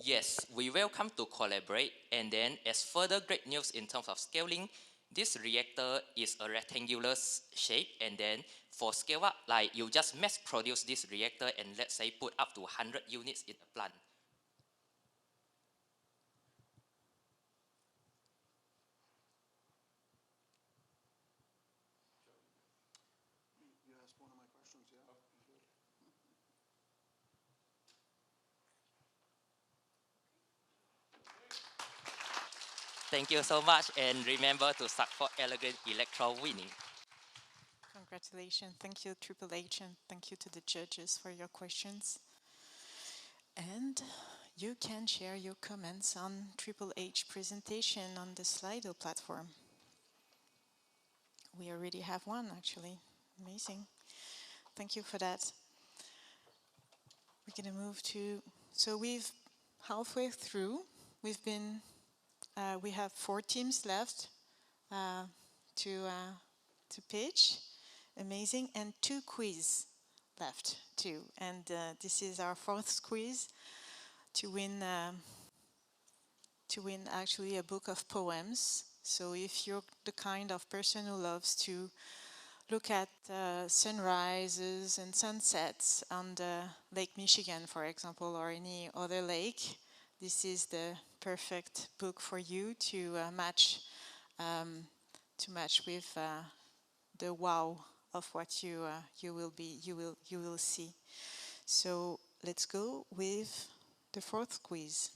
Yes, we welcome to collaborate, and then as further great news in terms of scaling, this reactor is a rectangular shape, and then for scale up, like you just mass produce this reactor and let's say put up to 100 units in the plant. Thank you so much, and remember to support ElerGreen Electro winning. Congratulations. Thank you, Triple H, and thank you to the judges for your questions. And you can share your comments on Triple H presentation on the StLo platform. We already have one, actually. Amazing. Thank you for that. We're going to move to, so we've halfway through. We have 4 teams left to pitch. Amazing. And 2 quiz left too. And this is our 4th quiz to win actually a book of poems. So if you're the kind of person who loves to look at sunrises and sunsets on the Lake Michigan, for example, or any other lake, this is the perfect book for you to match with the wow of what you will see. So let's go with the 4th quiz.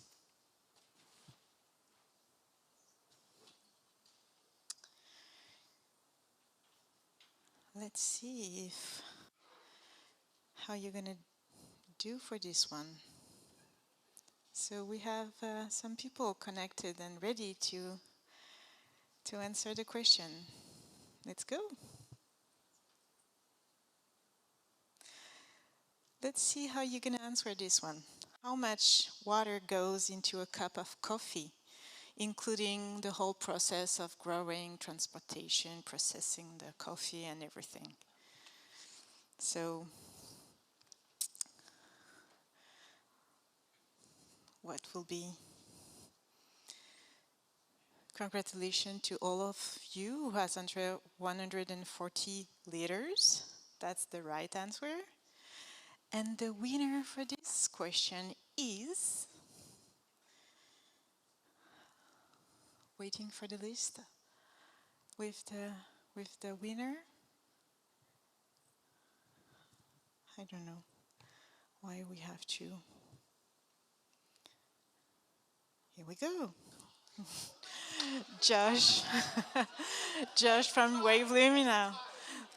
Let's see how you're gonna do for this one. So we have some people connected and ready to answer the question. Let's go. Let's see how you're going to answer this one. How much water goes into a cup of coffee, including the whole process of growing, transportation, processing the coffee and everything? So what will be? Congratulations to all of you who has answered 140 liters. That's the right answer. And the winner for this question is, waiting for the list with the winner. I don't know why we have to. Here we go. Josh. Josh from Wave Lumina.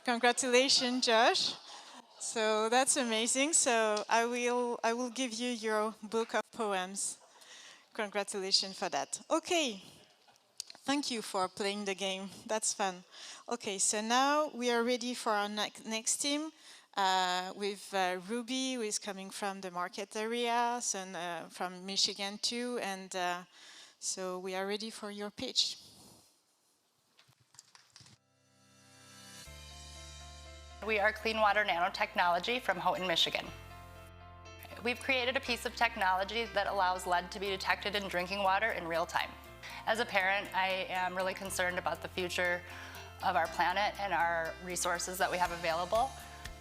Congratulations, Josh. So that's amazing. So I will give you your book of poems. Congratulations for that. Okay. Thank you for playing the game. That's fun. Okay, so now we are ready for our next team with Ruby, who is coming from the market area, and from Michigan too. And so we are ready for your pitch. We are Clean Water Nanotechnology from Houghton, Michigan. We've created a piece of technology that allows lead to be detected in drinking water in real time. As a parent, I am really concerned about the future of our planet and our resources that we have available.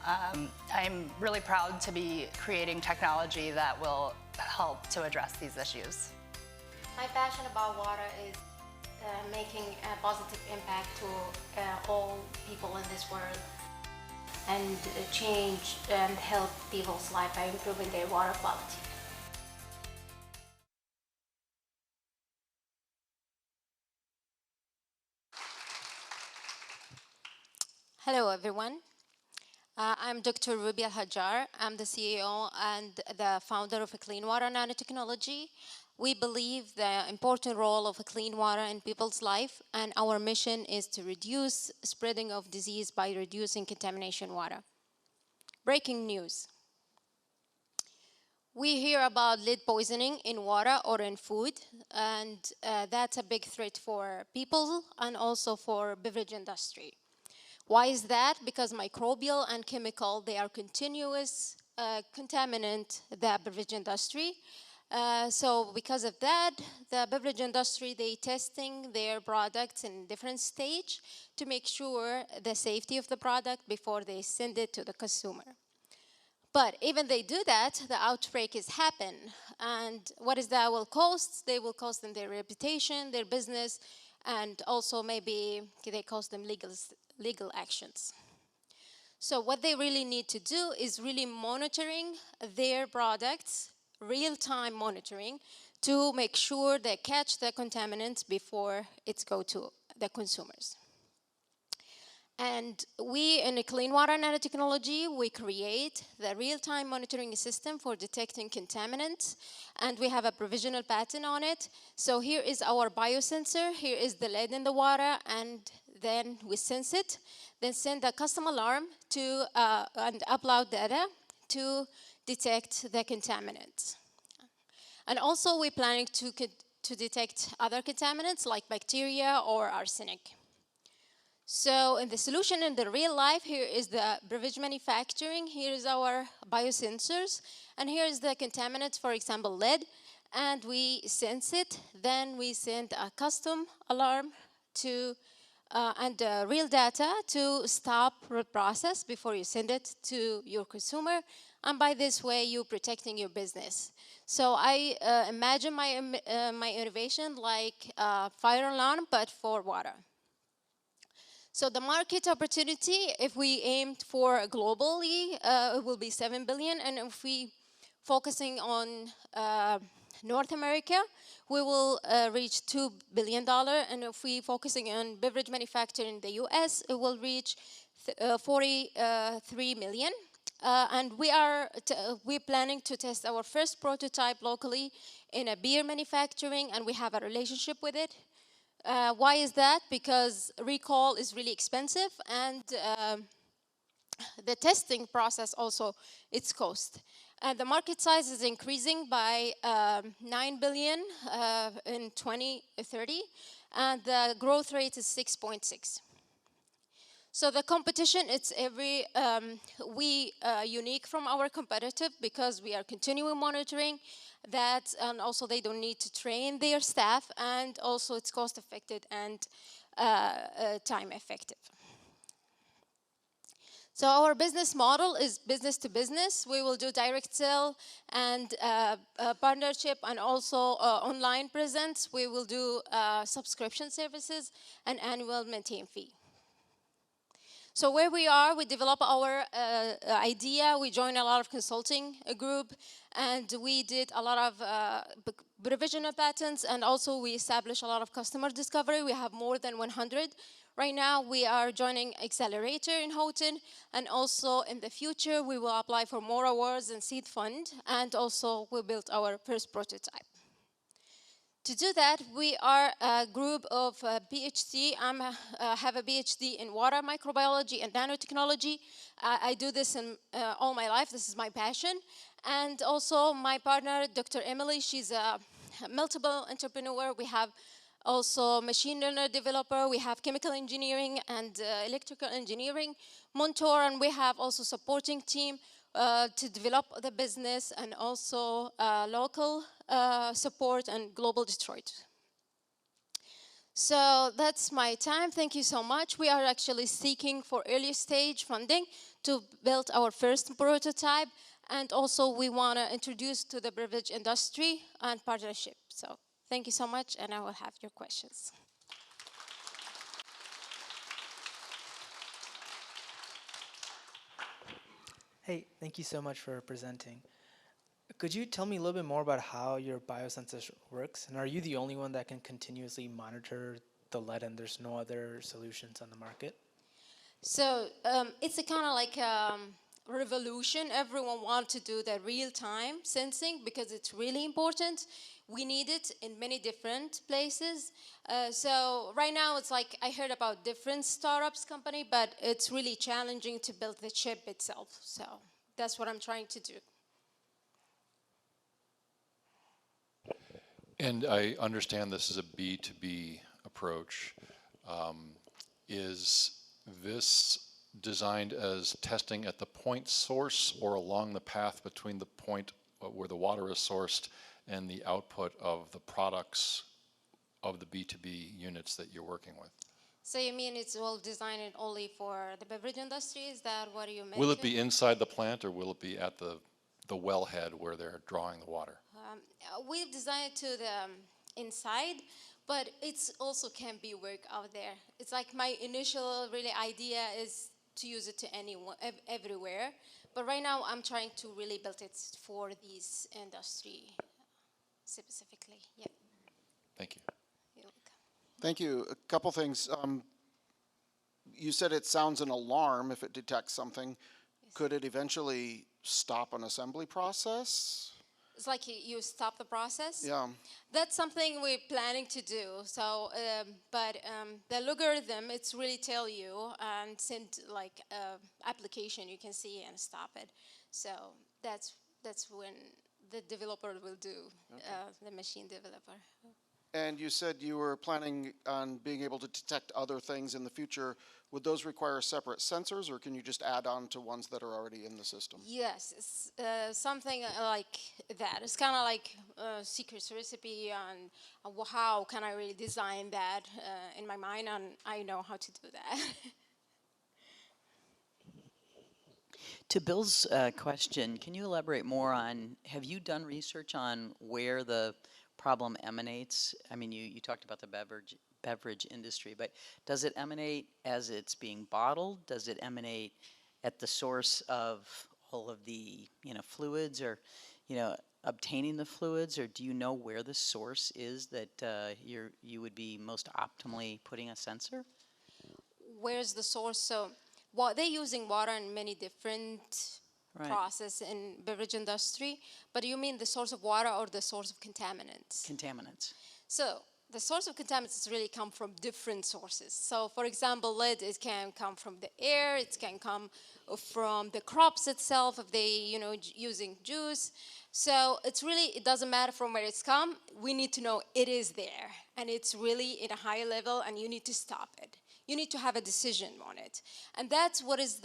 I'm really proud to be creating technology that will help to address these issues. My passion about water is making a positive impact to all people in this world and change and help people's life by improving their water quality. Hello, everyone. I'm Dr. Ruby Al-Hajjar. I'm the CEO and the founder of a Clean Water Nanotechnology. We believe the important role of clean water in people's life, and our mission is to reduce spreading of disease by reducing contamination water. Breaking news. We hear about lead poisoning in water or in food, and that's a big threat for people and also for beverage industry. Why is that? Because microbial and chemical, they are continuous contaminant the beverage industry. So because of that, the beverage industry, they testing their products in different stage to make sure the safety of the product before they send it to the consumer. But even they do that, the outbreak is happen. And what is that will cost? They will cost them their reputation, their business, and also maybe they cost them legal actions. So what they really need to do is really monitoring their products, real-time monitoring, to make sure they catch the contaminants before it's go to the consumers. And we, in a Clean Water Nanotechnology, we create the real-time monitoring system for detecting contaminants, and we have a provisional patent on it. So here is our biosensor, here is the lead in the water, and then we sense it, then send a custom alarm to, and upload data to detect the contaminants. And also we're planning to detect other contaminants like bacteria or arsenic. So in the solution in the real life, here is the beverage manufacturing, here is our biosensors, and here is the contaminants, for example, lead, and we sense it, then we send a custom alarm to and real data to stop the process before you send it to your consumer, and by this way you're protecting your business. So I imagine my innovation like fire alarm, but for water. So the market opportunity, if we aimed for globally, it will be 7 billion, and if we focusing on North America, we will reach $2 billion, and if we focusing on beverage manufacturing in the US, it will reach 43 million. And we're planning to test our first prototype locally in a beer manufacturing, and we have a relationship with it. Why is that? Because recall is really expensive, and the testing process also, it's cost. And the market size is increasing by 9 billion in 2030, and the growth rate is 6.6. So the competition, it's unique from our competitive because we are continuing monitoring that, and also they don't need to train their staff, and also it's cost effective and time effective. So our business model is business to business. We will do direct sale and partnership, and also online presence. We will do subscription services and annual maintain fee. So where we are, we develop our idea, we join a lot of consulting group, and we did a lot of provisional patents, and also we established a lot of customer discovery. We have more than 100. Right now, we are joining Accelerator in Houghton, and also in the future, we will apply for more awards and seed fund, and also we built our first prototype. To do that, we are a group of PhD. I have a PhD in water microbiology and nanotechnology. I do this in all my life. This is my passion. And also my partner, Dr. Emily, she's a multiple entrepreneur. We have also machine learner developer. We have chemical engineering and electrical engineering mentor, and we have also supporting team to develop the business, and also local support and global Detroit. So that's my time. Thank you so much. We are actually seeking for early stage funding to build our first prototype. And also we want to introduce to the beverage industry and partnership. So thank you so much, and I will have your questions. Hey, thank you so much for presenting. Could you tell me a little bit more about how your biosensor works? And are you the only one that can continuously monitor the lead and there's no other solutions on the market? So it's a kind of like revolution. Everyone wants to do the real-time sensing because it's really important. We need it in many different places. So right now it's like I heard about different startups company, but it's really challenging to build the chip itself. So that's what I'm trying to do. And I understand this is a B2B approach. Is this designed as testing at the point source or along the path between the point where the water is sourced and the output of the products of the B2B units that you're working with? So you mean it's all designed only for the beverage industry? Is that what you meant? Will it be inside the plant or will it be at the wellhead where they're drawing the water? We've designed to the inside, but it's also can be work out there. It's like my initial really idea is to use it to anyone, everywhere. But right now I'm trying to really build it for this industry specifically. Yeah. Thank you. You're welcome. Thank you. A couple things. You said it sounds an alarm if it detects something. Yes. Could it eventually stop an assembly process? It's like you stop the process. Yeah. That's something we're planning to do. So, but the algorithm, it's really tell you and send like application you can see and stop it. So that's when the developer will do, the machine developer. And you said you were planning on being able to detect other things in the future. Would those require separate sensors, or can you just add on to ones that are already in the system? Yes, it's something like that. It's kind of like a secret recipe on how can I really design that in my mind, and I know how to do that. To Bill's question, can you elaborate more on, have you done research on where the problem emanates? I mean, you talked about the beverage industry, but does it emanate as it's being bottled? Does it emanate at the source of all of the fluids, or obtaining the fluids, or do you know where the source is that you would be most optimally putting a sensor? Where's the source? So they're using water in many different process in beverage industry, but you mean the source of water or the source of contaminants? Contaminants. So the source of contaminants really come from different sources. So for example, lead, it can come from the air, it can come from the crops itself if they, using juice. So it's really, it doesn't matter from where it's come, we need to know it is there and it's really in a high level and you need to stop it. You need to have a decision on it. And that's what is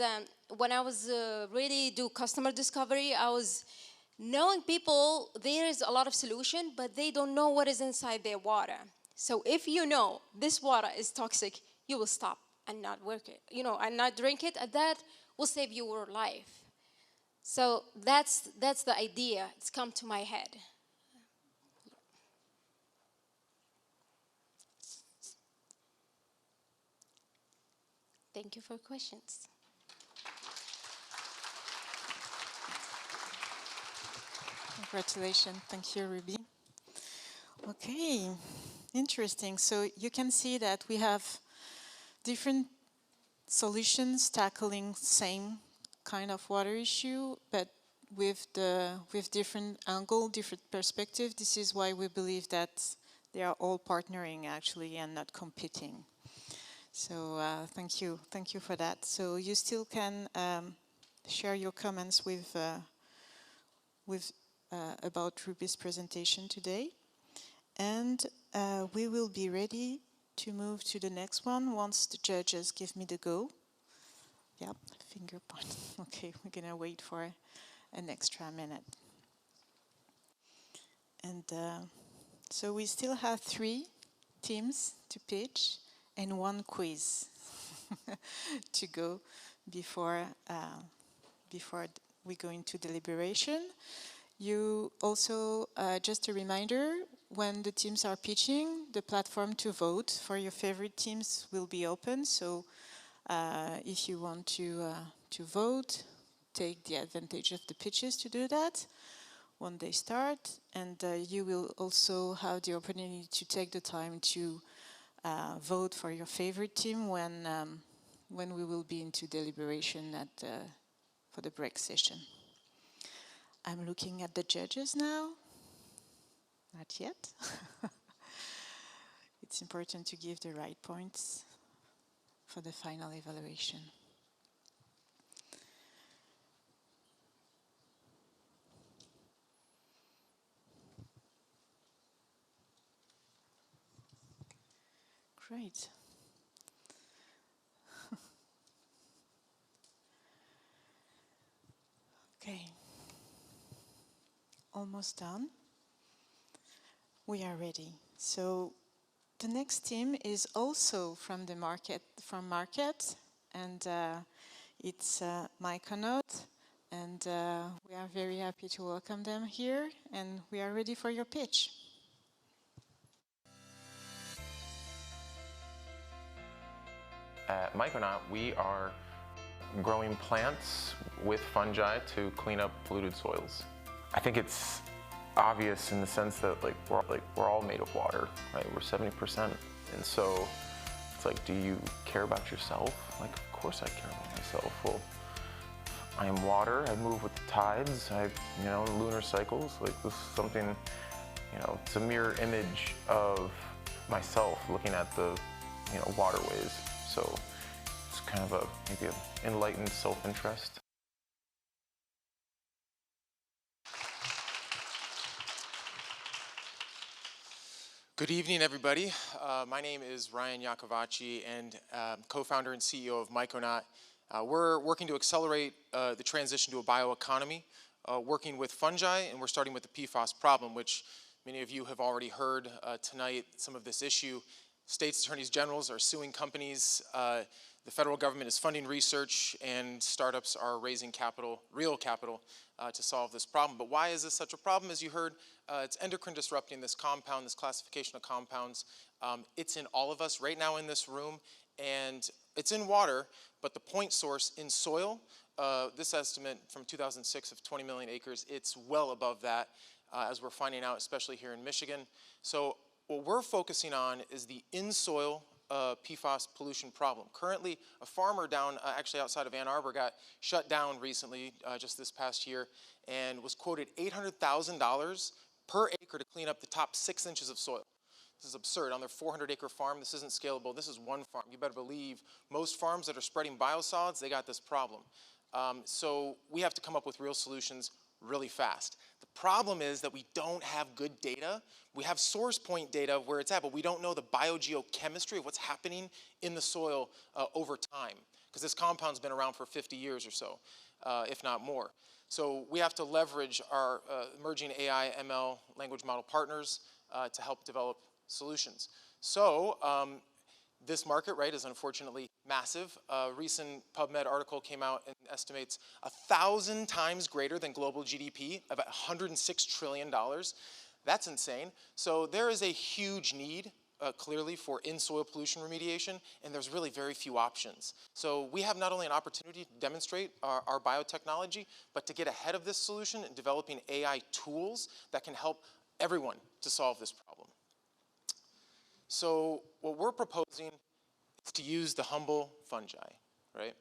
when I was really do customer discovery, I was knowing people, there is a lot of solution, but they don't know what is inside their water. So if you know this water is toxic, you will stop and not work it, and not drink it, and that will save your life. So that's the idea. It's come to my head. Thank you for questions. Congratulations. Thank you, Ruby. Okay, interesting. So you can see that we have different solutions tackling same kind of water issue, but with different angle, different perspective. This is why we believe that they are all partnering actually and not competing. So thank you for that. So you still can share your comments with about Ruby's presentation today, and we will be ready to move to the next one once the judges give me the go. Yep, finger point. Okay, we're gonna wait for an extra minute. And so we still have 3 teams to pitch and 1 quiz to go before we go into deliberation. You also, just a reminder, when the teams are pitching, the platform to vote for your favorite teams will be open. So if you want to vote, take the advantage of the pitches to do that when they start. And you will also have the opportunity to take the time to vote for your favorite team when we will be into deliberation for the break session. I'm looking at the judges now. Not yet. It's important to give the right points for the final evaluation. Great. Okay. Almost done. We are ready. So the next team is also from the market, and it's Myconaut, and we are very happy to welcome them here, and we are ready for your pitch. At Myconaut, we are growing plants with fungi to clean up polluted soils. I think it's obvious in the sense that we're all made of water, right? We're 70%, and so it's like, do you care about yourself? Like, of course I care about myself. Well, I am water. I move with the tides. Lunar cycles. Like, this is something, it's a mirror image of myself looking at the, waterways. So it's kind of maybe an enlightened self-interest. Good evening, everybody. My name is Ryan Yakovacci, and co-founder and CEO of Myconaut. We're working to accelerate the transition to a bioeconomy, working with fungi, and we're starting with the PFAS problem, which many of you have already heard tonight, some of this issue. States attorneys generals are suing companies. The federal government is funding research, and startups are raising capital, real capital, to solve this problem. But why is this such a problem? As you heard, it's endocrine disrupting, this compound, this classification of compounds. It's in all of us right now in this room, and it's in water, but the point source in soil, this estimate from 2006 of 20 million acres, it's well above that, as we're finding out, especially here in Michigan. So what we're focusing on is the in-soil PFAS pollution problem. Currently, a farmer down actually outside of Ann Arbor got shut down recently, just this past year, and was quoted $800,000 per acre to clean up the top 6 inches of soil. This is absurd. On their 400-acre farm, this isn't scalable. This is one farm. You better believe most farms that are spreading biosolids, they got this problem. So we have to come up with real solutions really fast. The problem is that we don't have good data. We have source point data of where it's at, but we don't know the biogeochemistry of what's happening in the soil over time, because this compound's been around for 50 years or so, if not more. So we have to leverage our emerging AI, ML, language model partners to help develop solutions. So this market, right, is unfortunately massive. A recent PubMed article came out and estimates 1,000 times greater than global GDP, about $106 trillion. That's insane. So there is a huge need, clearly, for in-soil pollution remediation, and there's really very few options. So we have not only an opportunity to demonstrate our biotechnology, but to get ahead of this solution and developing AI tools that can help everyone to solve this problem. So what we're proposing is to use the humble fungi, right?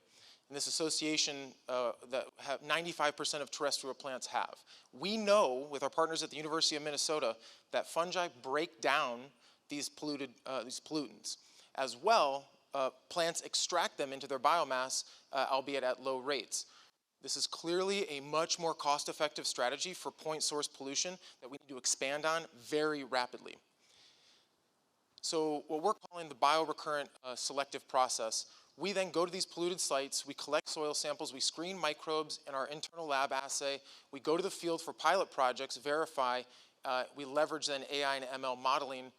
And this association that 95% of terrestrial plants have. We know, with our partners at the University of Minnesota, that fungi break down these pollutants. As well, plants extract them into their biomass, albeit at low rates. This is clearly a much more cost-effective strategy for point source pollution that we need to expand on very rapidly. So what we're calling the biorecurrent selective process, we then go to these polluted sites, we collect soil samples, we screen microbes in our internal lab assay, we go to the field for pilot projects, verify, we leverage then AI and ML modeling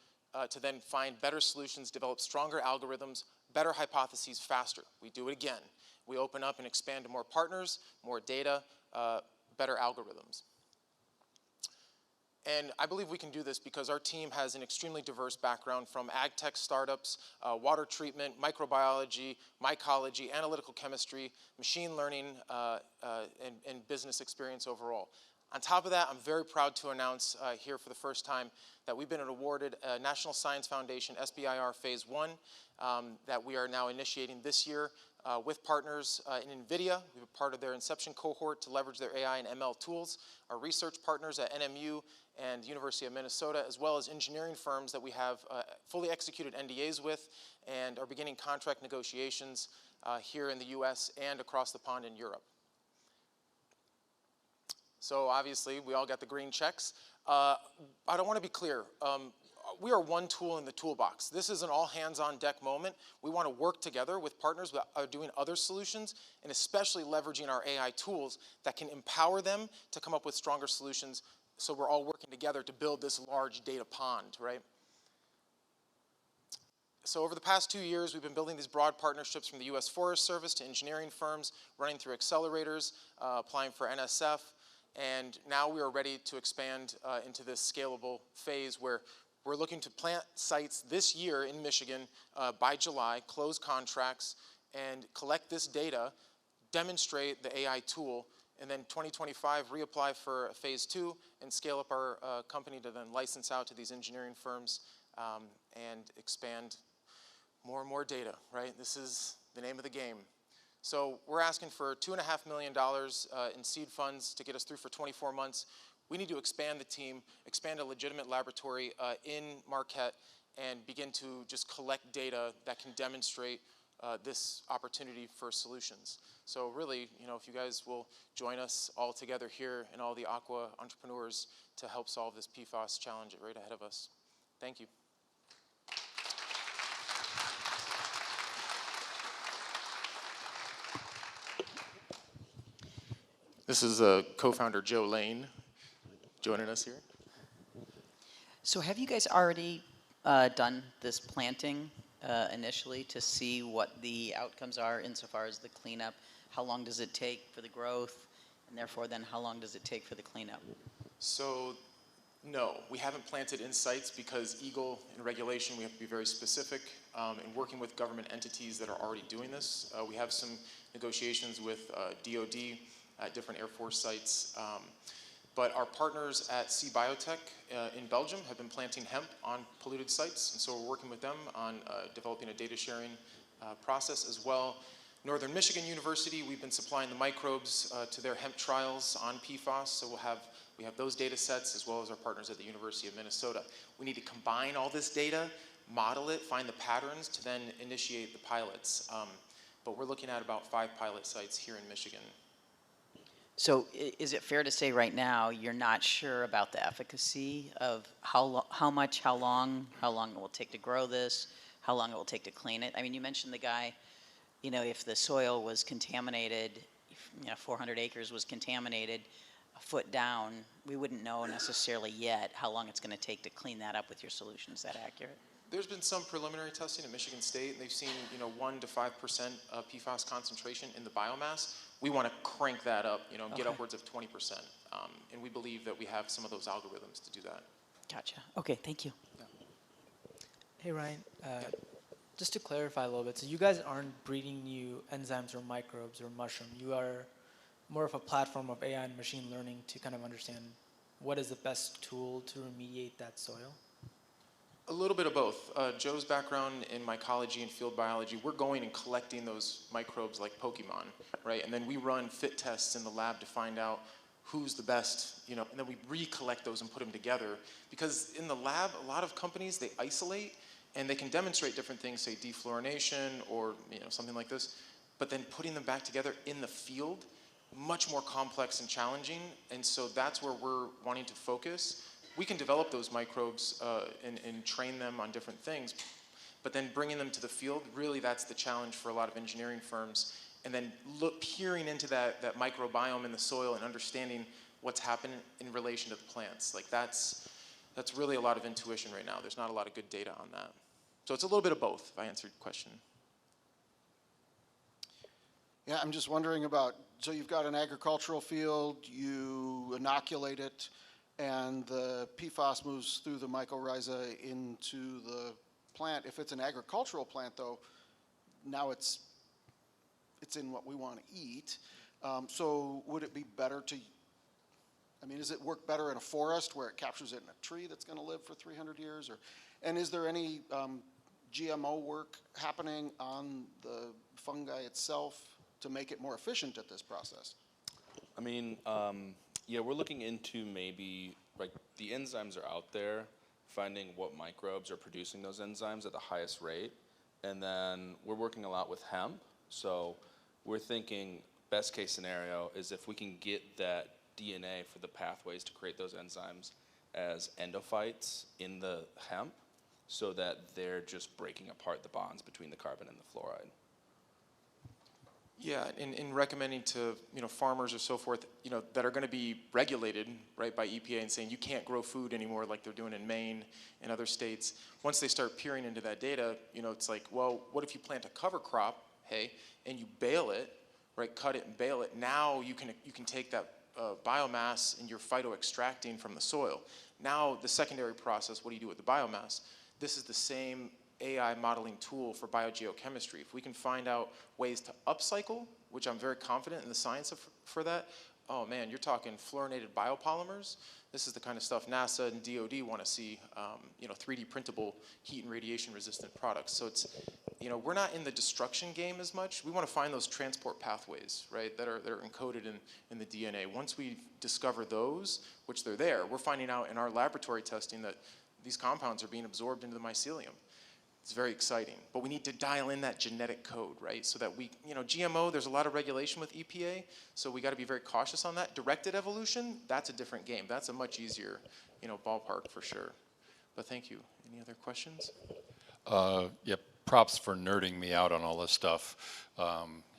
to then find better solutions, develop stronger algorithms, better hypotheses faster. We do it again. We open up and expand to more partners, more data, better algorithms. And I believe we can do this because our team has an extremely diverse background from ag tech startups, water treatment, microbiology, mycology, analytical chemistry, machine learning, and business experience overall. On top of that, I'm very proud to announce here for the first time that we've been awarded a National Science Foundation SBIR Phase 1 that we are now initiating this year with partners in NVIDIA. We were part of their inception cohort to leverage their AI and ML tools, our research partners at NMU and University of Minnesota, as well as engineering firms that we have fully executed NDAs with and are beginning contract negotiations here in the US and across the pond in Europe. So obviously, we all got the green checks. I don't want to be clear. We are one tool in the toolbox. This is an all hands on deck moment. We want to work together with partners that are doing other solutions and especially leveraging our AI tools that can empower them to come up with stronger solutions, so we're all working together to build this large data pond, right? So over the past 2 years, we've been building these broad partnerships from the US Forest Service to engineering firms, running through accelerators, applying for NSF, and now we are ready to expand into this scalable phase where we're looking to plant sites this year in Michigan by July, close contracts, and collect this data, demonstrate the AI tool, and then 2025 reapply for phase 2 and scale up our company to then license out to these engineering firms and expand more and more data, right? This is the name of the game. So we're asking for $2.5 million in seed funds to get us through for 24 months. We need to expand the team, expand a legitimate laboratory in Marquette, and begin to just collect data that can demonstrate this opportunity for solutions. So really, you know, if you guys will join us all together here and all the aqua entrepreneurs to help solve this PFAS challenge right ahead of us. Thank you. This is co-founder Joe Lane joining us here. So have you guys already done this planting initially to see what the outcomes are insofar as the cleanup? How long does it take for the growth? And therefore then how long does it take for the cleanup? So no, we haven't planted in sites because EGLE and regulation, we have to be very specific. And working with government entities that are already doing this, we have some negotiations with DOD at different Air Force sites. But our partners at C Biotech in Belgium have been planting hemp on polluted sites, and so we're working with them on developing a data sharing process as well. Northern Michigan University, we've been supplying the microbes to their hemp trials on PFAS, so we have those data sets as well as our partners at the University of Minnesota. We need to combine all this data, model it, find the patterns to then initiate the pilots. But we're looking at about 5 pilot sites here in Michigan. So is it fair to say right now you're not sure about the efficacy of how long it will take to grow this, how long it will take to clean it? I mean, you mentioned the guy, you know, if the soil was contaminated, 400 acres was contaminated, a foot down, we wouldn't know necessarily yet how long it's going to take to clean that up with your solution. Is that accurate? There's been some preliminary testing at Michigan State, and they've seen 1 to 5% of PFAS concentration in the biomass. We want to crank that up, and get upwards of 20%. And we believe that we have some of those algorithms to do that. Gotcha. Okay, thank you. Yeah. Hey, Ryan. Just to clarify a little bit, so you guys aren't breeding new enzymes or microbes or mushroom. You are more of a platform of AI and machine learning to kind of understand what is the best tool to remediate that soil? A little bit of both. Joe's background in mycology and field biology, we're going and collecting those microbes like Pokemon, right? And then we run fit tests in the lab to find out who's the best, and then we recollect those and put them together. Because in the lab, a lot of companies, they isolate and they can demonstrate different things, say defluorination or something like this, but then putting them back together in the field, much more complex and challenging. And so that's where we're wanting to focus. We can develop those microbes and train them on different things, but then bringing them to the field, really that's the challenge for a lot of engineering firms. And then peering into that microbiome in the soil and understanding what's happening in relation to the plants. Like that's That's really a lot of intuition right now. There's not a lot of good data on that. So it's a little bit of both, if I answered your question. Yeah, I'm just wondering about, so you've got an agricultural field, you inoculate it, and the PFAS moves through the mycorrhiza into the plant. If it's an agricultural plant, though, now it's in what we want to eat. So would it be better to, I mean, does it work better in a forest where it captures it in a tree that's going to live for 300 years? And is there any GMO work happening on the fungi itself to make it more efficient at this process? I mean, yeah, we're looking into maybe, like, the enzymes are out there, finding what microbes are producing those enzymes at the highest rate. And then we're working a lot with hemp. So we're thinking best case scenario is if we can get that DNA for the pathways to create those enzymes as endophytes in the hemp so that they're just breaking apart the bonds between the carbon and the fluoride. Yeah, in recommending to farmers or so forth, that are going to be regulated, right, by EPA and saying you can't grow food anymore like they're doing in Maine and other states. Once they start peering into that data, it's like, well, what if you plant a cover crop, hey, and you bale it, right, cut it and bale it? Now you can take that biomass and you're phytoextracting from the soil. Now the secondary process, what do you do with the biomass? This is the same AI modeling tool for biogeochemistry. If we can find out ways to upcycle, which I'm very confident in the science for that, oh man, you're talking fluorinated biopolymers. This is the kind of stuff NASA and DoD want to see, 3D printable heat and radiation resistant products. So it's, we're not in the destruction game as much. We want to find those transport pathways, right, that are encoded in the DNA. Once we discover those, which they're there, we're finding out in our laboratory testing that these compounds are being absorbed into the mycelium. It's very exciting, but we need to dial in that genetic code, right? So that we, GMO, there's a lot of regulation with EPA, so we got to be very cautious on that. Directed evolution, that's a different game. That's a much easier, ballpark for sure. But thank you. Any other questions? Yeah, props for nerding me out on all this stuff.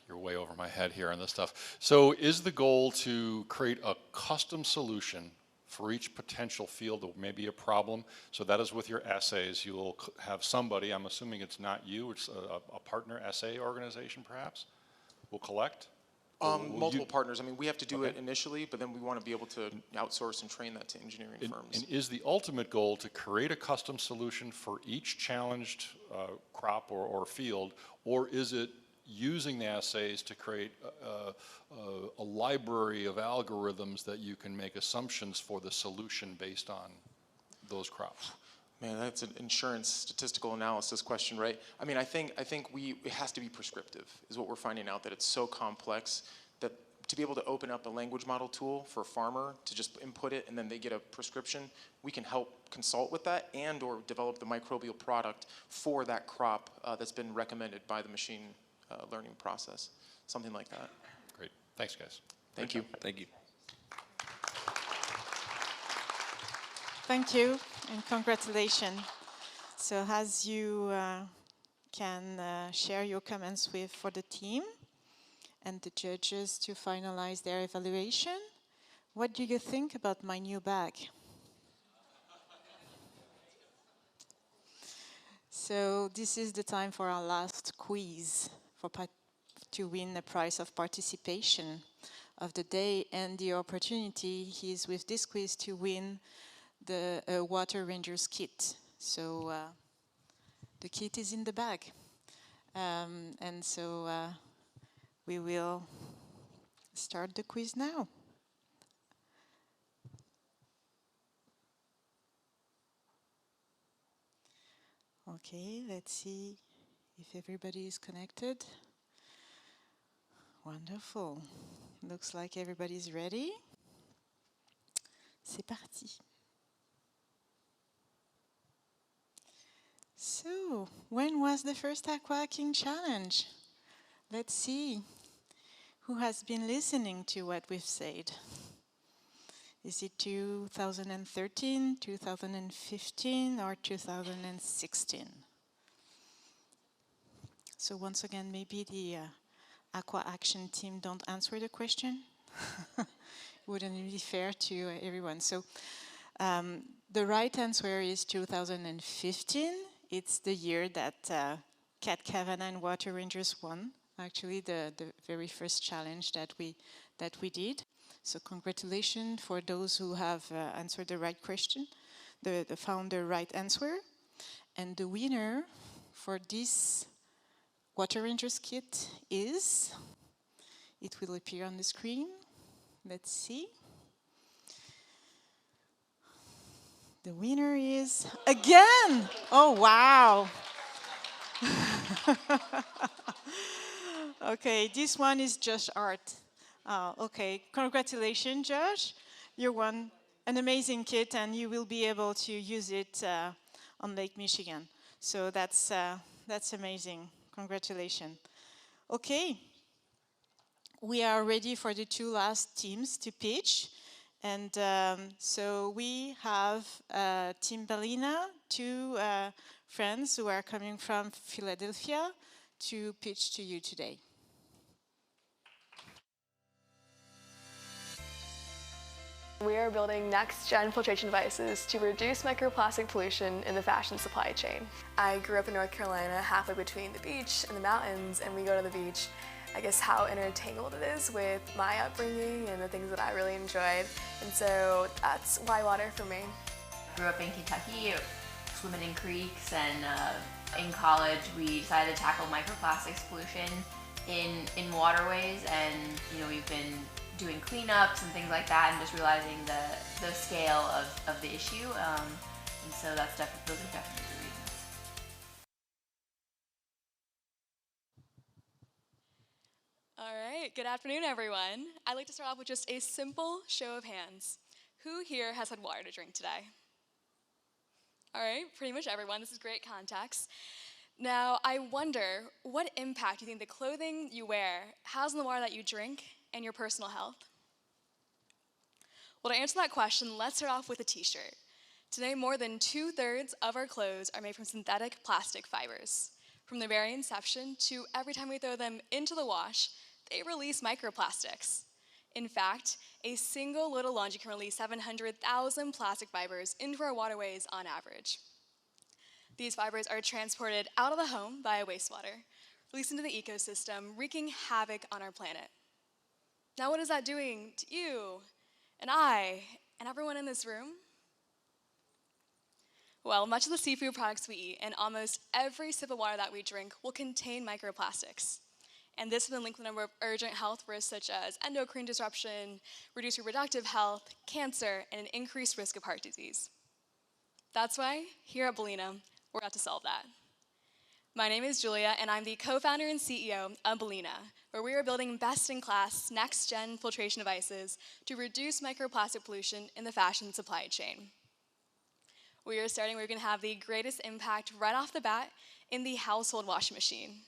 You're way over my head here on this stuff. So is the goal to create a custom solution for each potential field that may be a problem? So that is with your assays. You will have somebody, I'm assuming it's not you, it's a partner assay organization perhaps, will collect? Multiple partners. I mean, we have to do it initially, but then we want to be able to outsource and train that to engineering firms. And is the ultimate goal to create a custom solution for each challenged crop or field, or is it using the assays to create a library of algorithms that you can make assumptions for the solution based on those crops? Man, that's an insurance statistical analysis question, right? I mean, I think it has to be prescriptive, is what we're finding out, that it's so complex that to be able to open up a language model tool for a farmer to just input it and then they get a prescription, we can help consult with that and or develop the microbial product for that crop that's been recommended by the machine learning process, something like that. Great, thanks guys. Thank you. Thank you. Thank you and congratulations. So as you can share your comments for the team and the judges to finalize their evaluation, what do you think about my new bag? So this is the time for our last quiz to win the prize of participation of the day, and the opportunity is with this quiz to win the Water Rangers kit. So the kit is in the bag, and so we will start the quiz now. Okay, let's see if everybody is connected. Wonderful. Looks like everybody's ready. C'est parti. So, when was the first AquaHacking challenge? Let's see who has been listening to what we've said. Is it 2013, 2015, or 2016? So once again, maybe the AquaHacking team don't answer the question. Wouldn't it be fair to everyone? So The right answer is 2015. It's the year that Cat Kavanagh and Water Rangers won, actually the very first challenge that we did. So congratulations for those who have answered the right question, found the right answer. And the winner for this Water Rangers kit is, it will appear on the screen. Let's see. The winner is, again, oh wow. Okay, this one is Josh Art. Okay, congratulations, Josh. You won an amazing kit and you will be able to use it on Lake Michigan. So that's amazing. Congratulations. Okay, we are ready for the two last teams to pitch. And so we have Team Baleena, two friends who are coming from Philadelphia to pitch to you today. We are building next-gen filtration devices to reduce microplastic pollution in the fashion supply chain. I grew up in North Carolina, halfway between the beach and the mountains, and we go to the beach. I guess how intertangled it is with my upbringing and the things that I really enjoyed. And so that's why water for me. I grew up in Kentucky, swimming in creeks, and in college we decided to tackle microplastics pollution in waterways, and we've been doing cleanups and things like that, and just realizing the scale of the issue, and so those are definitely the reasons. All right, good afternoon, everyone. I'd like to start off with just a simple show of hands. Who here has had water to drink today? All right, pretty much everyone. This is great context. Now, I wonder, what impact do you think the clothing you wear has on the water that you drink and your personal health? Well, to answer that question, let's start off with a t-shirt. Today, more than 2/3 of our clothes are made from synthetic plastic fibers. From the very inception to every time we throw them into the wash, they release microplastics. In fact, a single load of laundry can release 700,000 plastic fibers into our waterways on average. These fibers are transported out of the home via wastewater, released into the ecosystem, wreaking havoc on our planet. Now, what is that doing to you and I and everyone in this room? Well, much of the seafood products we eat and almost every sip of water that we drink will contain microplastics. And this has been linked with a number of urgent health risks such as endocrine disruption, reduced reproductive health, cancer, and an increased risk of heart disease. That's why, here at Baleena, we're out to solve that. My name is Julia, and I'm the co-founder and CEO of Baleena, where we are building best-in-class, next-gen filtration devices to reduce microplastic pollution in the fashion supply chain. We are starting where we can have the greatest impact right off the bat in the household washing machine.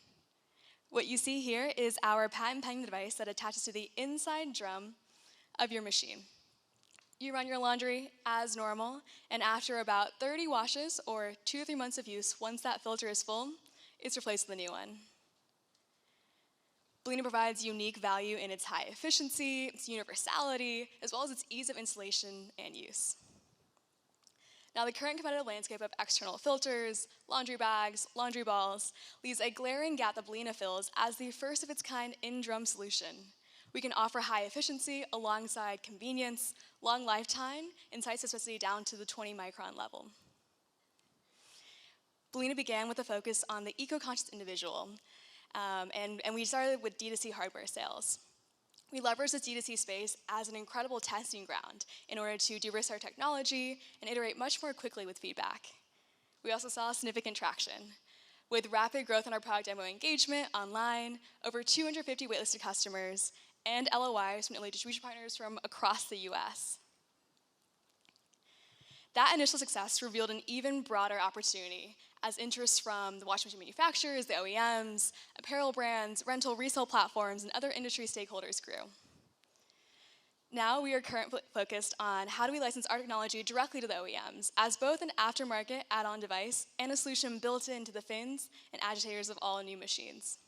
What you see here is our patent-pending device that attaches to the inside drum of your machine. You run your laundry as normal, and after about 30 washes or 2 to 3 months of use, once that filter is full, it's replaced with a new one. Baleena provides unique value in its high efficiency, its universality, as well as its ease of installation and use. Now, the current competitive landscape of external filters, laundry bags, laundry balls, leaves a glaring gap that Baleena fills as the first of its kind in-drum solution. We can offer high efficiency alongside convenience, long lifetime, and site specificity down to the 20 micron level. Baleena began with a focus on the eco-conscious individual, and we started with D2C hardware sales. We leveraged this D2C space as an incredible testing ground in order to de-risk our technology and iterate much more quickly with feedback. We also saw significant traction. With rapid growth in our product demo engagement online, over 250 waitlisted customers, and LOIs from early distribution partners from across the US. That initial success revealed an even broader opportunity as interest from the washing machine manufacturers, the OEMs, apparel brands, rental resale platforms, and other industry stakeholders grew. Now we are currently focused on how do we license our technology directly to the OEMs as both an aftermarket add-on device and a solution built into the fins and agitators of all new machines.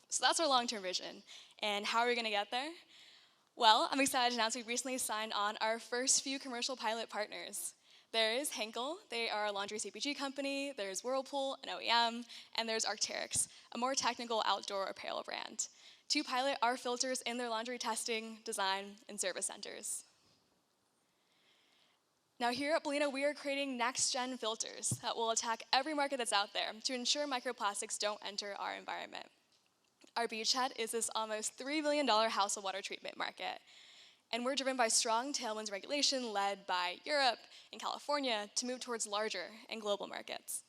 So that's our long-term vision. And how are we going to get there? Well, I'm excited to announce we recently signed on our first few commercial pilot partners. There is Henkel, they are a laundry CPG company, there's Whirlpool, an OEM, and there's Arc'teryx, a more technical outdoor apparel brand, to pilot our filters in their laundry testing, design, and service centers. Now here at Baleena, we are creating next-gen filters that will attack every market that's out there to ensure microplastics don't enter our environment. Our beachhead is this almost $3 billion household water treatment market. And we're driven by strong tailwinds regulation led by Europe and California to move towards larger and global markets.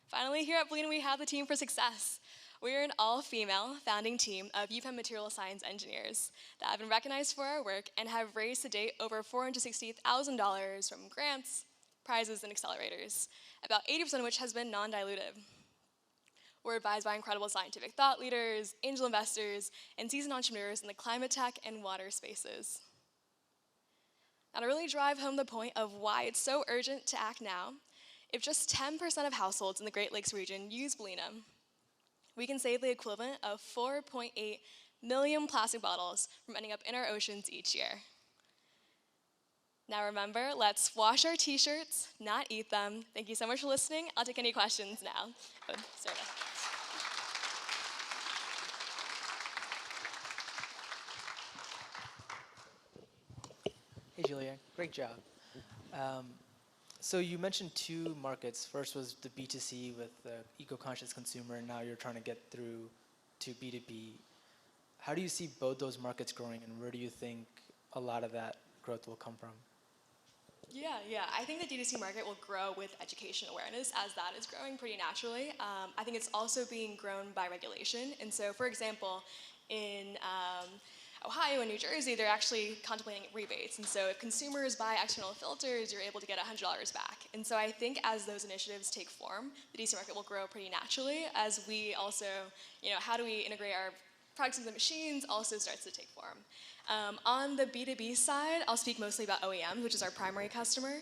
Finally, here at Baleena, we have the team for success. We are an all-female founding team of UPenn material science engineers that have been recognized for our work and have raised to date over $460,000 from grants, prizes, and accelerators, about 80% of which has been non-dilutive. We're advised by incredible scientific thought leaders, angel investors, and seasoned entrepreneurs in the climate tech and water spaces. Now, to really drive home the point of why it's so urgent to act now, if just 10% of households in the Great Lakes region use Baleena, we can save the equivalent of 4.8 million plastic bottles from ending up in our oceans each year. Now remember, let's wash our t-shirts, not eat them. Thank you so much for listening. I'll take any questions now. Sarah. Hey, Julia, great job. So you mentioned two markets. First was the B2C with the eco-conscious consumer, and now you're trying to get through to B2B. How do you see both those markets growing, and where do you think a lot of that growth will come from? Yeah. I think the D2C market will grow with education awareness as that is growing pretty naturally. I think it's also being grown by regulation. And so, for example, in Ohio and New Jersey, they're actually contemplating rebates. And so if consumers buy external filters, you're able to get $100 back. And so I think as those initiatives take form, the DC market will grow pretty naturally as we also, how do we integrate our products into the machines also starts to take form. On the B2B side, I'll speak mostly about OEMs, which is our primary customer.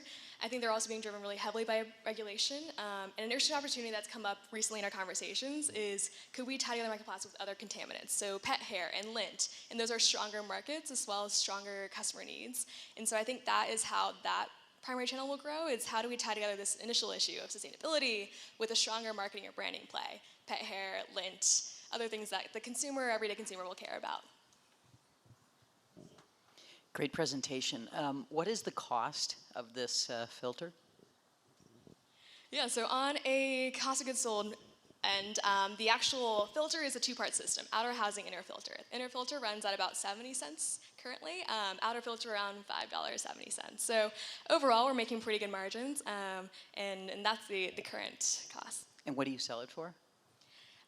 I think they're also being driven really heavily by regulation. And an interesting opportunity that's come up recently in our conversations is, could we tie together microplastics with other contaminants? So pet hair and lint, and those are stronger markets as well as stronger customer needs. And so I think that is how that primary channel will grow, is how do we tie together this initial issue of sustainability with a stronger marketing or branding play? Pet hair, lint, other things that the consumer, everyday consumer will care about. Great presentation. What is the cost of this filter? Yeah, so on a cost of goods sold, and the actual filter is a two-part system, outer housing, inner filter. Inner filter runs at about 70 cents currently, outer filter around $5.70. So overall, we're making pretty good margins, and that's the current cost. And what do you sell it for?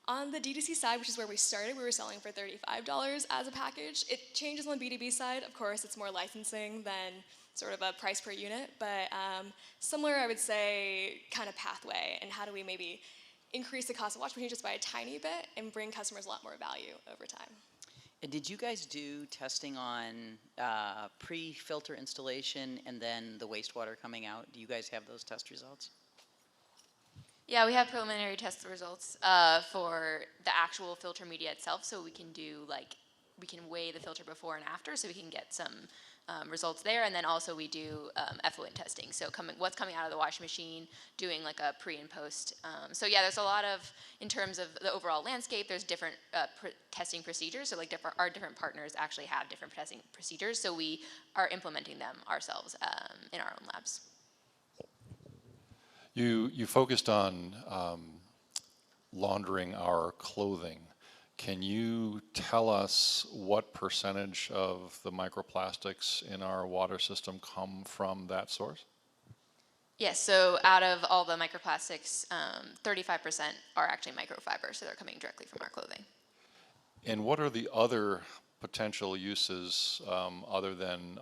On the D2C side, which is where we started, we were selling for $35 as a package. It changes on the B2B side. Of course, it's more licensing than sort of a price per unit, but similar, I would say, kind of pathway, and how do we maybe increase the cost of wash machine just by a tiny bit and bring customers a lot more value over time. And did you guys do testing on pre-filter installation and then the wastewater coming out? Do you guys have those test results? Yeah, we have preliminary test results for the actual filter media itself, so we can we can weigh the filter before and after, so we can get some results there, and then also we do effluent testing, so what's coming out of the washing machine, doing like a pre and post. So yeah, there's a lot of, in terms of the overall landscape, there's different testing procedures, so like our different partners actually have different testing procedures, so we are implementing them ourselves in our own labs. You focused on laundering our clothing. Can you tell us what percentage of the microplastics in our water system come from that source? Yes, so out of all the microplastics, 35% are actually microfiber, so they're coming directly from our clothing. And what are the other potential uses other than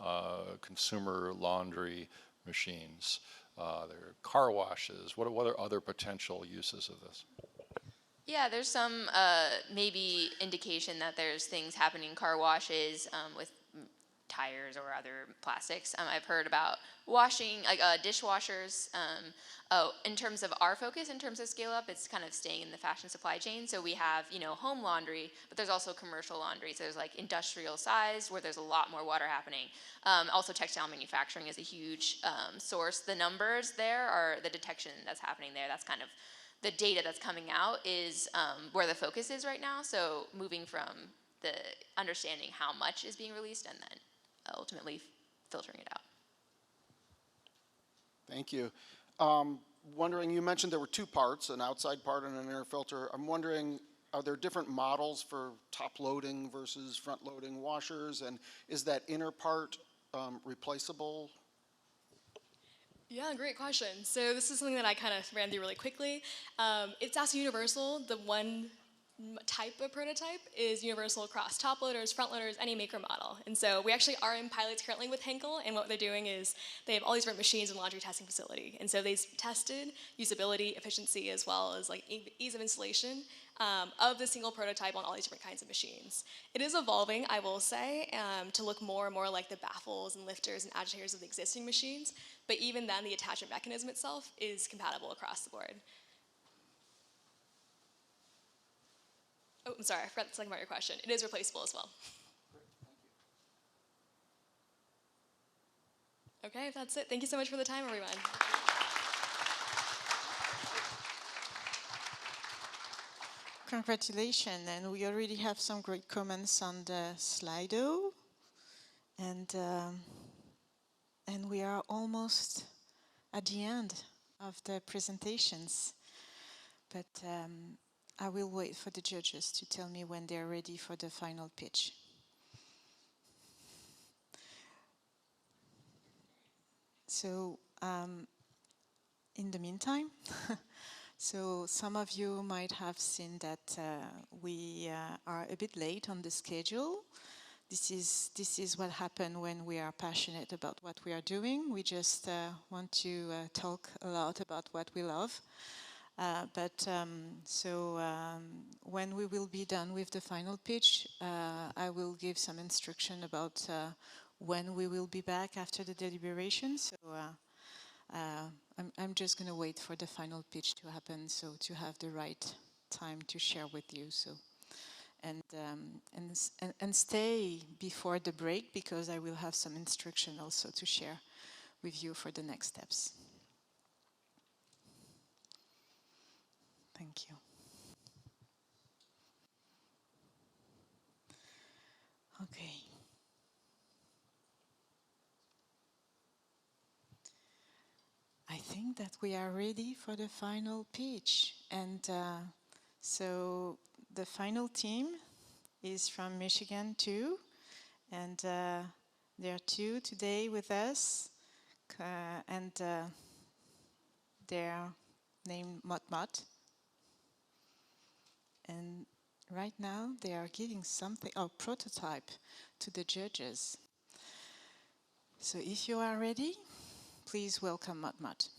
consumer laundry machines? There are car washes. What are other potential uses of this? Yeah, there's some maybe indication that there's things happening in car washes with tires or other plastics. I've heard about washing, like dishwashers. In terms of our focus, in terms of scale up, it's kind of staying in the fashion supply chain. So we have, home laundry, but there's also commercial laundry. So there's like industrial size where there's a lot more water happening. Also textile manufacturing is a huge source. The numbers there are the detection that's happening there. That's kind of the data that's coming out is where the focus is right now. So moving from the understanding how much is being released and then ultimately filtering it out. Thank you. Wondering, you mentioned there were two parts, an outside part and an inner filter. I'm wondering, are there different models for top loading versus front loading washers? And is that inner part replaceable? Yeah, great question. So this is something that I kind of ran through really quickly. It's actually universal. The one type of prototype is universal across top loaders, front loaders, any maker model. And so we actually are in pilots currently with Henkel, and what they're doing is they have all these different machines in the laundry testing facility. And so they've tested usability, efficiency, as well as like ease of installation of the single prototype on all these different kinds of machines. It is evolving, I will say, to look more and more like the baffles and lifters and agitators of the existing machines. But even then, the attachment mechanism itself is compatible across the board. Oh, I'm sorry, I forgot the second part of your question. It is replaceable as well. Okay, that's it. Thank you so much for the time, everyone. Congratulations, and we already have some great comments on the StLo, and we are almost at the end of the presentations, but I will wait for the judges to tell me when they're ready for the final pitch. So, in the meantime, so some of you might have seen that we are a bit late on the schedule. This is what happens when we are passionate about what we are doing. We just want to talk a lot about what we love. When we will be done with the final pitch, I will give some instruction about when we will be back after the deliberation. So I'm just going to wait for the final pitch to happen, so to have the right time to share with you. So and stay before the break, because I will have some instruction also to share with you for the next steps. Thank you. Okay. I think that we are ready for the final pitch. And so the final team is from Michigan too. And there are two today with us. And they're named MotMot. And right now they are giving something, prototype, to the judges. So if you are ready, please welcome MotMot.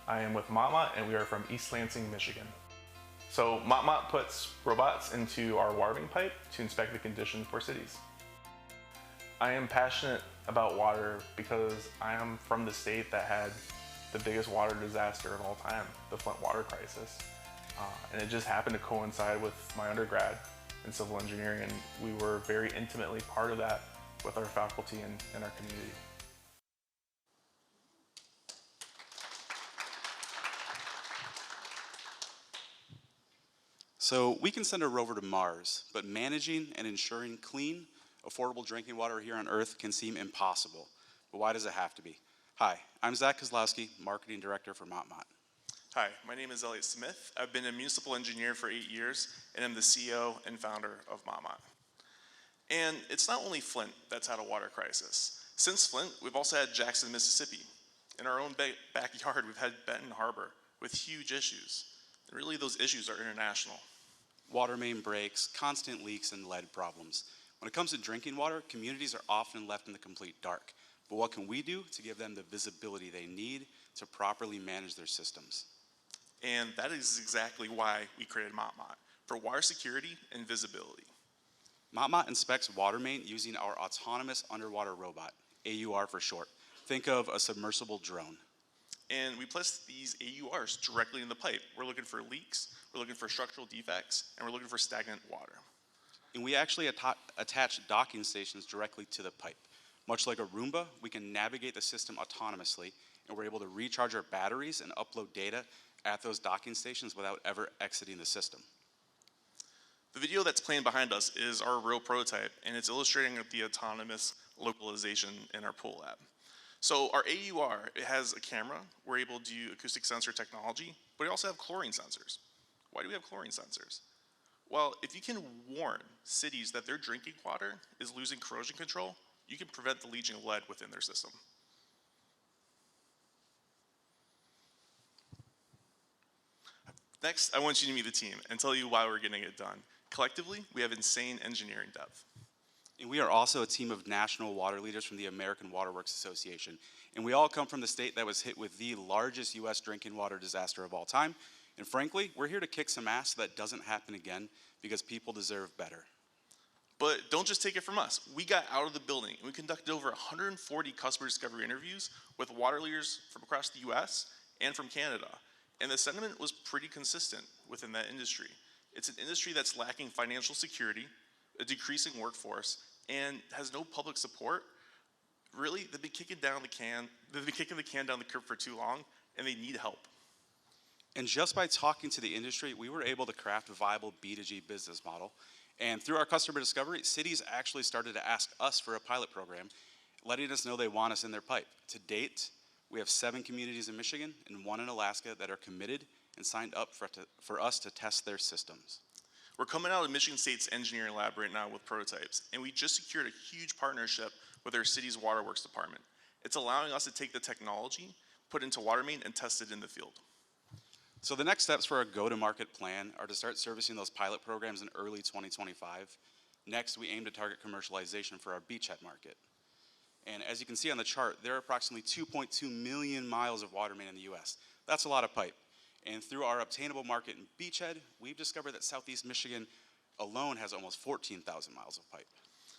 I am with MotMot, and we are from East Lansing, Michigan. So MotMot puts robots into our watering pipe to inspect the conditions for cities. I am passionate about water because I am from the state that had the biggest water disaster of all time, the Flint water crisis. And it just happened to coincide with my undergrad in civil engineering, and we were very intimately part of that with our faculty and our community. So we can send a rover to Mars, but managing and ensuring clean, affordable drinking water here on Earth can seem impossible. But why does it have to be? Hi, I'm Zach Kozlowski, Marketing Director for MotMot. Hi, my name is Elliot Smith. I've been a municipal engineer for 8 years, and I'm the CEO and founder of MotMot. And it's not only Flint that's had a water crisis. Since Flint, we've also had Jackson, Mississippi. In our own backyard, we've had Benton Harbor with huge issues. And really, those issues are international. Water main breaks, constant leaks, and lead problems. When it comes to drinking water, communities are often left in the complete dark. But what can we do to give them the visibility they need to properly manage their systems? And that is exactly why we created MotMot. for water security and visibility. MotMot inspects water main using our autonomous underwater robot, AUR for short. Think of a submersible drone. And we place these AURs directly in the pipe. We're looking for leaks, we're looking for structural defects, and we're looking for stagnant water. And we actually attach docking stations directly to the pipe. Much like a Roomba, we can navigate the system autonomously, and we're able to recharge our batteries and upload data at those docking stations without ever exiting the system. The video that's playing behind us is our real prototype, and it's illustrating the autonomous localization in our pool lab. So our AUR, it has a camera. We're able to do acoustic sensor technology, but we also have chlorine sensors. Why do we have chlorine sensors? Well, if you can warn cities that their drinking water is losing corrosion control, you can prevent the leaching of lead within their system. Next, I want you to meet the team and tell you why we're getting it done. Collectively, we have insane engineering depth. And we are also a team of national water leaders from the American Water Works Association. And we all come from the state that was hit with the largest US drinking water disaster of all time. And frankly, we're here to kick some ass so that doesn't happen again, because people deserve better. But don't just take it from us. We got out of the building and we conducted over 140 customer discovery interviews with water leaders from across the US and from Canada. And the sentiment was pretty consistent within that industry. It's an industry that's lacking financial security, a decreasing workforce, and has no public support. Really, they've been kicking the can down the curb for too long, and they need help. And just by talking to the industry, we were able to craft a viable B2G business model. And through our customer discovery, cities actually started to ask us for a pilot program, letting us know they want us in their pipe. To date, we have 7 communities in Michigan and 1 in Alaska that are committed and signed up for us to test their systems. We're coming out of Michigan State's engineering lab right now with prototypes, and we just secured a huge partnership with our city's waterworks department. It's allowing us to take the technology, put it into water main, and test it in the field. So the next steps for our go-to-market plan are to start servicing those pilot programs in early 2025. Next, we aim to target commercialization for our beachhead market. And as you can see on the chart, there are approximately 2.2 million miles of water main in the US. That's a lot of pipe. And through our obtainable market in beachhead, we've discovered that Southeast Michigan alone has almost 14,000 miles of pipe.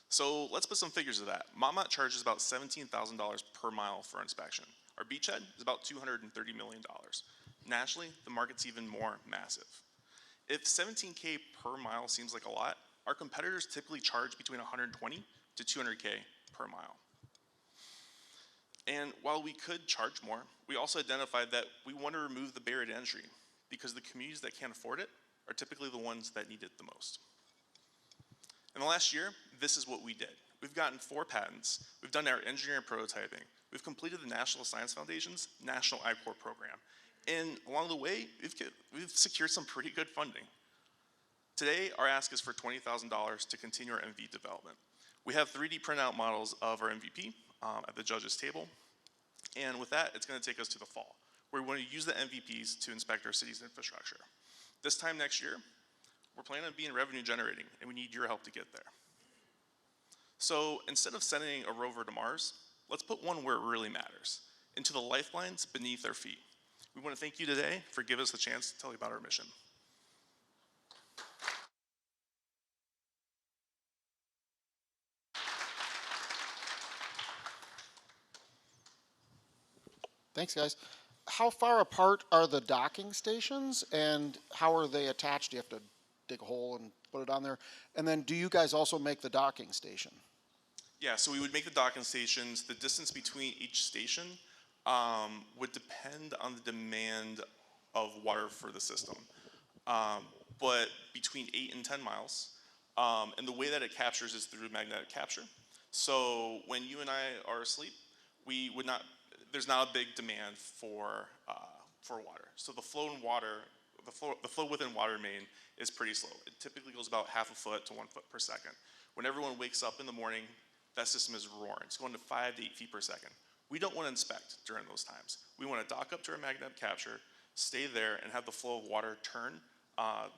So let's put some figures to that. MotMot charges about $17,000 per mile for inspection. Our beachhead is about $230 million. Nationally, the market's even more massive. If $17K per mile seems like a lot, our competitors typically charge between $120 to $200K per mile. And while we could charge more, we also identified that we want to remove the barrier to entry, because the communities that can't afford it are typically the ones that need it the most. In the last year, this is what we did. We've gotten 4 patents, we've done our engineering prototyping, we've completed the National Science Foundation's National I-Corps program, and along the way, we've secured some pretty good funding. Today, our ask is for $20,000 to continue our MV development. We have 3D printout models of our MVP at the judges' table, and with that, it's going to take us to the fall, where we want to use the MVPs to inspect our city's infrastructure. This time next year, we're planning on being revenue generating, and we need your help to get there. So instead of sending a rover to Mars, let's put one where it really matters, into the lifelines beneath our feet. We want to thank you today for giving us the chance to tell you about our mission. Thanks, guys. How far apart are the docking stations, and how are they attached? Do you have to dig a hole and put it on there? And then do you guys also make the docking station? Yeah, so we would make the docking stations. The distance between each station would depend on the demand of water for the system. But between 8 and 10 miles. And the way that it captures is through magnetic capture. So when you and I are asleep, there's not a big demand for water. So the flow in water, the flow within water main is pretty slow. It typically goes about 0.5 foot to 1 foot per second. When everyone wakes up in the morning, that system is roaring. It's going to 5 to 8 feet per second. We don't want to inspect during those times. We want to dock up to our magnetic capture, stay there, and have the flow of water turn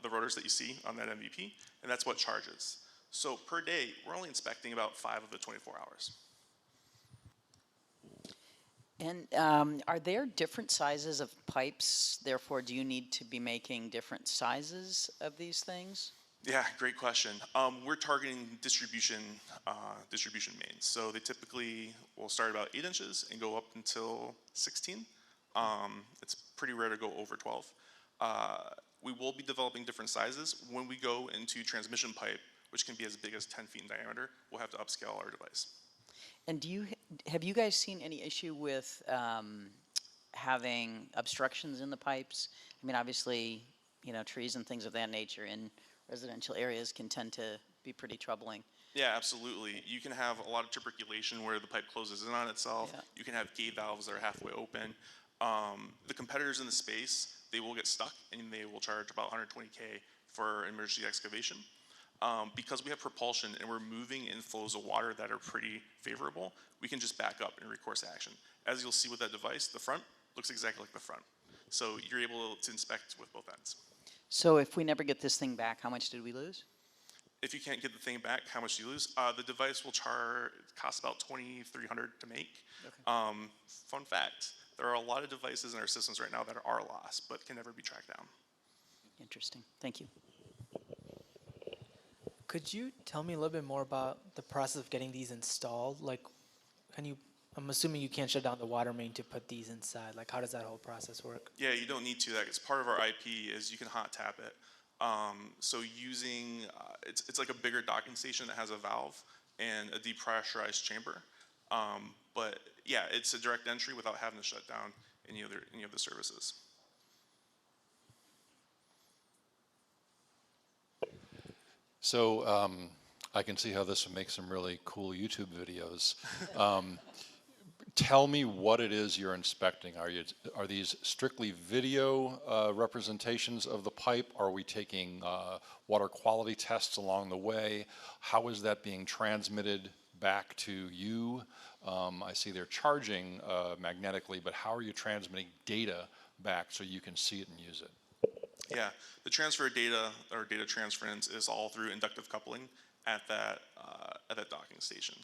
the rotors that you see on that MVP, and that's what charges. So per day, we're only inspecting about 5 of the 24 hours. And are there different sizes of pipes? Therefore, do you need to be making different sizes of these things? Yeah, great question. We're targeting distribution mains. So they typically will start about 8 inches and go up until 16. It's pretty rare to go over 12. We will be developing different sizes. When we go into transmission pipe, which can be as big as 10 feet in diameter, we'll have to upscale our device. And have you guys seen any issue with having obstructions in the pipes? I mean, obviously, trees and things of that nature in residential areas can tend to be pretty troubling. Yeah, absolutely. You can have a lot of tuberculation where the pipe closes in on itself. Yeah. You can have gate valves that are halfway open. The competitors in the space, they will get stuck and they will charge about $120K for emergency excavation. Because we have propulsion and we're moving in flows of water that are pretty favorable, we can just back up and recourse action. As you'll see with that device, the front looks exactly like the front. So you're able to inspect with both ends. So if we never get this thing back, how much did we lose? If you can't get the thing back, how much do you lose? The device will cost about $2,300 to make. Okay. Fun fact, there are a lot of devices in our systems right now that are lost, but can never be tracked down. Interesting. Thank you. Could you tell me a little bit more about the process of getting these installed? Like, I'm assuming you can't shut down the water main to put these inside. Like, how does that whole process work? Yeah, you don't need to. It's part of our IP is you can hot tap it. So using, it's like a bigger docking station that has a valve and a depressurized chamber. But yeah, it's a direct entry without having to shut down any of the services. So I can see how this would make some really cool YouTube videos. Tell me what it is you're inspecting. Are these strictly video representations of the pipe? Are we taking water quality tests along the way? How is that being transmitted back to you? I see they're charging magnetically, but how are you transmitting data back so you can see it and use it? Yeah, the transfer of data or data transference is all through inductive coupling at that docking station.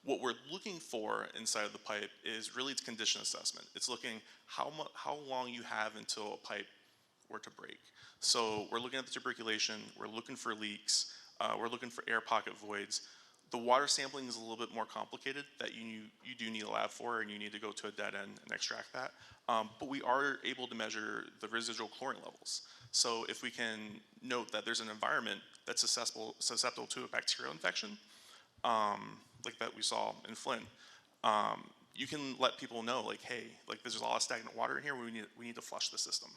What we're looking for inside of the pipe is really its condition assessment. It's looking how long you have until a pipe were to break. So we're looking at the tuberculation, we're looking for leaks, we're looking for air pocket voids. The water sampling is a little bit more complicated that you do need a lab for, and you need to go to a dead end and extract that. But we are able to measure the residual chlorine levels. So if we can note that there's an environment that's susceptible to a bacterial infection, like that we saw in Flint, you can let people know, like, hey, like there's a lot of stagnant water in here. We need to flush the system.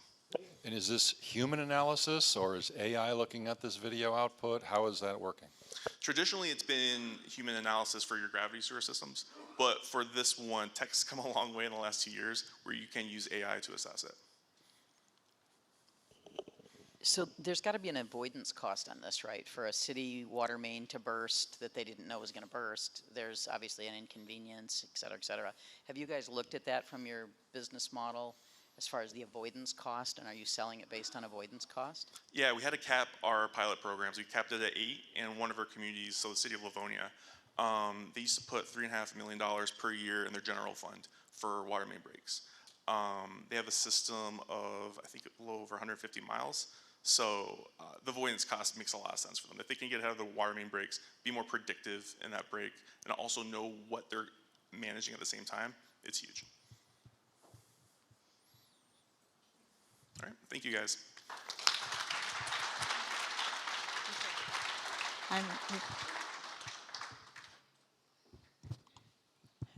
And is this human analysis, or is AI looking at this video output? How is that working? Traditionally, it's been human analysis for your gravity sewer systems, but for this one, tech's come a long way in the last 2 years where you can use AI to assess it. So there's got to be an avoidance cost on this, right? For a city water main to burst that they didn't know was going to burst, there's obviously an inconvenience, et cetera, et cetera. Have you guys looked at that from your business model as far as the avoidance cost, and are you selling it based on avoidance cost? Yeah, we had to cap our pilot programs. We capped it at 8 in one of our communities, so the city of Livonia. They used to put $3.5 million per year in their general fund for water main breaks. They have a system of, I think, a little over 150 miles. So the avoidance cost makes a lot of sense for them. If they can get ahead of the water main breaks, be more predictive in that break, and also know what they're managing at the same time, it's huge. All right, thank you guys.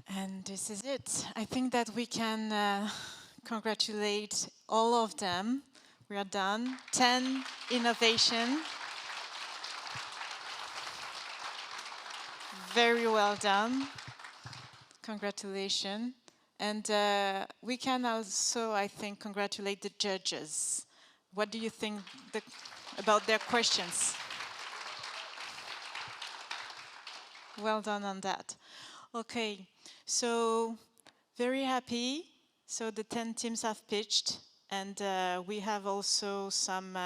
And this is it. I think that we can congratulate all of them. We are done. 10 innovation. Very well done. Congratulations. And we can also, I think, congratulate the judges. What do you think about their questions? Well done on that. Okay, so very happy. So the 10 teams have pitched, and we have also some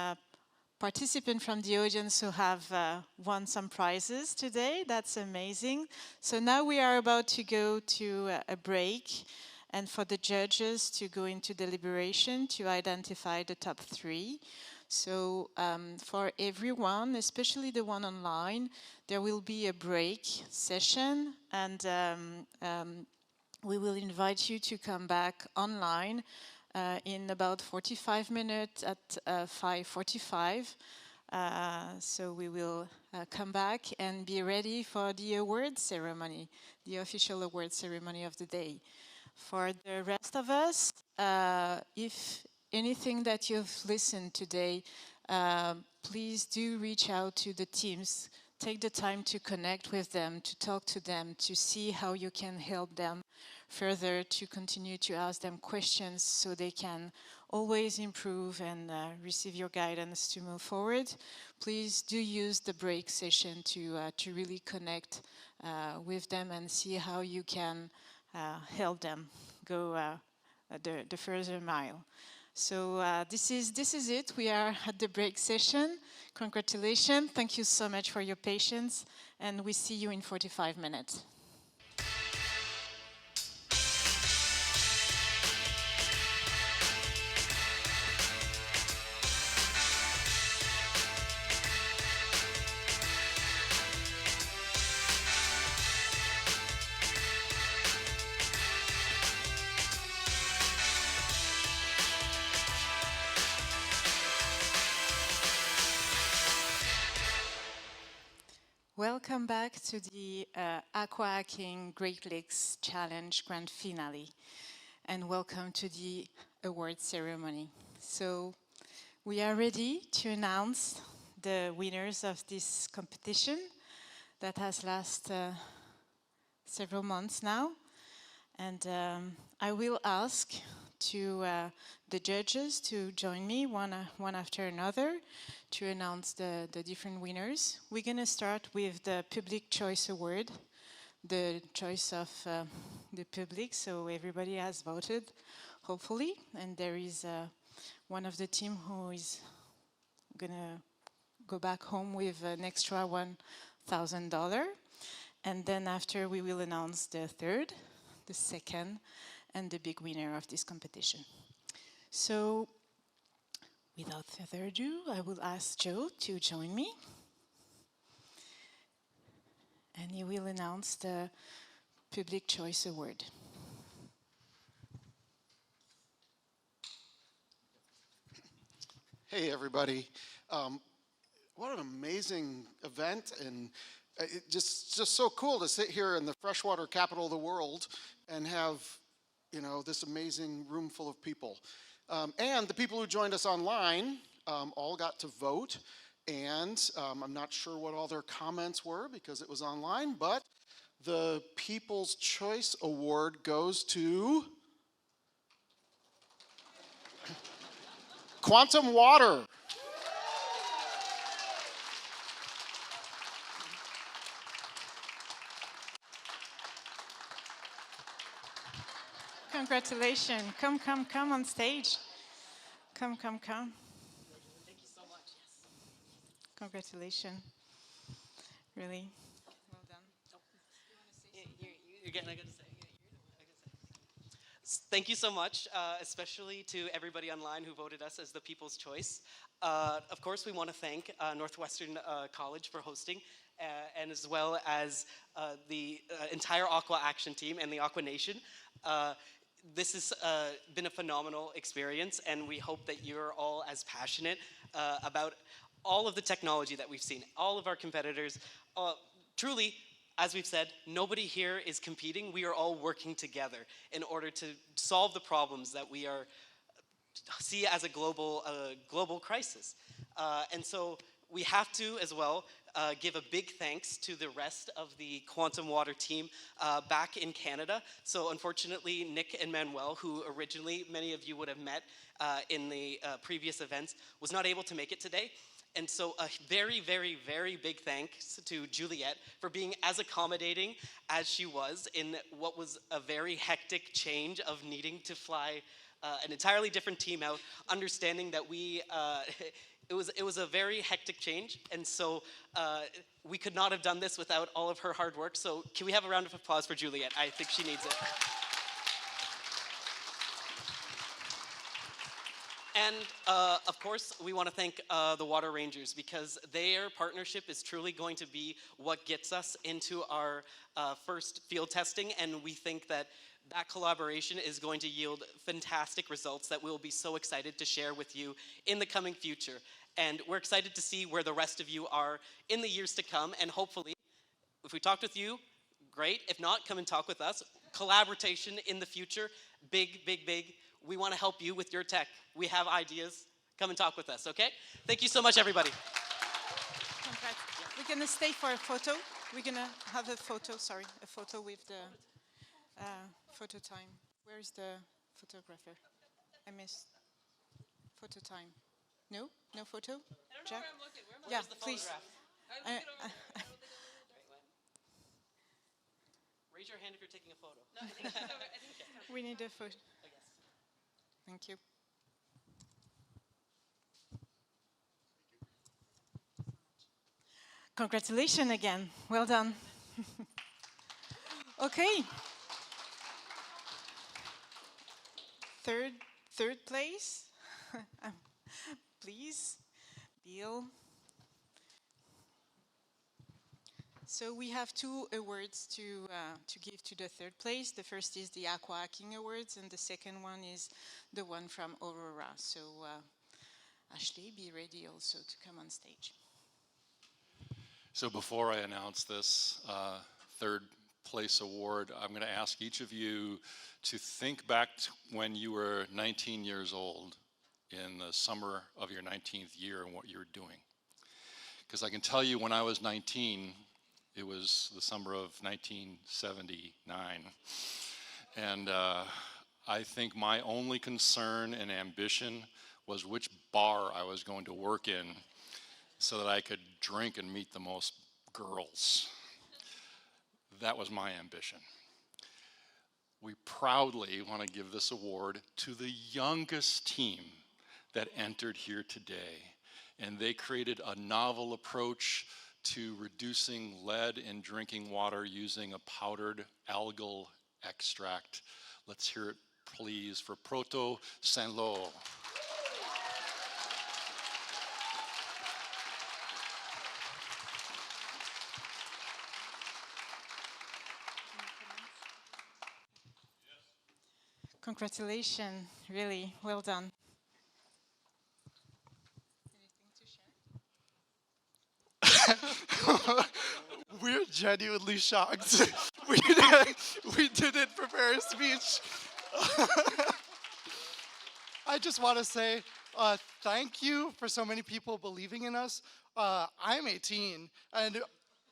participants from the audience who have won some prizes today. That's amazing. So now we are about to go to a break. and for the judges to go into deliberation to identify the top 3. So for everyone, especially the one online, there will be a break session, and we will invite you to come back online in about 45 minutes at 5:45. So we will come back and be ready for the award ceremony, the official award ceremony of the day. For the rest of us, if anything that you've listened today, please do reach out to the teams. Take the time to connect with them, to talk to them, to see how you can help them further, to continue to ask them questions so they can always improve and receive your guidance to move forward. Please do use the break session to really connect with them and see how you can help them go the further mile. So this is it. We are at the break session. Congratulations. Thank you so much for your patience, and we see you in 45 minutes. Welcome back to the AquaHacking Great Lakes Challenge Grand Finale, and welcome to the award ceremony. So we are ready to announce the winners of this competition that has lasted several months now, and I will ask the judges to join me one after another to announce the different winners. We're going to start with the Public Choice Award, the choice of the public, so everybody has voted, hopefully, and there is one of the team who is going to go back home with an extra $1,000, and then after we will announce the third, the second, and the big winner of this competition. So, without further ado, I will ask Joe to join me. And he will announce the Public Choice Award. Hey, everybody. What an amazing event, and it's just so cool to sit here in the freshwater capital of the world and have, you know, this amazing room full of people. And the people who joined us online all got to vote, and I'm not sure what all their comments were because it was online, but the People's Choice Award goes to Quantum Water. Congratulations. Come on stage. Come. Thank you so much. Yes. Congratulations. Really. Well done. You're getting, I gotta say. Thank you so much, especially to everybody online who voted us as the People's Choice. Of course, we want to thank Northwestern College for hosting, and as well as the entire AquaAction team and the Aqua Nation. This has been a phenomenal experience, and we hope that you're all as passionate about all of the technology that we've seen. All of our competitors, truly, as we've said, nobody here is competing. We are all working together in order to solve the problems that we see as a global crisis. And so we have to, as well, give a big thanks to the rest of the Quantum Water team back in Canada. So unfortunately, Nick and Manuel, who originally many of you would have met in the previous events, was not able to make it today. And so a very, very, very big thanks to Juliet for being as accommodating as she was in what was a very hectic change of needing to fly an entirely different team out, understanding that it was a very hectic change, and so we could not have done this without all of her hard work. So can we have a round of applause for Juliet? I think she needs it. And of course, we want to thank the Water Rangers because their partnership is truly going to be what gets us into our first field testing. And we think that that collaboration is going to yield fantastic results that we'll be so excited to share with you in the coming future. And we're excited to see where the rest of you are in the years to come. And hopefully, if we talked with you, great. If not, come and talk with us. Collaboration in the future, big, big, big. We want to help you with your tech. We have ideas. Come and talk with us, okay? Thank you so much, everybody. Congrats. We're going to stay for a photo. We're going to have a photo with the photo time. Where is the photographer? I missed photo time. No? No photo? I don't know Jack? where I'm looking. Yeah, Where's the please. photograph? I'm looking over there. I don't think I'm looking at the right one. Raise your hand if you're taking a photo. No, I think it's over. I think it's over. We need a photo. Oh, yes. Thank you. Congratulations again. Well done. Okay. Third place. Please, Bill. So we have two awards to give to the third place. The first is the AquaHacking Awards, and the second one is the one from Aurora. So Ashley, be ready also to come on stage. So before I announce this third place award, I'm going to ask each of you to think back to when you were 19 years old in the summer of your 19th year and what you were doing. Because I can tell you when I was 19, it was the summer of 1979. And I think my only concern and ambition was which bar I was going to work in so that I could drink and meet the most girls. That was my ambition. We proudly want to give this award to the youngest team that entered here today. And they created a novel approach to reducing lead in drinking water using a powdered algal extract. Let's hear it, please, for Proto, StLo. Congratulations, really, well done. We're genuinely shocked. we didn't prepare a speech. I just want to say thank you for so many people believing in us. I'm 18, and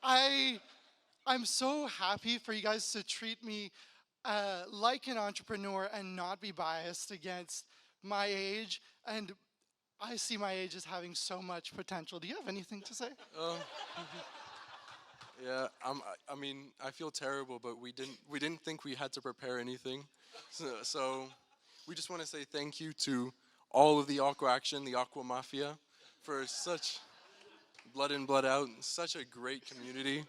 I'm so happy for you guys to treat me like an entrepreneur and not be biased against my age. And I see my age as having so much potential. Do you have anything to say? Yeah, I mean, I feel terrible, but we didn't think we had to prepare anything. So we just want to say thank you to all of the Aqua Action, the Aqua Mafia, for such blood in, blood out, such a great community.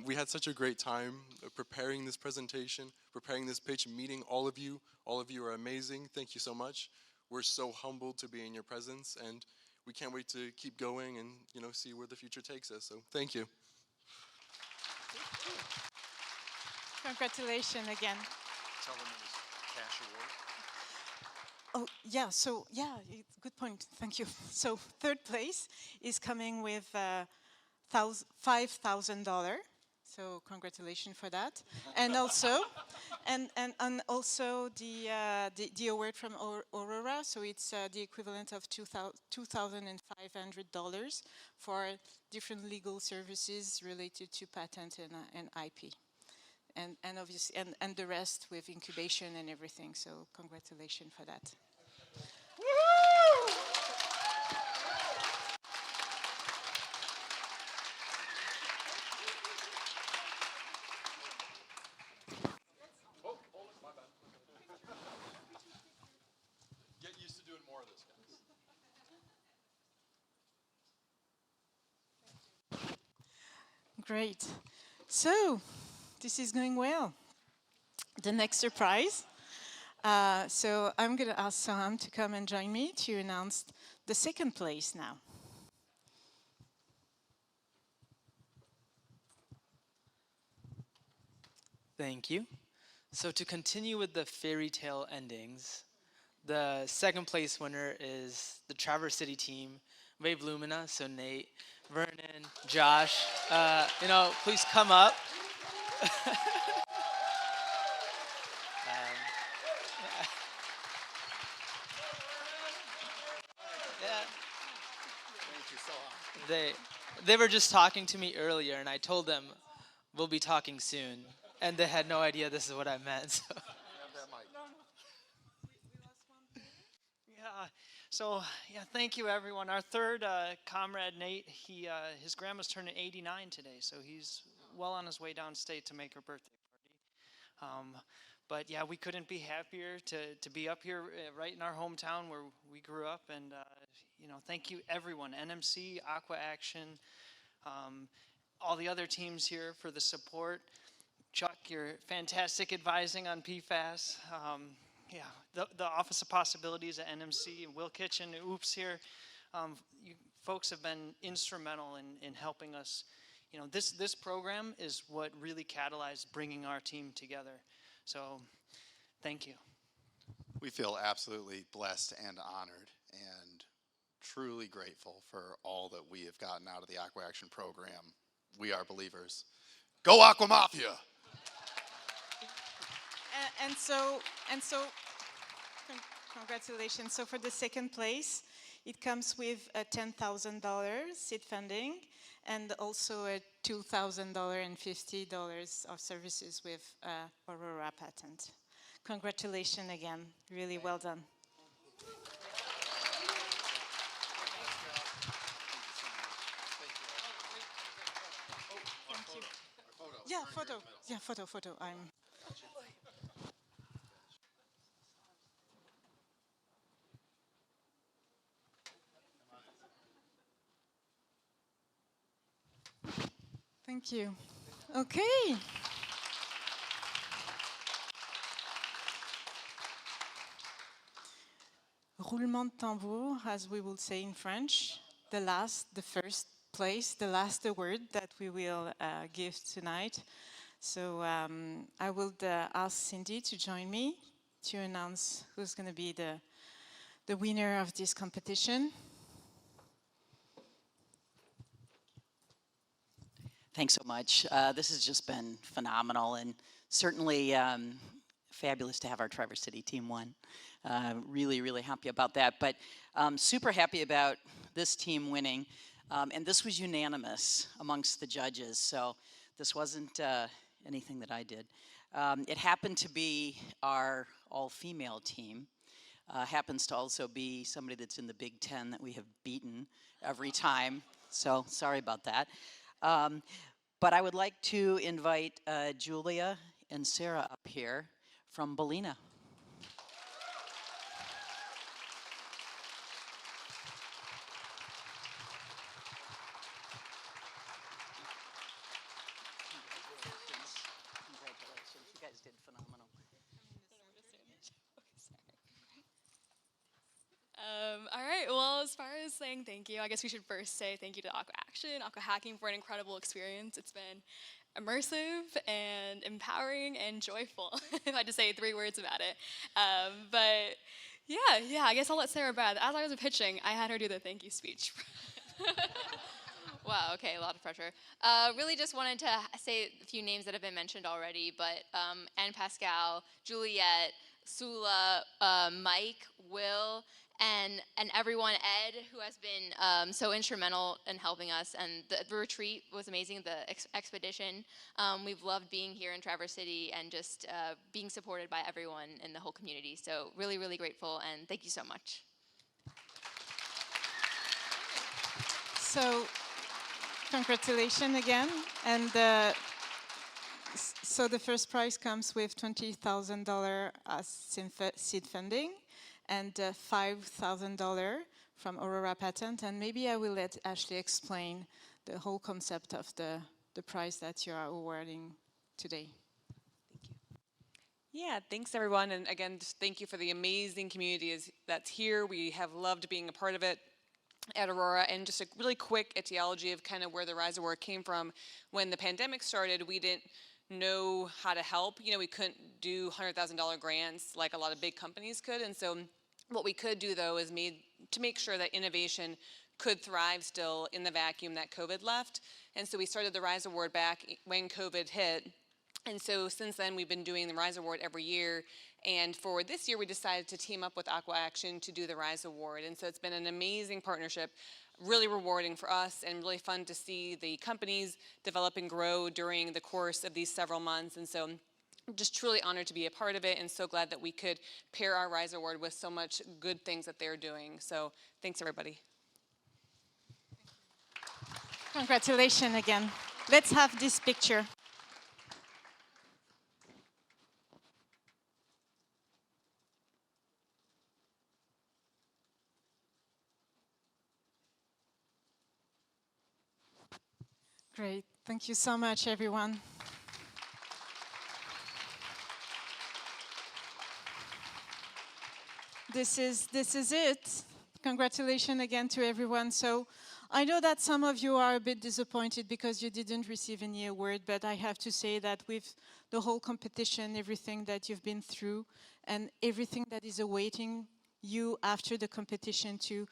We had such a great time preparing this presentation, preparing this pitch, meeting all of you. All of you are amazing. Thank you so much. We're so humbled to be in your presence, and we can't wait to keep going and see where the future takes us. So thank you. Congratulations again. Tell them it was cash award. Oh, yeah, so, yeah, good point, thank you. So, third place is coming with $5,000, so congratulations for that. And also, and also the award from Aurora, so it's the equivalent of $2,500 for different legal services related to patent and IP. And obviously, and the rest with incubation and everything. So congratulations for that. Get used to doing more of this, guys. Great. So this is going well. The next surprise So I'm going to ask Soham to come and join me to announce the second place now. Thank you. So to continue with the fairy tale endings, the second place winner is the Traverse City team, Wave Lumina. So Nate, Vernon, Josh, please come up. They were just talking to me earlier, and I told them we'll be talking soon, and they had no idea this is what I meant. So. Thank you, everyone. Our third comrade, Nate, his grandma's turning 89 today, so he's well on his way downstate to make her birthday party. But yeah, we couldn't be happier to be up here right in our hometown where we grew up. And thank you, everyone, NMC, AquaHacking, all the other teams here for the support. Chuck, your fantastic advising on PFAS. The Office of Possibilities at NMC and Will Kitchen, Oops here. You folks have been instrumental in helping us. This program is what really catalyzed bringing our team together. So, thank you. We feel absolutely blessed and honored and truly grateful for all that we have gotten out of the AquaHacking program. We are believers. Go Aqua Mafia! And congratulations. So for the second place, it comes with a $10,000 seed funding and also a $2,000 and $50 of services with Aurora patent. Congratulations again. Really well done. Thank you. Yeah, photo. Yeah, photo. Thank you. Okay. Roulement de tambour, as we will say in French, the first place, the last award that we will give tonight. So I will ask Cindy to join me to announce who's going to be the winner of this competition. Thanks so much. This has just been phenomenal and certainly fabulous to have our Traverse City team win. Really, really happy about that. But super happy about this team winning. And this was unanimous amongst the judges. So this wasn't anything that I did. It happened to be our all-female team. Happens to also be somebody that's in the Big Ten that we have beaten every time. So sorry about that. But I would like to invite Julia and Sarah up here from Baleena. Congratulations. You guys did phenomenal. All right, well, as far as saying thank you, I guess we should first say thank you to AquaHacking, AquaHacking for an incredible experience. It's been immersive and empowering and joyful, if I had to say 3 words about it. But yeah, I guess I'll let Sarah Brad. As I was pitching, I had her do the thank you speech. Wow, okay, a lot of pressure. Really just wanted to say a few names that have been mentioned already, but Anne Pascal, Juliet, Sula, Mike, Will, and everyone, Ed, who has been so instrumental in helping us. And the retreat was amazing, the expedition. We've loved being here in Traverse City and just being supported by everyone in the whole community. So really, really grateful, and thank you so much. So congratulations again. And so the first prize comes with $20,000 as seed funding and $5,000 from Aurora Patent. And maybe I will let Ashley explain the whole concept of the prize that you are awarding today. Thank you. Yeah, thanks everyone. And again, just thank you for the amazing community that's here. We have loved being a part of it at Aurora. And just a really quick etiology of kind of where the Rise Award came from. When the pandemic started, we didn't know how to help. You know, we couldn't do $100,000 grants like a lot of big companies could. And so what we could do though is to make sure that innovation could thrive still in the vacuum that COVID left. And so we started the Rise Award back when COVID hit. And so since then, we've been doing the Rise Award every year. And for this year, we decided to team up with AquaHacking to do the Rise Award. And so it's been an amazing partnership, really rewarding for us and really fun to see the companies develop and grow during the course of these several months. And so I'm just truly honored to be a part of it and so glad that we could pair our Rise Award with so much good things that they're doing. So thanks, everybody. Congratulations again. Let's have this picture. Great. Thank you so much, everyone. This is it. Congratulations again to everyone. So I know that some of you are a bit disappointed because you didn't receive any award, but I have to say that with the whole competition, everything that you've been through, and everything that is awaiting you after the competition too,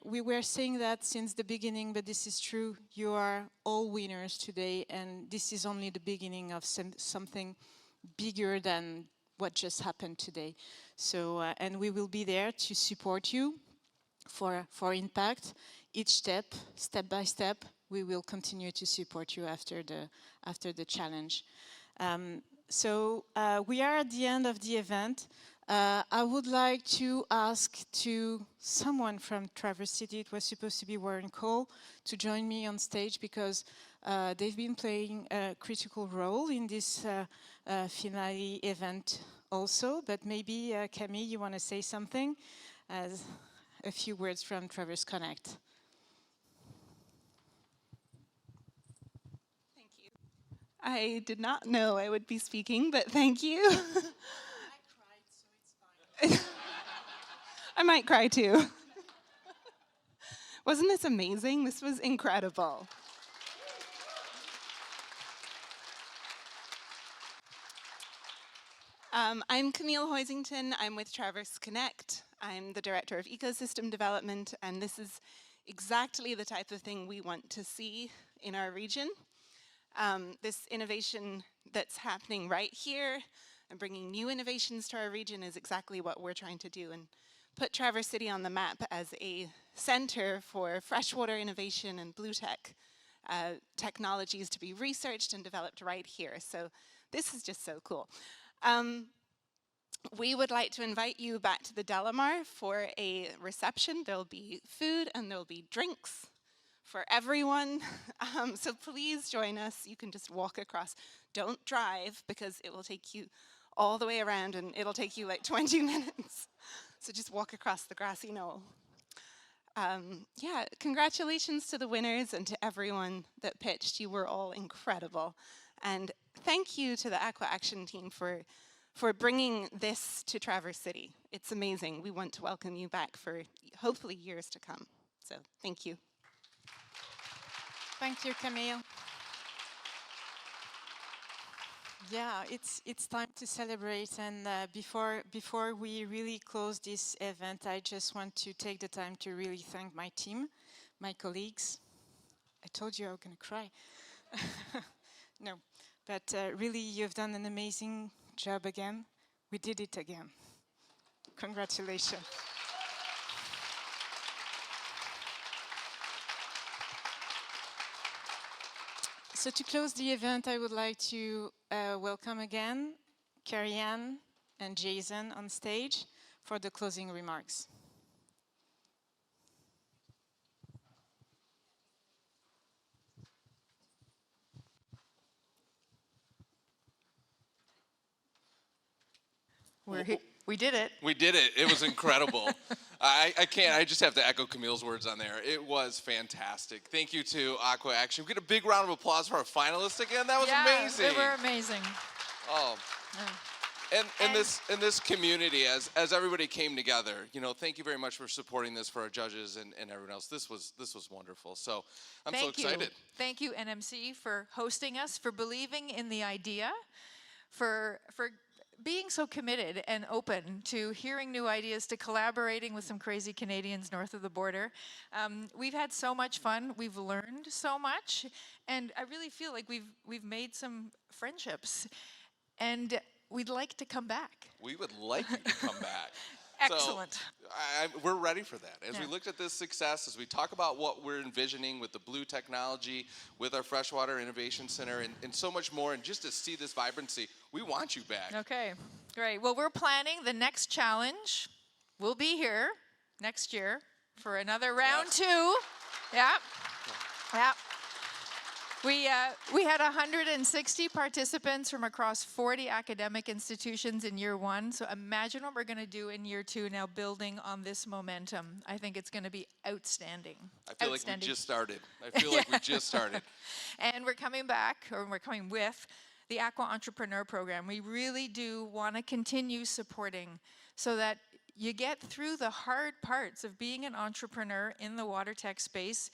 we were saying that since the beginning, but this is true, you are all winners today, and this is only the beginning of something bigger than what just happened today. So, and we will be there to support you for impact. Each step by step, we will continue to support you after the challenge. So we are at the end of the event. I would like to ask to someone from Traverse City, it was supposed to be Warren Cole, to join me on stage because they've been playing a critical role in this finale event also, but maybe Camille, you want to say something? As a few words from Traverse Connect. I did not know I would be speaking, but thank you. I might cry too. Wasn't this amazing? This was incredible. I'm Camille Hoisington. I'm with Traverse Connect. I'm the Director of Ecosystem Development, and this is exactly the type of thing we want to see in our region. This innovation that's happening right here and bringing new innovations to our region is exactly what we're trying to do and put Traverse City on the map as a center for freshwater innovation and blue tech technologies to be researched and developed right here. So this is just so cool. We would like to invite you back to the Delamar for a reception. There'll be food and there'll be drinks for everyone. So please join us. You can just walk across. Don't drive because it will take you all the way around and it'll take you like 20 minutes. So just walk across the grassy knoll. Yeah, congratulations to the winners and to everyone that pitched. You were all incredible. And thank you to the AquaHacking team for bringing this to Traverse City. It's amazing. We want to welcome you back for hopefully years to come. So thank you. Thank you, Camille. Yeah, it's time to celebrate, and before we really close this event, I just want to take the time to really thank my team, my colleagues. I told you I was going to cry. No, but really you've done an amazing job again. We did it again. Congratulations. So to close the event, I would like to welcome again Carrie-Anne and Jason on stage for the closing remarks. We did it. We did it. It was incredible. I can't. I just have to echo Camille's words on there. It was fantastic. Thank you to AquaHacking. We get a big round of applause for our finalists again. That was amazing. They were amazing. Oh. Yeah. in this community, as everybody came together, thank you very much for supporting this for our judges and everyone else. This was wonderful. So I'm so excited. Thank you, NMC, for hosting us, for believing in the idea, for being so committed and open to hearing new ideas, to collaborating with some crazy Canadians north of the border. We've had so much fun. We've learned so much, and I really feel like we've made some friendships, and we'd like to come back. We would like you to come back. Excellent. So, we're ready for that. As Yeah. we looked at this success, as we talk about what we're envisioning with the blue technology, with our Freshwater Innovation Center, and so much more, and just to see this vibrancy, we want you back. Okay, great. Well, we're planning the next challenge. We'll be here next year for another round 2. Yeah. Yeah. We had 160 participants from across 40 academic institutions in year 1. So imagine what we're going to do in year 2 now, building on this momentum. I think it's going to be outstanding. I feel like we just started. I feel like we just started. And we're coming back, or we're coming with, the Aqua Entrepreneur Program. We really do want to continue supporting so that you get through the hard parts of being an entrepreneur in the water tech space,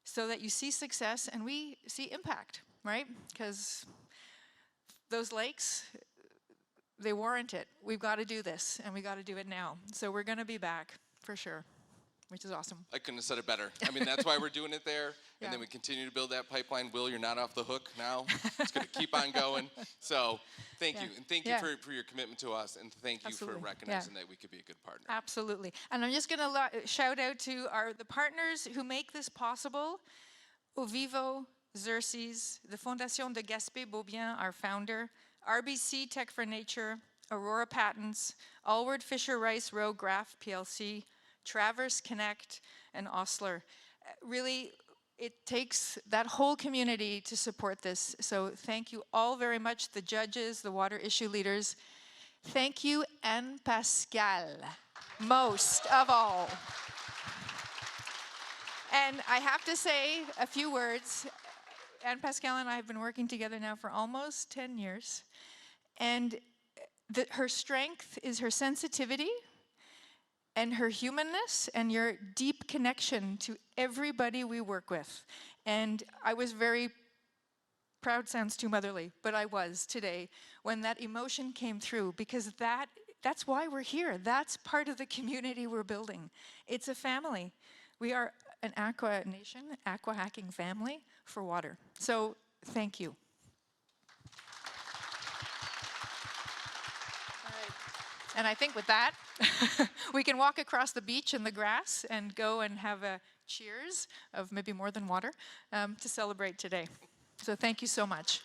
so that you see success and we see impact, right? Because those lakes, they warrant it. We've got to do this, and we got to do it now. So we're going to be back for sure, which is awesome. I couldn't have said it better. I mean, that's why we're doing it there. Yeah. And then we continue to build that pipeline. Will, you're not off the hook now. It's going to keep on going. So thank you. And thank you for your commitment to us. And thank you for recognizing that we could be a good partner. Absolutely. And I'm just going to shout out to the partners who make this possible. Ovivo, Xerces, the Fondation de Gaspé-Beaubien, our founder, RBC Tech for Nature, Aurora Patents, Allward Fisher Rice Rowe Graph PLC, Traverse Connect, and Osler. Really, it takes that whole community to support this. So thank you all very much, the judges, the water issue leaders. Thank you, Anne Pascal, most of all. And I have to say a few words. Anne Pascal and I have been working together now for almost 10 years. And her strength is her sensitivity and her humanness and your deep connection to everybody we work with. And I was very proud, sounds too motherly, but I was today when that emotion came through, because that's why we're here. That's part of the community we're building. It's a family. We are an Aqua Nation, AquaHacking family for water. So thank you. All right. And I think with that, we can walk across the beach in the grass and go and have a cheers of maybe more than water to celebrate today. So thank you so much.